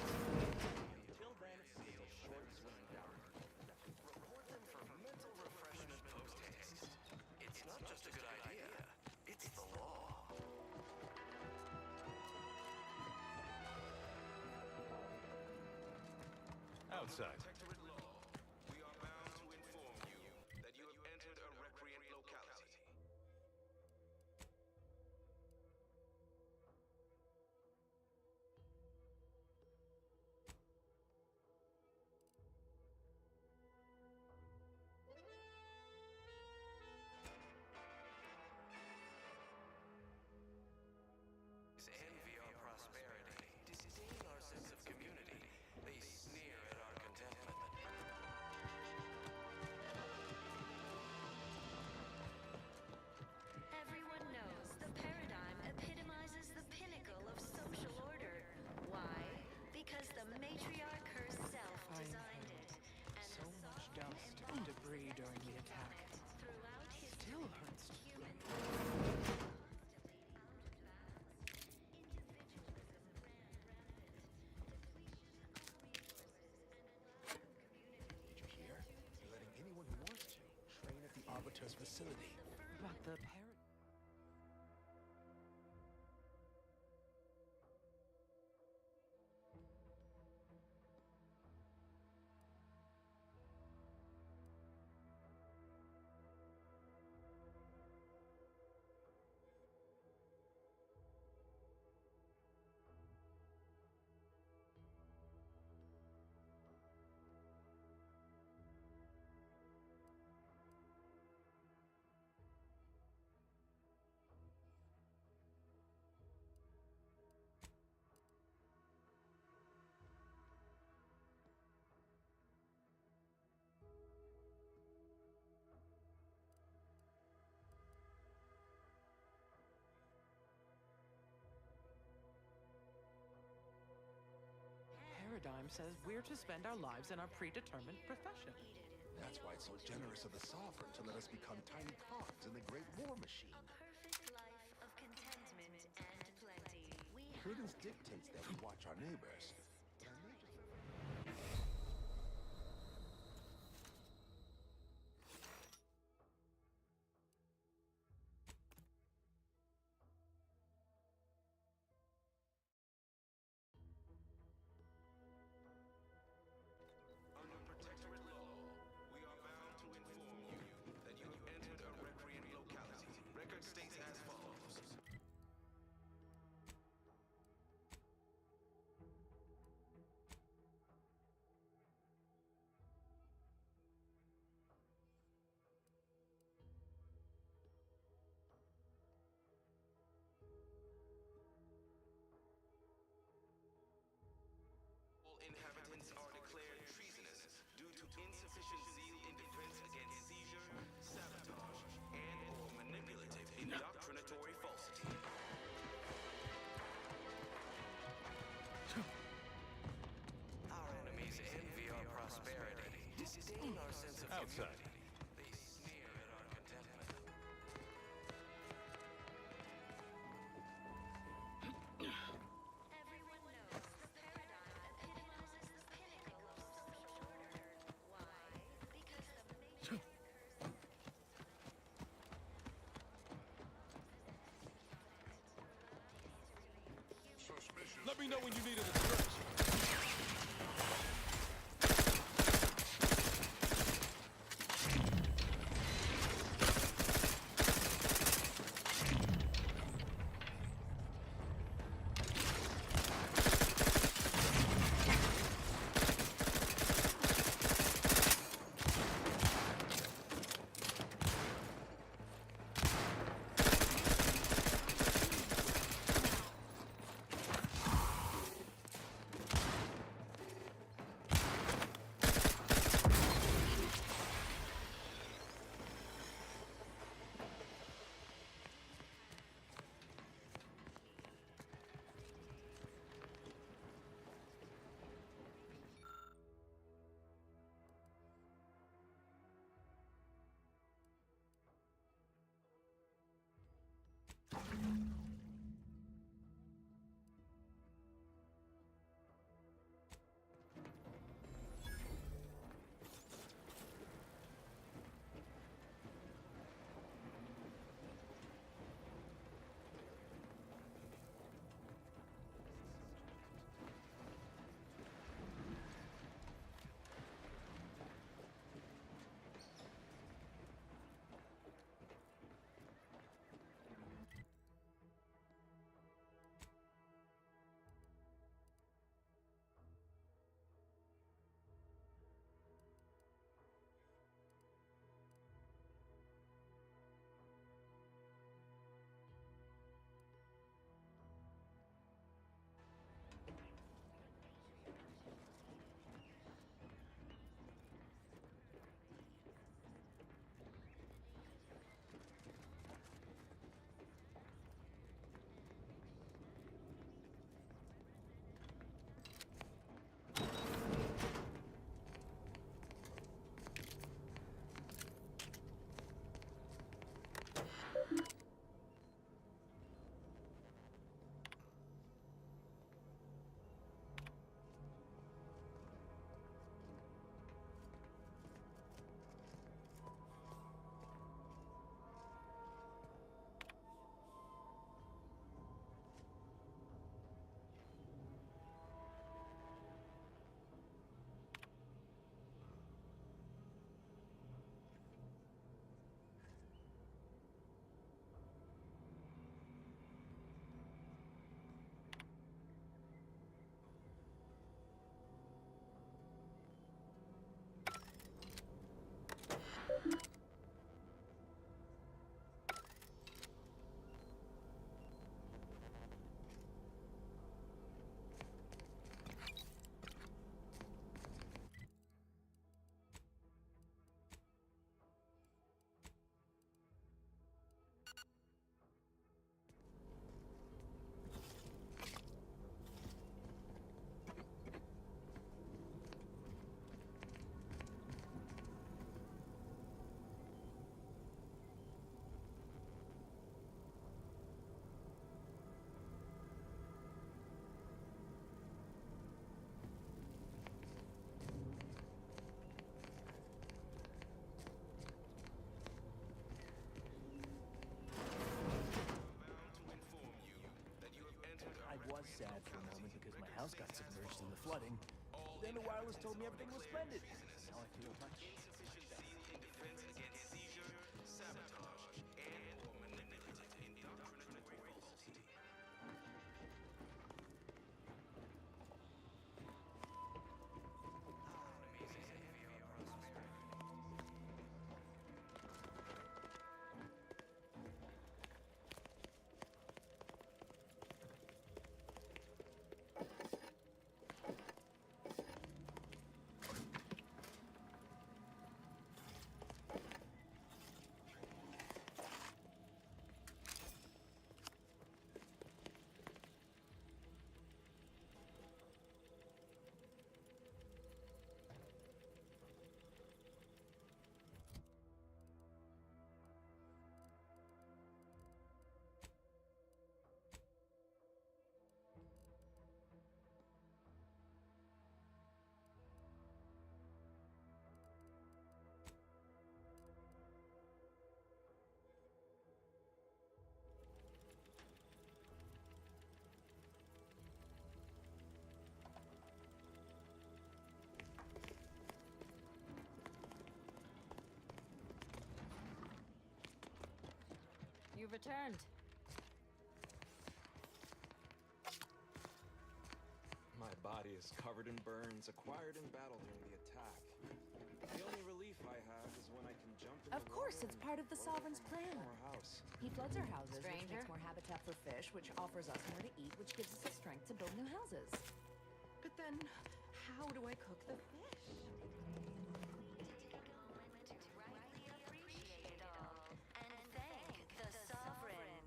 Until then, it's a short swing down. Report them for mental refreshment post-haste. It's not just a good idea, it's the law. Outside. Protectorate law, we are bound to inform you that you have entered a recreant locality. Envy our prosperity, disdain our sense of community. They sneer at our contentment. Everyone knows the paradigm epitomizes the pinnacle of social order. Why? Because the matriarch herself designed it. And So much dust and debris during the attack. throughout history, Still hurts to Did you hear? They're letting anyone who wants to train at the Arbiter's facility. But the Paradigm says we're to spend our lives in our predetermined profession. That's why it's so generous of the Sovereign to let us become tiny cogs in the great war machine. perfect life of contentment and plenty. We Prudence dictates that we watch our neighbors. outside. They sneer at our contentment. Everyone knows the paradigm epitomizes the pinnacle of social order. Why? Because the matriarch Let me know when you need a stretch. Was sad for a moment because my house got submerged in the flooding. Then the wireless told me everything was splendid. Now I feel much. Insufficiency in defense against seizure, sabotage, and/or manipulative indoctrinatory falsity. You've returned. My body is covered in burns acquired in battle during the attack. The only relief I have is when I can jump in Of course, it's part of the Sovereign's plan. our house. He floods our houses, which Stranger? makes more habitat for fish, which offers us more to eat, which gives us the strength to build new houses. But then, how do I cook the fish? Appreciate it all and thank the Sovereign.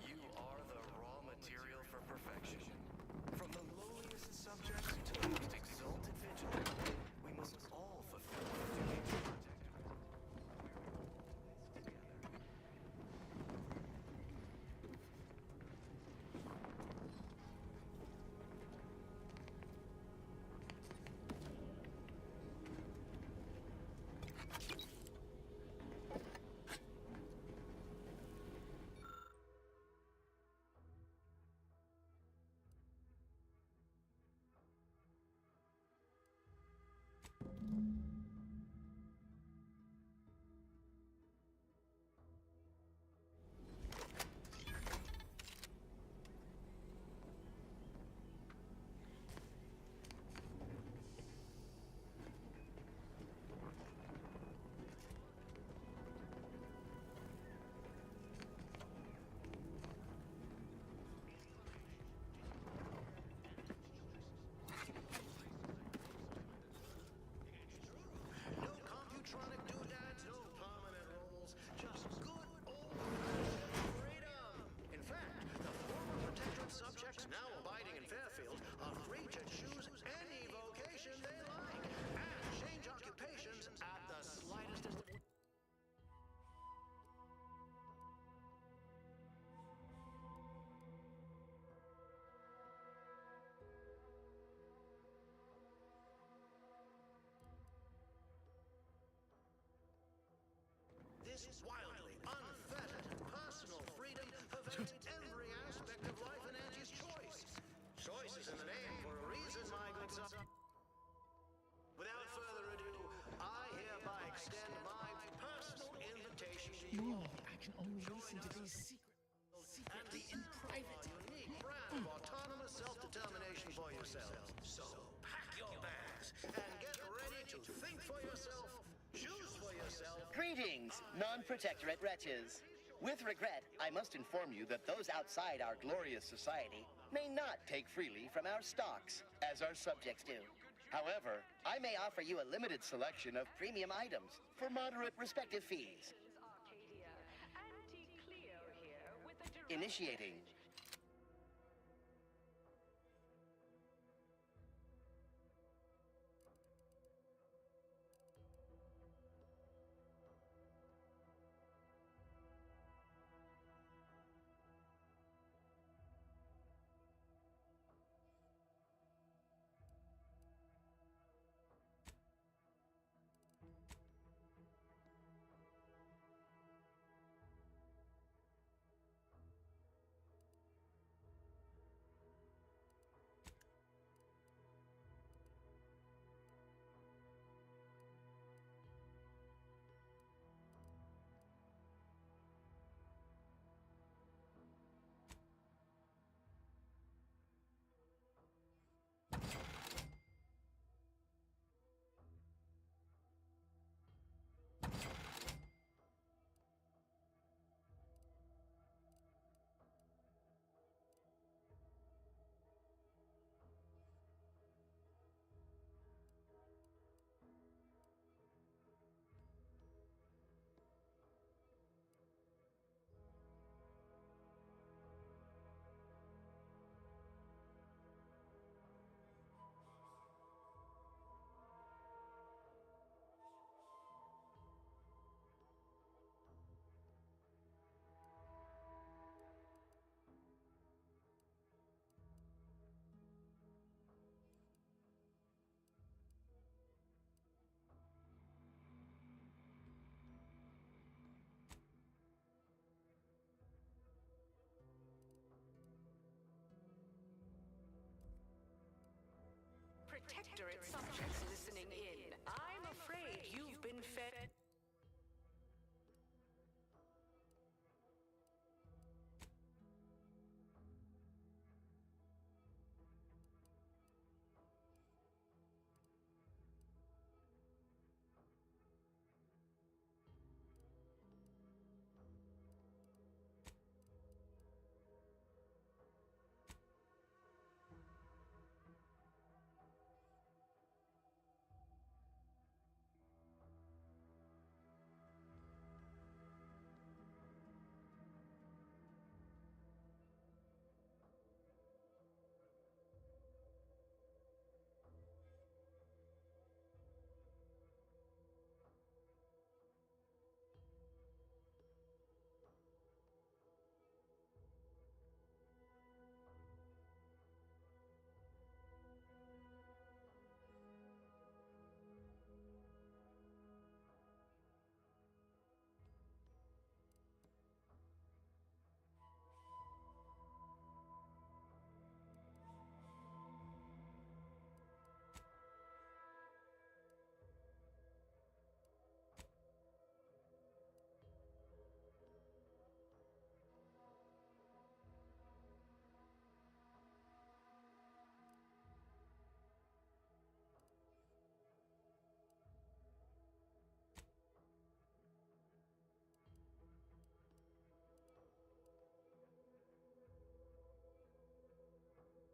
You are the raw material for perfection. From the lowliest subjects to the most exalted vigilant, we must all fulfill our duty to protect. No computronic doodads, no permanent roles, just good old-fashioned freedom. In fact, the former Protectorate subjects now abiding in Fairfield are free to choose any vocation they like and change occupations at the slightest. This wildly unfettered personal freedom pervades every aspect of life and Angie's choice. Choice is in the name for a reason, my good son. Without further ado, I hereby extend my personal invitation to you all. I can only listen to these secretly in private. A unique brand of autonomous self-determination for yourselves. So pack your bags and get ready to think for yourself, choose for yourself. Greetings, non-protectorate wretches. With regret, I must inform you that those outside our glorious society may not take freely from our stocks, as our subjects do. However, I may offer you a limited selection of premium items for moderate respective fees. Initiating. fit.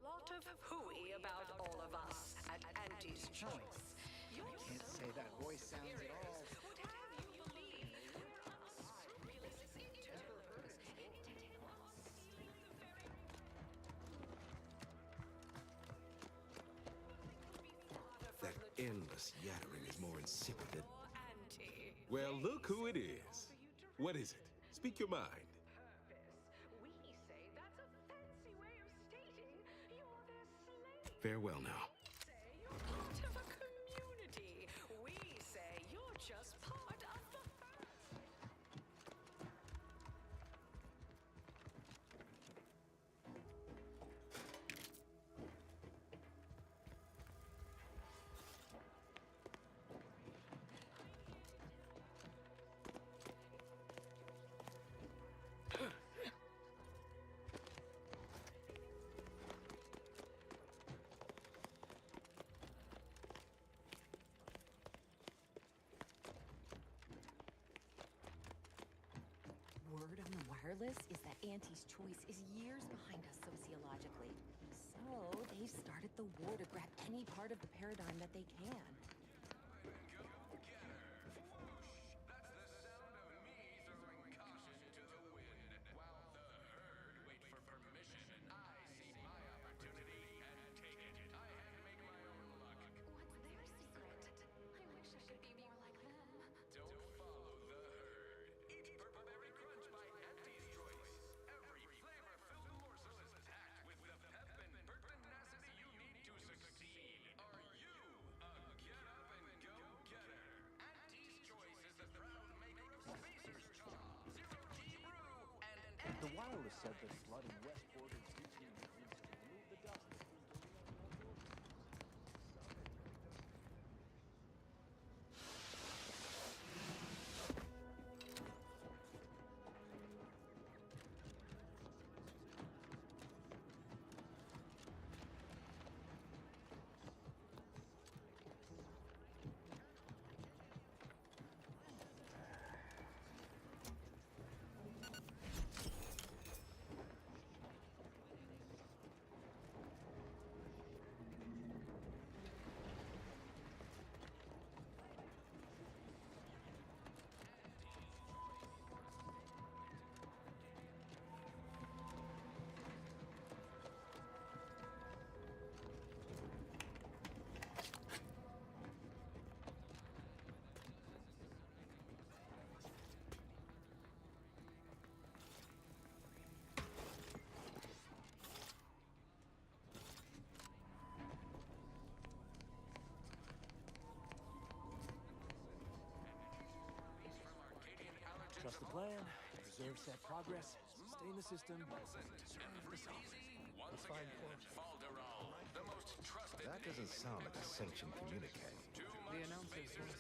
Lot of hooey about all of us at Auntie's Choice. I can't say that voice sounds at all. Would have you believe we're unscrupulous interlopers intent on stealing the very... That endless yattering is more insipid than... Auntie. Well, look who it is. What is it? Speak your mind. We say that's a fancy way of stating you're their slave. Farewell now. Say you're part of a community. We say you're just part of the Word on the wireless is that Auntie's Choice is years behind us sociologically. So they've started the war to grab any part of the paradigm that they can. The wireless said that flooding Westport is routine maintenance to remove the dust that was building up on the building. Trust the plan, preserve set progress, sustain the system, serve the sovereign. Let's find Corpse. That doesn't sound like a sanctioned communique. The announcer says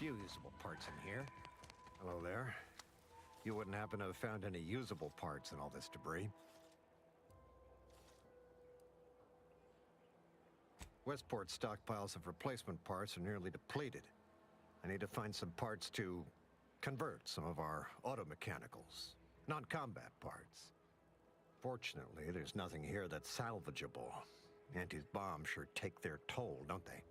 few usable parts in here. Hello there. You wouldn't happen to have found any usable parts in all this debris? Westport's stockpiles of replacement parts are nearly depleted. I need to find some parts to convert some of our auto-mechanicals, non-combat parts. Fortunately, there's nothing here that's salvageable. Auntie's bombs sure take their toll, don't they?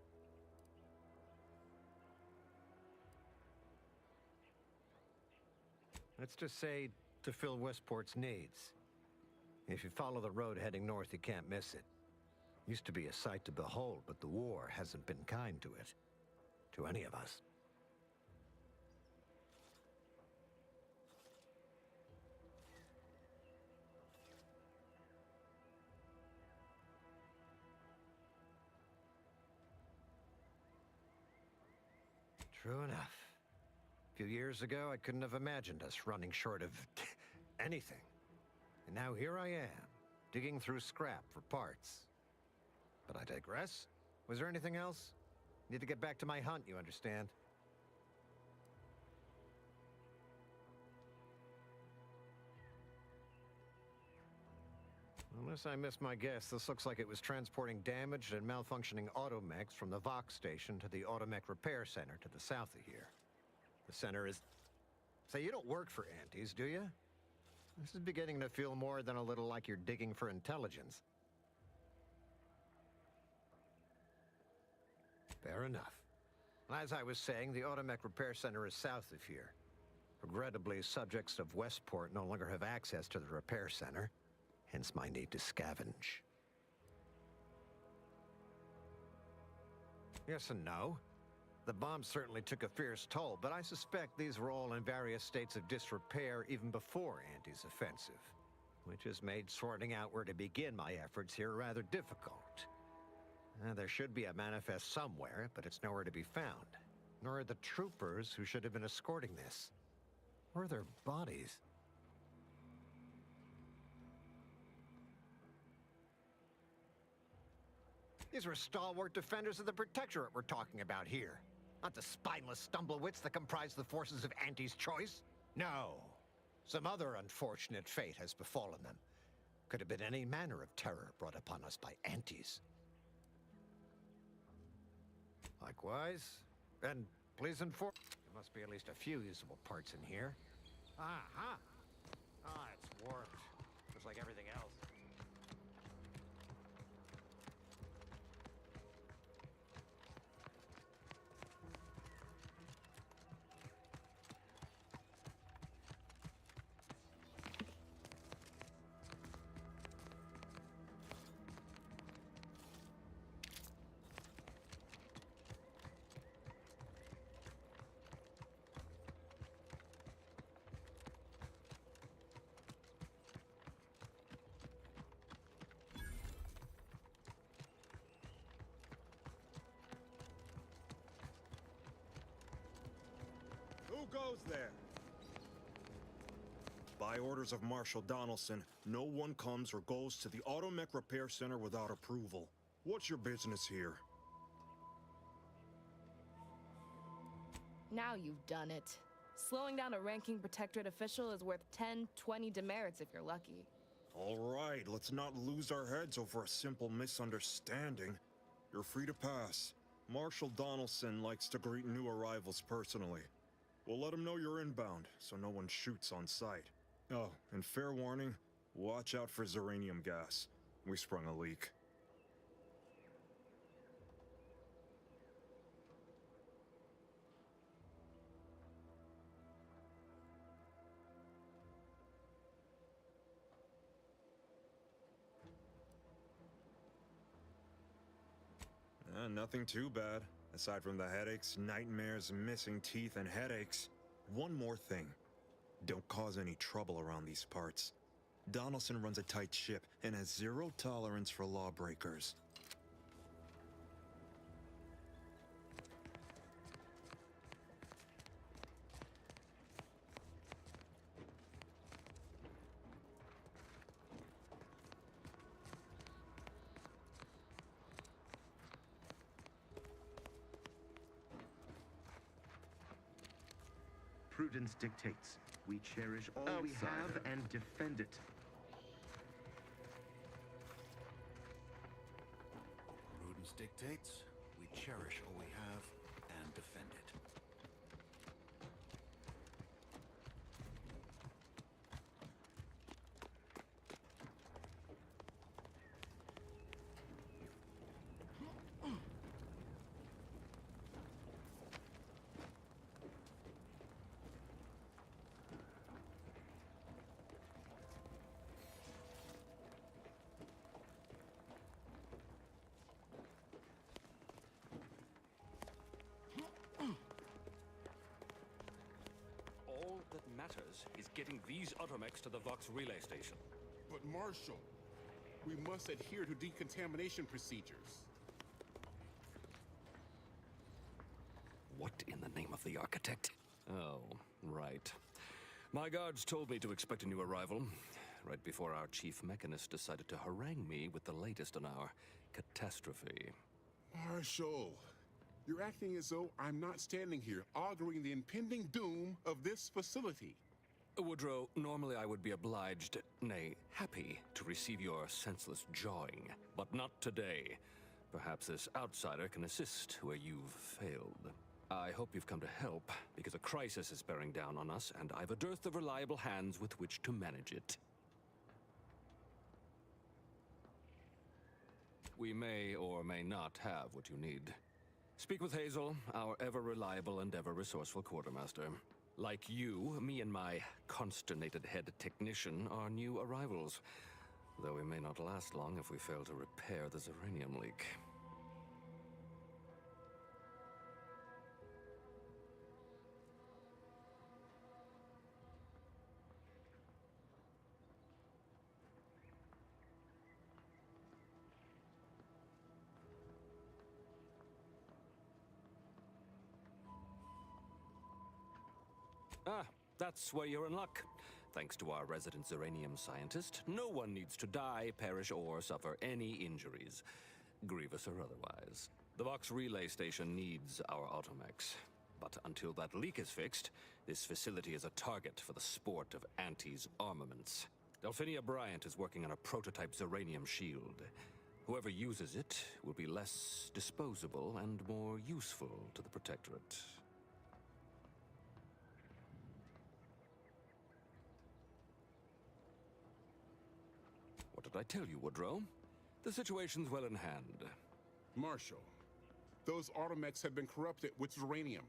Let's just say to fill Westport's needs. If you follow the road heading north, you can't miss it. Used to be a sight to behold, but the war hasn't been kind to it. To any of us. True enough. A few years ago, I couldn't have imagined us running short of anything. And now here I am, digging through scrap for parts. But I digress. Was there anything else? Need to get back to my hunt, you understand? Unless I missed my guess, this looks like it was transporting damaged and malfunctioning automechs from the Vox station to the Automech Repair Center to the south of here. The center is... Say, you don't work for Antes, do you? This is beginning to feel more than a little like you're digging for intelligence. Fair enough. As I was saying, the Automech Repair Center is south of here. Regrettably, subjects of Westport no longer have access to the repair center. Hence my need to scavenge. Yes and no. The bombs certainly took a fierce toll, but I suspect these were all in various states of disrepair even before Anti's offensive, which has made sorting out where to begin my efforts here rather difficult. There should be a manifest somewhere, but it's nowhere to be found. Nor are the troopers who should have been escorting this. Or their bodies. These were stalwart defenders of the Protectorate we're talking about here. Not the spineless stumblewits that comprise the forces of Anti's choice. No. Some other unfortunate fate has befallen them. Could have been any manner of terror brought upon us by Antis. Likewise. And please inform... There must be at least a few usable parts in here. Aha! Ah, it's warped. Just like everything else. Who goes there? By orders of Marshal Donaldson, no one comes or goes to the Automech Repair Center without approval. What's your business here? Now you've done it. Slowing down a ranking Protectorate official is worth 10, 20 demerits if you're lucky. All right, let's not lose our heads over a simple misunderstanding. You're free to pass. Marshal Donaldson likes to greet new arrivals personally. We'll let him know you're inbound, so no one shoots on sight. Oh, and fair warning, watch out for Zeranium gas. We sprung a leak. Nothing too bad. Aside from the headaches, nightmares, missing teeth, and headaches. One more thing. Don't cause any trouble around these parts. Donaldson runs a tight ship and has zero tolerance for lawbreakers. Prudence dictates. We cherish all we have and defend it. Prudence dictates. We cherish all we have and defend it. All that matters is getting these Automex to the Vox relay station. But Marshal, we must adhere to decontamination procedures. What in the name of the architect? Oh, right. My guards told me to expect a new arrival, right before our chief mechanist decided to harangue me with the latest on our catastrophe. Marshal, you're acting as though I'm not standing here auguring the impending doom of this facility. Woodrow, normally I would be obliged, nay, happy, to receive your senseless jawing, but not today. Perhaps this outsider can assist where you've failed. I hope you've come to help, because a crisis is bearing down on us, and I've a dearth of reliable hands with which to manage it. We may or may not have what you need. Speak with Hazel, our ever-reliable and ever-resourceful quartermaster. Like you, me and my consternated head technician are new arrivals, though we may not last long if we fail to repair the Zeranium leak. Ah, that's where you're in luck. Thanks to our resident Zeranium scientist, no one needs to die, perish, or suffer any injuries, grievous or otherwise. The Vox relay station needs our Automex. But until that leak is fixed, this facility is a target for the sport of Auntie's armaments. Delphinia Bryant is working on a prototype Zeranium shield. Whoever uses it will be less disposable and more useful to the Protectorate. What did I tell you, Woodrow? The situation's well in hand. Marshal, those Automex have been corrupted with Zeranium.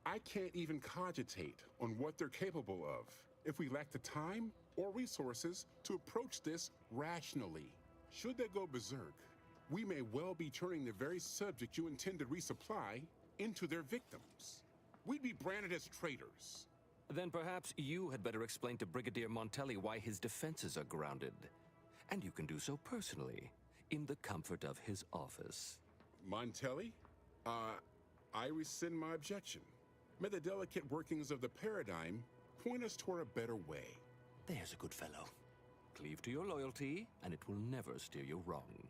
I can't even cogitate on what they're capable of if we lack the time or resources to approach this rationally. Should they go berserk, we may well be turning the very subject you intend to resupply into their victims. We'd be branded as traitors. Then perhaps you had better explain to Brigadier Montelli why his defenses are grounded. And you can do so personally, in the comfort of his office. Montelli? I rescind my objection. May the delicate workings of the paradigm point us toward a better way. There's a good fellow. Cleave to your loyalty, and it will never steer you wrong.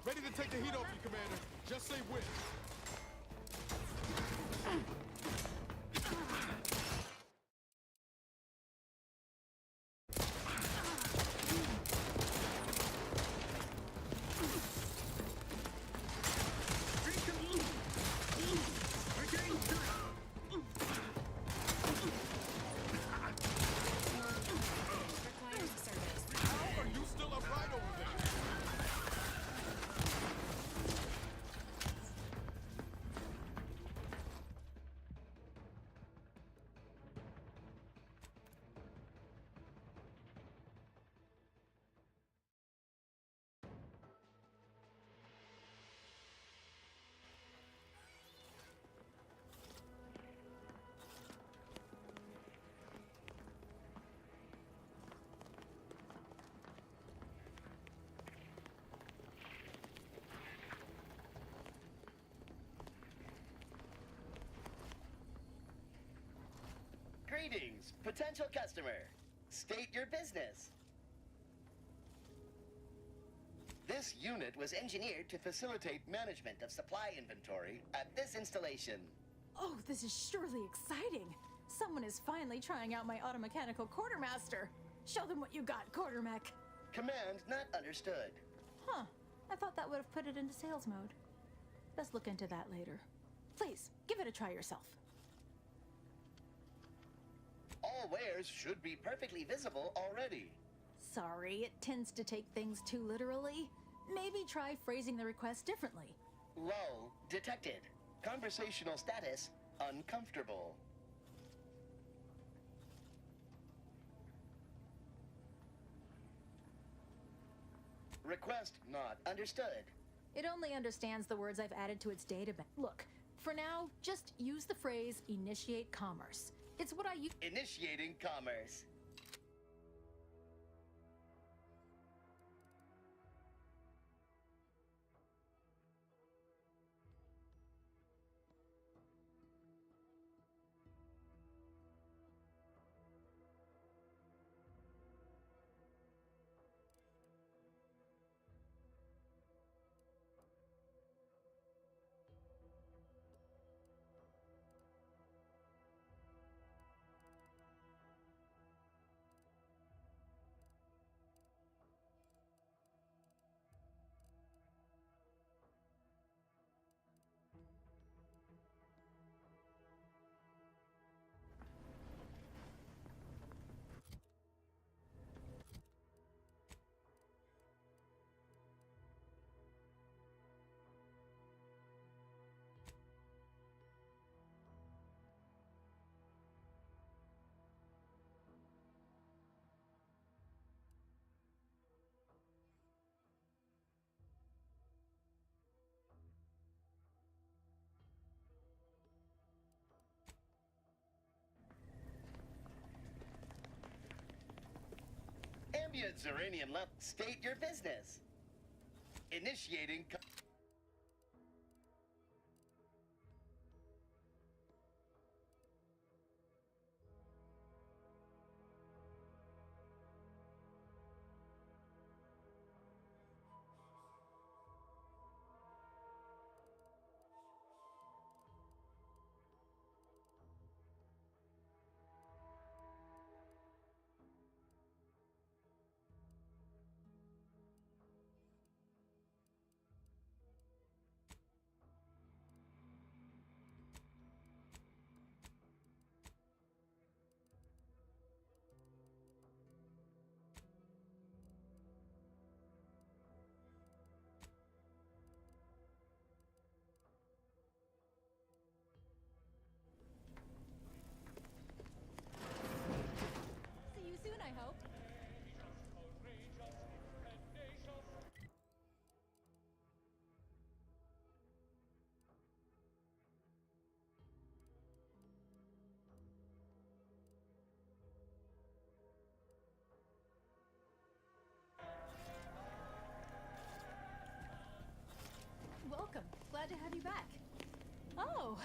Ready to take the heat off you, Commander. Just say when. How are you still upright over there? Greetings, potential customer. State your business. This unit was engineered to facilitate management of supply inventory at this installation. Oh, this is surely exciting. Someone is finally trying out my automechanical quartermaster. Show them what you got, Quartermech. Command not understood. Huh. I thought that would have put it into sales mode. Best look into that later. Please, give it a try yourself. All wares should be perfectly visible already. Sorry, it tends to take things too literally. Maybe try phrasing the request differently. Lull detected. Conversational status uncomfortable. Request not understood. It only understands the words I've added to its database. Look, for now, just use the phrase initiate commerce. It's what I use. Initiating commerce. Ambient Zeranium level. State your business. Initiating. See you soon, I hope. Welcome. Glad to have you back. Oh,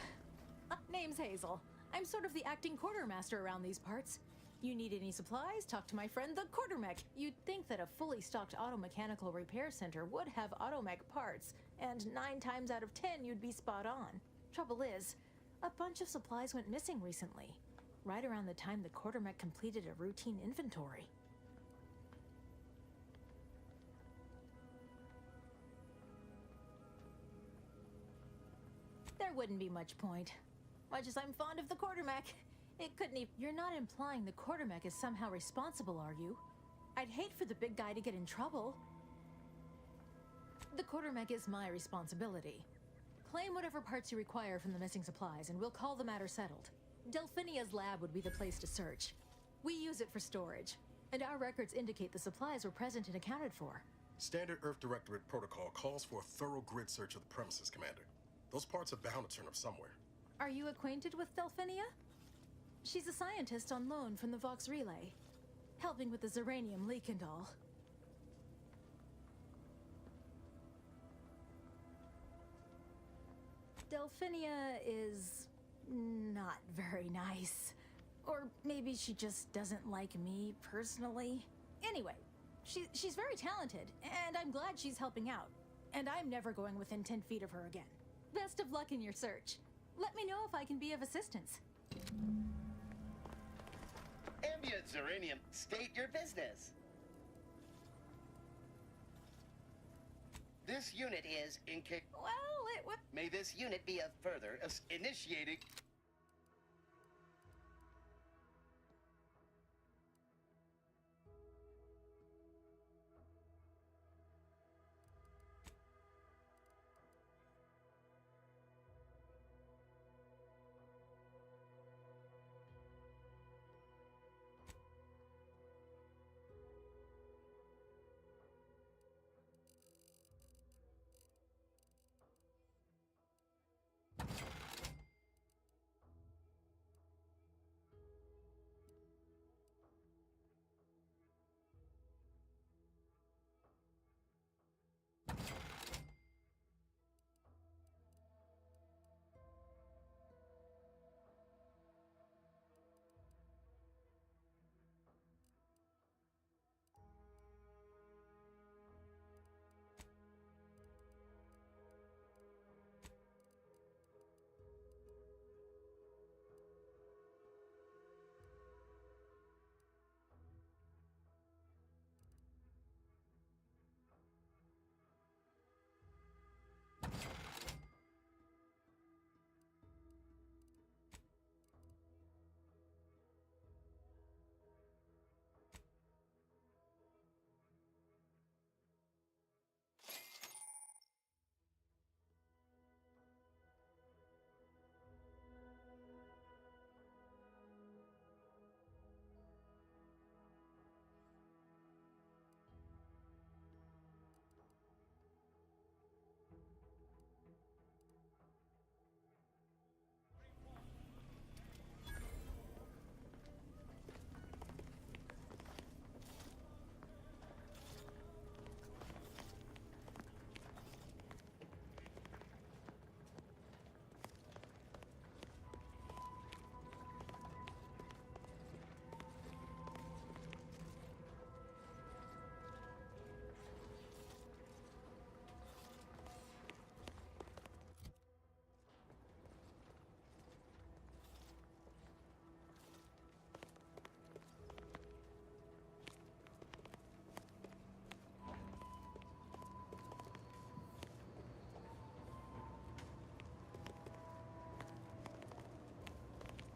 name's Hazel. I'm sort of the acting quartermaster around these parts. You need any supplies? Talk to my friend the Quartermech. You'd think that a fully stocked auto-mechanical repair center would have automech parts, and 9 times out of 10 you'd be spot on. Trouble is, a bunch of supplies went missing recently, right around the time the Quartermech completed a routine inventory. There wouldn't be much point. Much as I'm fond of the Quartermech, it couldn't even— You're not implying the Quartermech is somehow responsible, are you? I'd hate for the big guy to get in trouble. The Quartermech is my responsibility. Claim whatever parts you require from the missing supplies, and we'll call the matter settled. Delphinia's lab would be the place to search. We use it for storage, and our records indicate the supplies were present and accounted for. Standard Earth Directorate protocol calls for a thorough grid search of the premises, Commander. Those parts are bound to turn up somewhere. Are you acquainted with Delphinia? She's a scientist on loan from the Vox Relay, helping with the Zeranium leak and all. Delphinia is not very nice. Or maybe she just doesn't like me personally. Anyway, she's very talented, and I'm glad she's helping out. And I'm never going within 10 feet of her again. Best of luck in your search. Let me know if I can be of assistance. Ambient Zeranium, state your business. This unit is Well, it would... May this unit be of further initiating...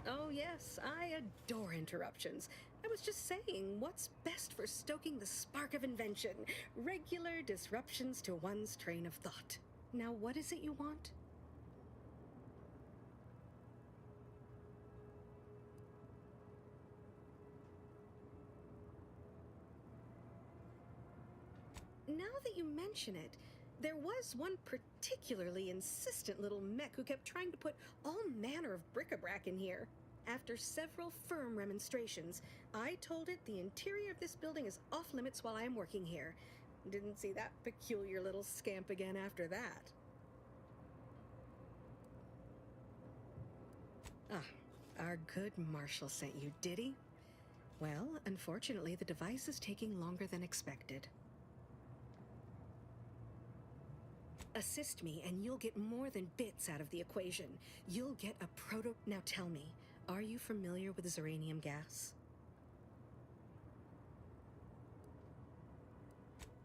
Oh, yes, I adore interruptions. I was just saying, what's best for stoking the spark of invention? Regular disruptions to one's train of thought. Now, what is it you want? Now that you mention it, there was one particularly insistent little mech who kept trying to put all manner of bric-a-brac in here. After several firm remonstrations, I told it the interior of this building is off limits while I am working here. Didn't see that peculiar little scamp again after that. Ah, our good Marshall sent you, did he? Well, unfortunately, the device is taking longer than expected. Assist me, and you'll get more than bits out of the equation. You'll get a proto... Now tell me, are you familiar with Zeranium gas?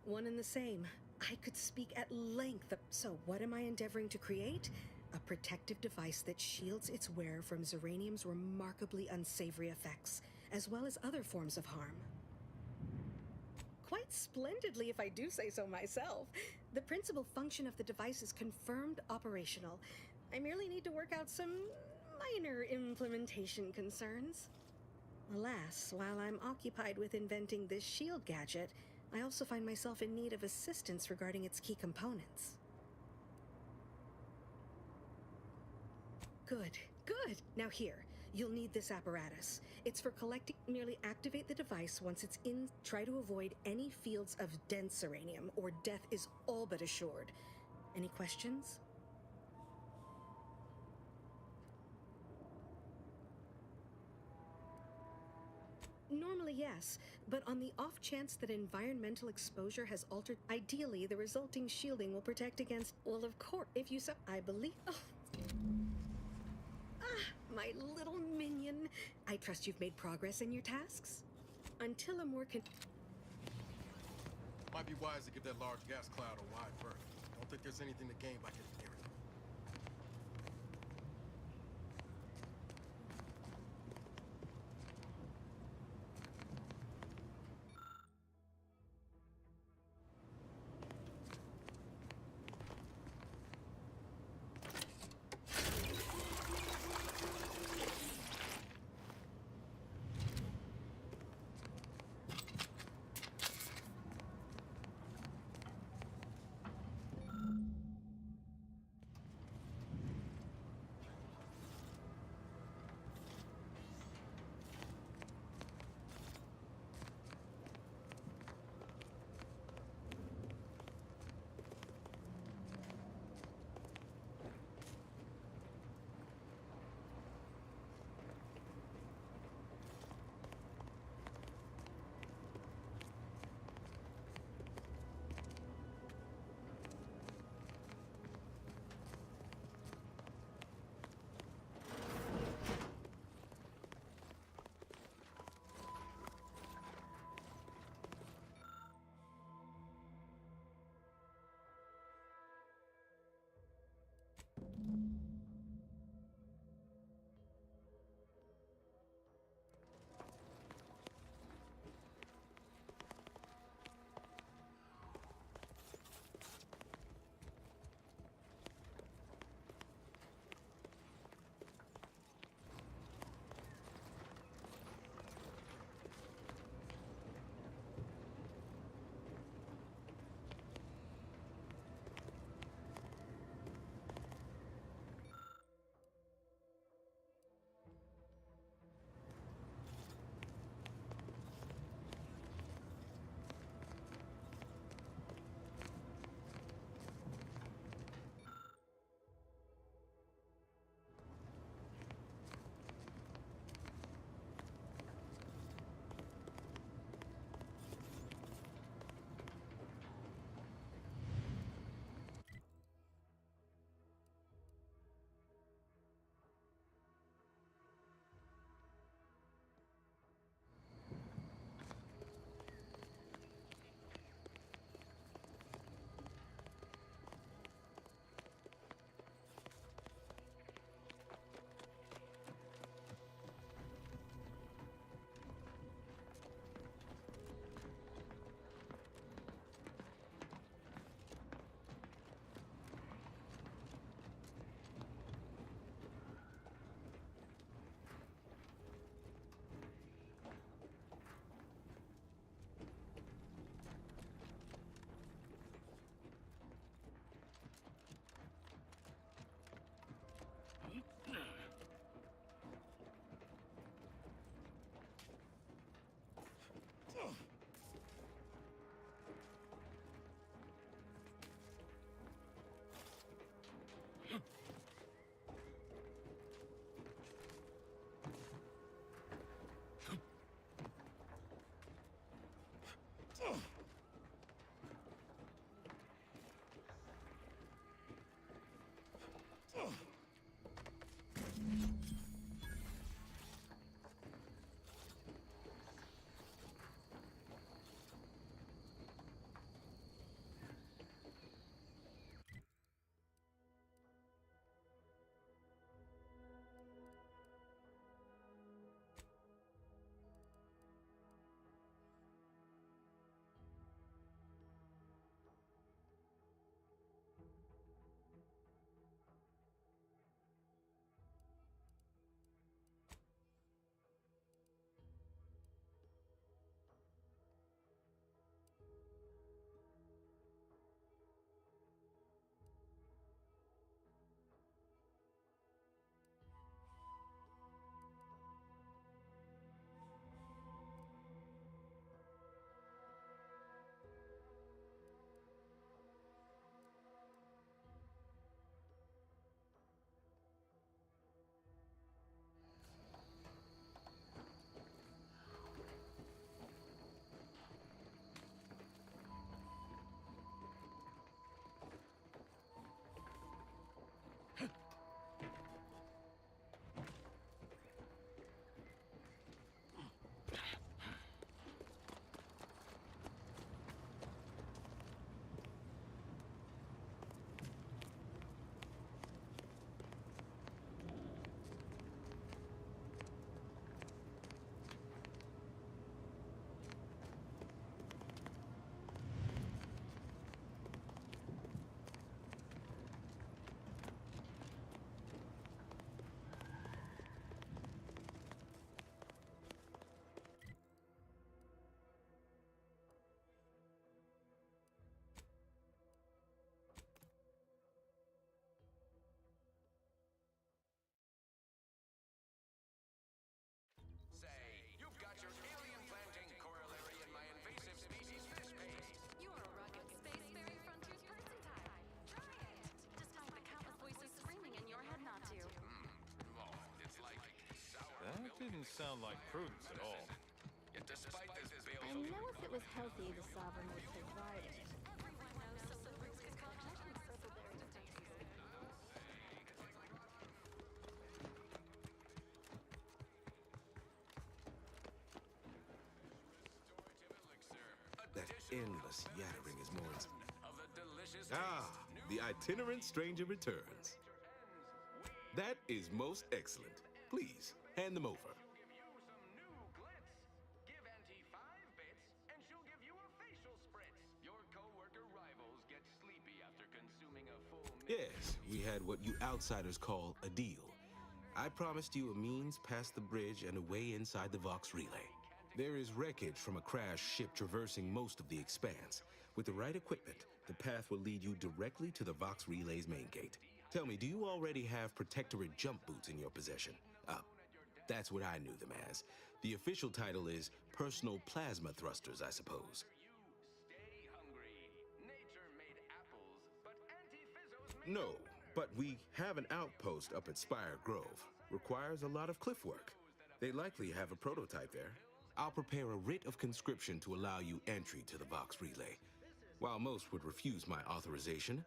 One and the same. I could speak at length. So what am I endeavoring to create? A protective device that shields its wearer from Zeranium's remarkably unsavory effects, as well as other forms of harm. Quite splendidly, if I do say so myself. The principal function of the device is confirmed operational. I merely need to work out some minor implementation concerns. Alas, while I'm occupied with inventing this shield gadget, I also find myself in need of assistance regarding its key components. Good, good. Now here, you'll need this apparatus. It's for collecting. Merely activate the device once it's in. Try to avoid any fields of dense Zeranium, or death is all but assured. Any questions? Technically, yes, but on the off chance that environmental exposure has altered, ideally, the resulting shielding will protect against. Well, of course, if you so. I believe. Oh. Ah, my little minion. I trust you've made progress in your tasks? Until a more Might be wise to give that large gas cloud a wide berth. Don't think there's anything to gain by getting near it. didn't sound like prudence at all. Yet despite this I know if it was healthy, the Sovereign would provide it. That endless yattering is more the itinerant stranger returns. That is most excellent. Please, hand them over. Give Auntie 5 bits, and she'll give you a facial spritz. Your co-worker rivals get sleepy after consuming a full meal. Yes, we had what you outsiders call a deal. I promised you a means past the bridge and a way inside the Vox Relay. There is wreckage from a crashed ship traversing most of the expanse. With the right equipment, the path will lead you directly to the Vox Relay's main gate. Tell me, do you already have Protectorate jump boots in your possession? That's what I knew them as. The official title is Personal Plasma Thrusters, I suppose. Stay hungry. Nature made apples, but anti-fizzos No, but we have an outpost up at Spire Grove. Requires a lot of cliff work. They likely have a prototype there. I'll prepare a writ of conscription to allow you entry to the Vox Relay. While most would refuse my authorization,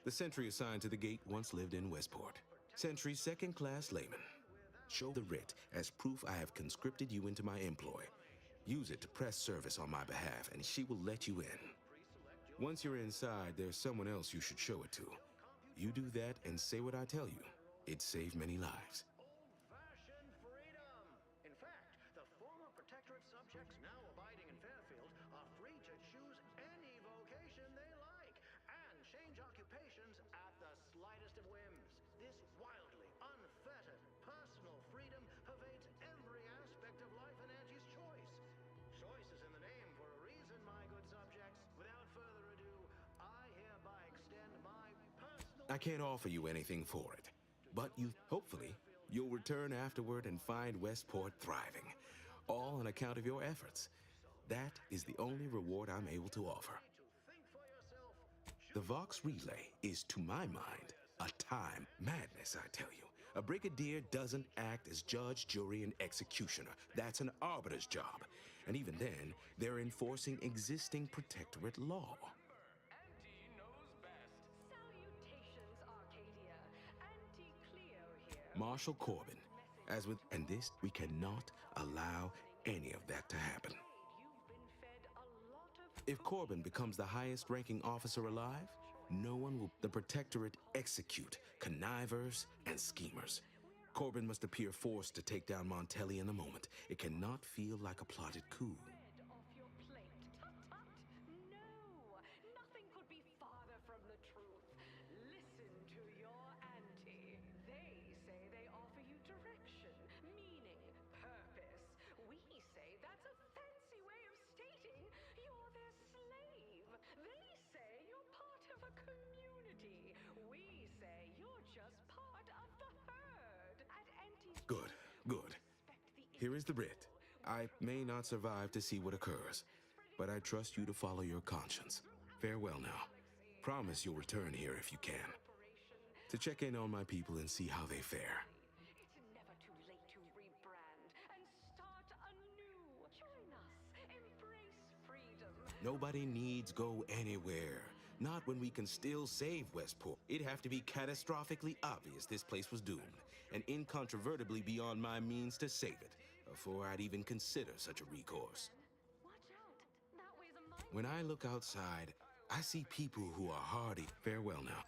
the sentry assigned to the gate once lived in Westport. Sentry second-class layman. Show the writ as proof I have conscripted you into my employ. Use it to press service on my behalf, and she will let you in. Once you're inside, there's someone else you should show it to. You do that and say what I tell you. It saved many lives. Old-fashioned freedom! In fact, the former Protectorate subjects now abiding in Fairfield are free to choose any vocation they like and change occupations at the slightest of whims. This wildly unfettered personal freedom pervades every aspect of life in Auntie's choice. Choice is in the name for a reason, my good subjects. Without further ado, I hereby extend my personal... I can't offer you anything for it, but hopefully, you'll return afterward and find Westport thriving, all on account of your efforts. That is the only reward I'm able to offer. The Vox Relay is, to my mind, a time madness, I tell you. A brigadier doesn't act as judge, jury, and executioner. That's an arbiter's job. And even then, they're enforcing existing Protectorate law. Auntie knows best. Salutations, Arcadia. Auntie Cleo here. Marshal Corbin, and this, we cannot allow any of that to happen. If Corbin becomes the highest ranking officer alive, no one will. The Protectorate execute connivers and schemers. Corbin must appear forced to take down Montelli in a moment. It cannot feel like a plotted coup. Off your plate. Tut tut. No, nothing could be farther from the truth. Listen to your auntie. They say they offer you direction, meaning, purpose. We say that's a fancy way of stating you're their slave. They say you're part of a community. We say you're just part of the herd. At Auntie's Good, good. Here is the writ. I may not survive to see what occurs, but I trust you to follow your conscience. Farewell now. Promise you'll return here if you can, to check in on my people and see how they fare. It's never too late to rebrand and start anew. Join us. Embrace freedom. Nobody needs go anywhere. Not when we can still save Westport. It'd have to be catastrophically obvious this place was doomed, and incontrovertibly beyond my means to save it, before I'd even consider such a recourse. When I look outside, I see people who are hardy. Farewell now.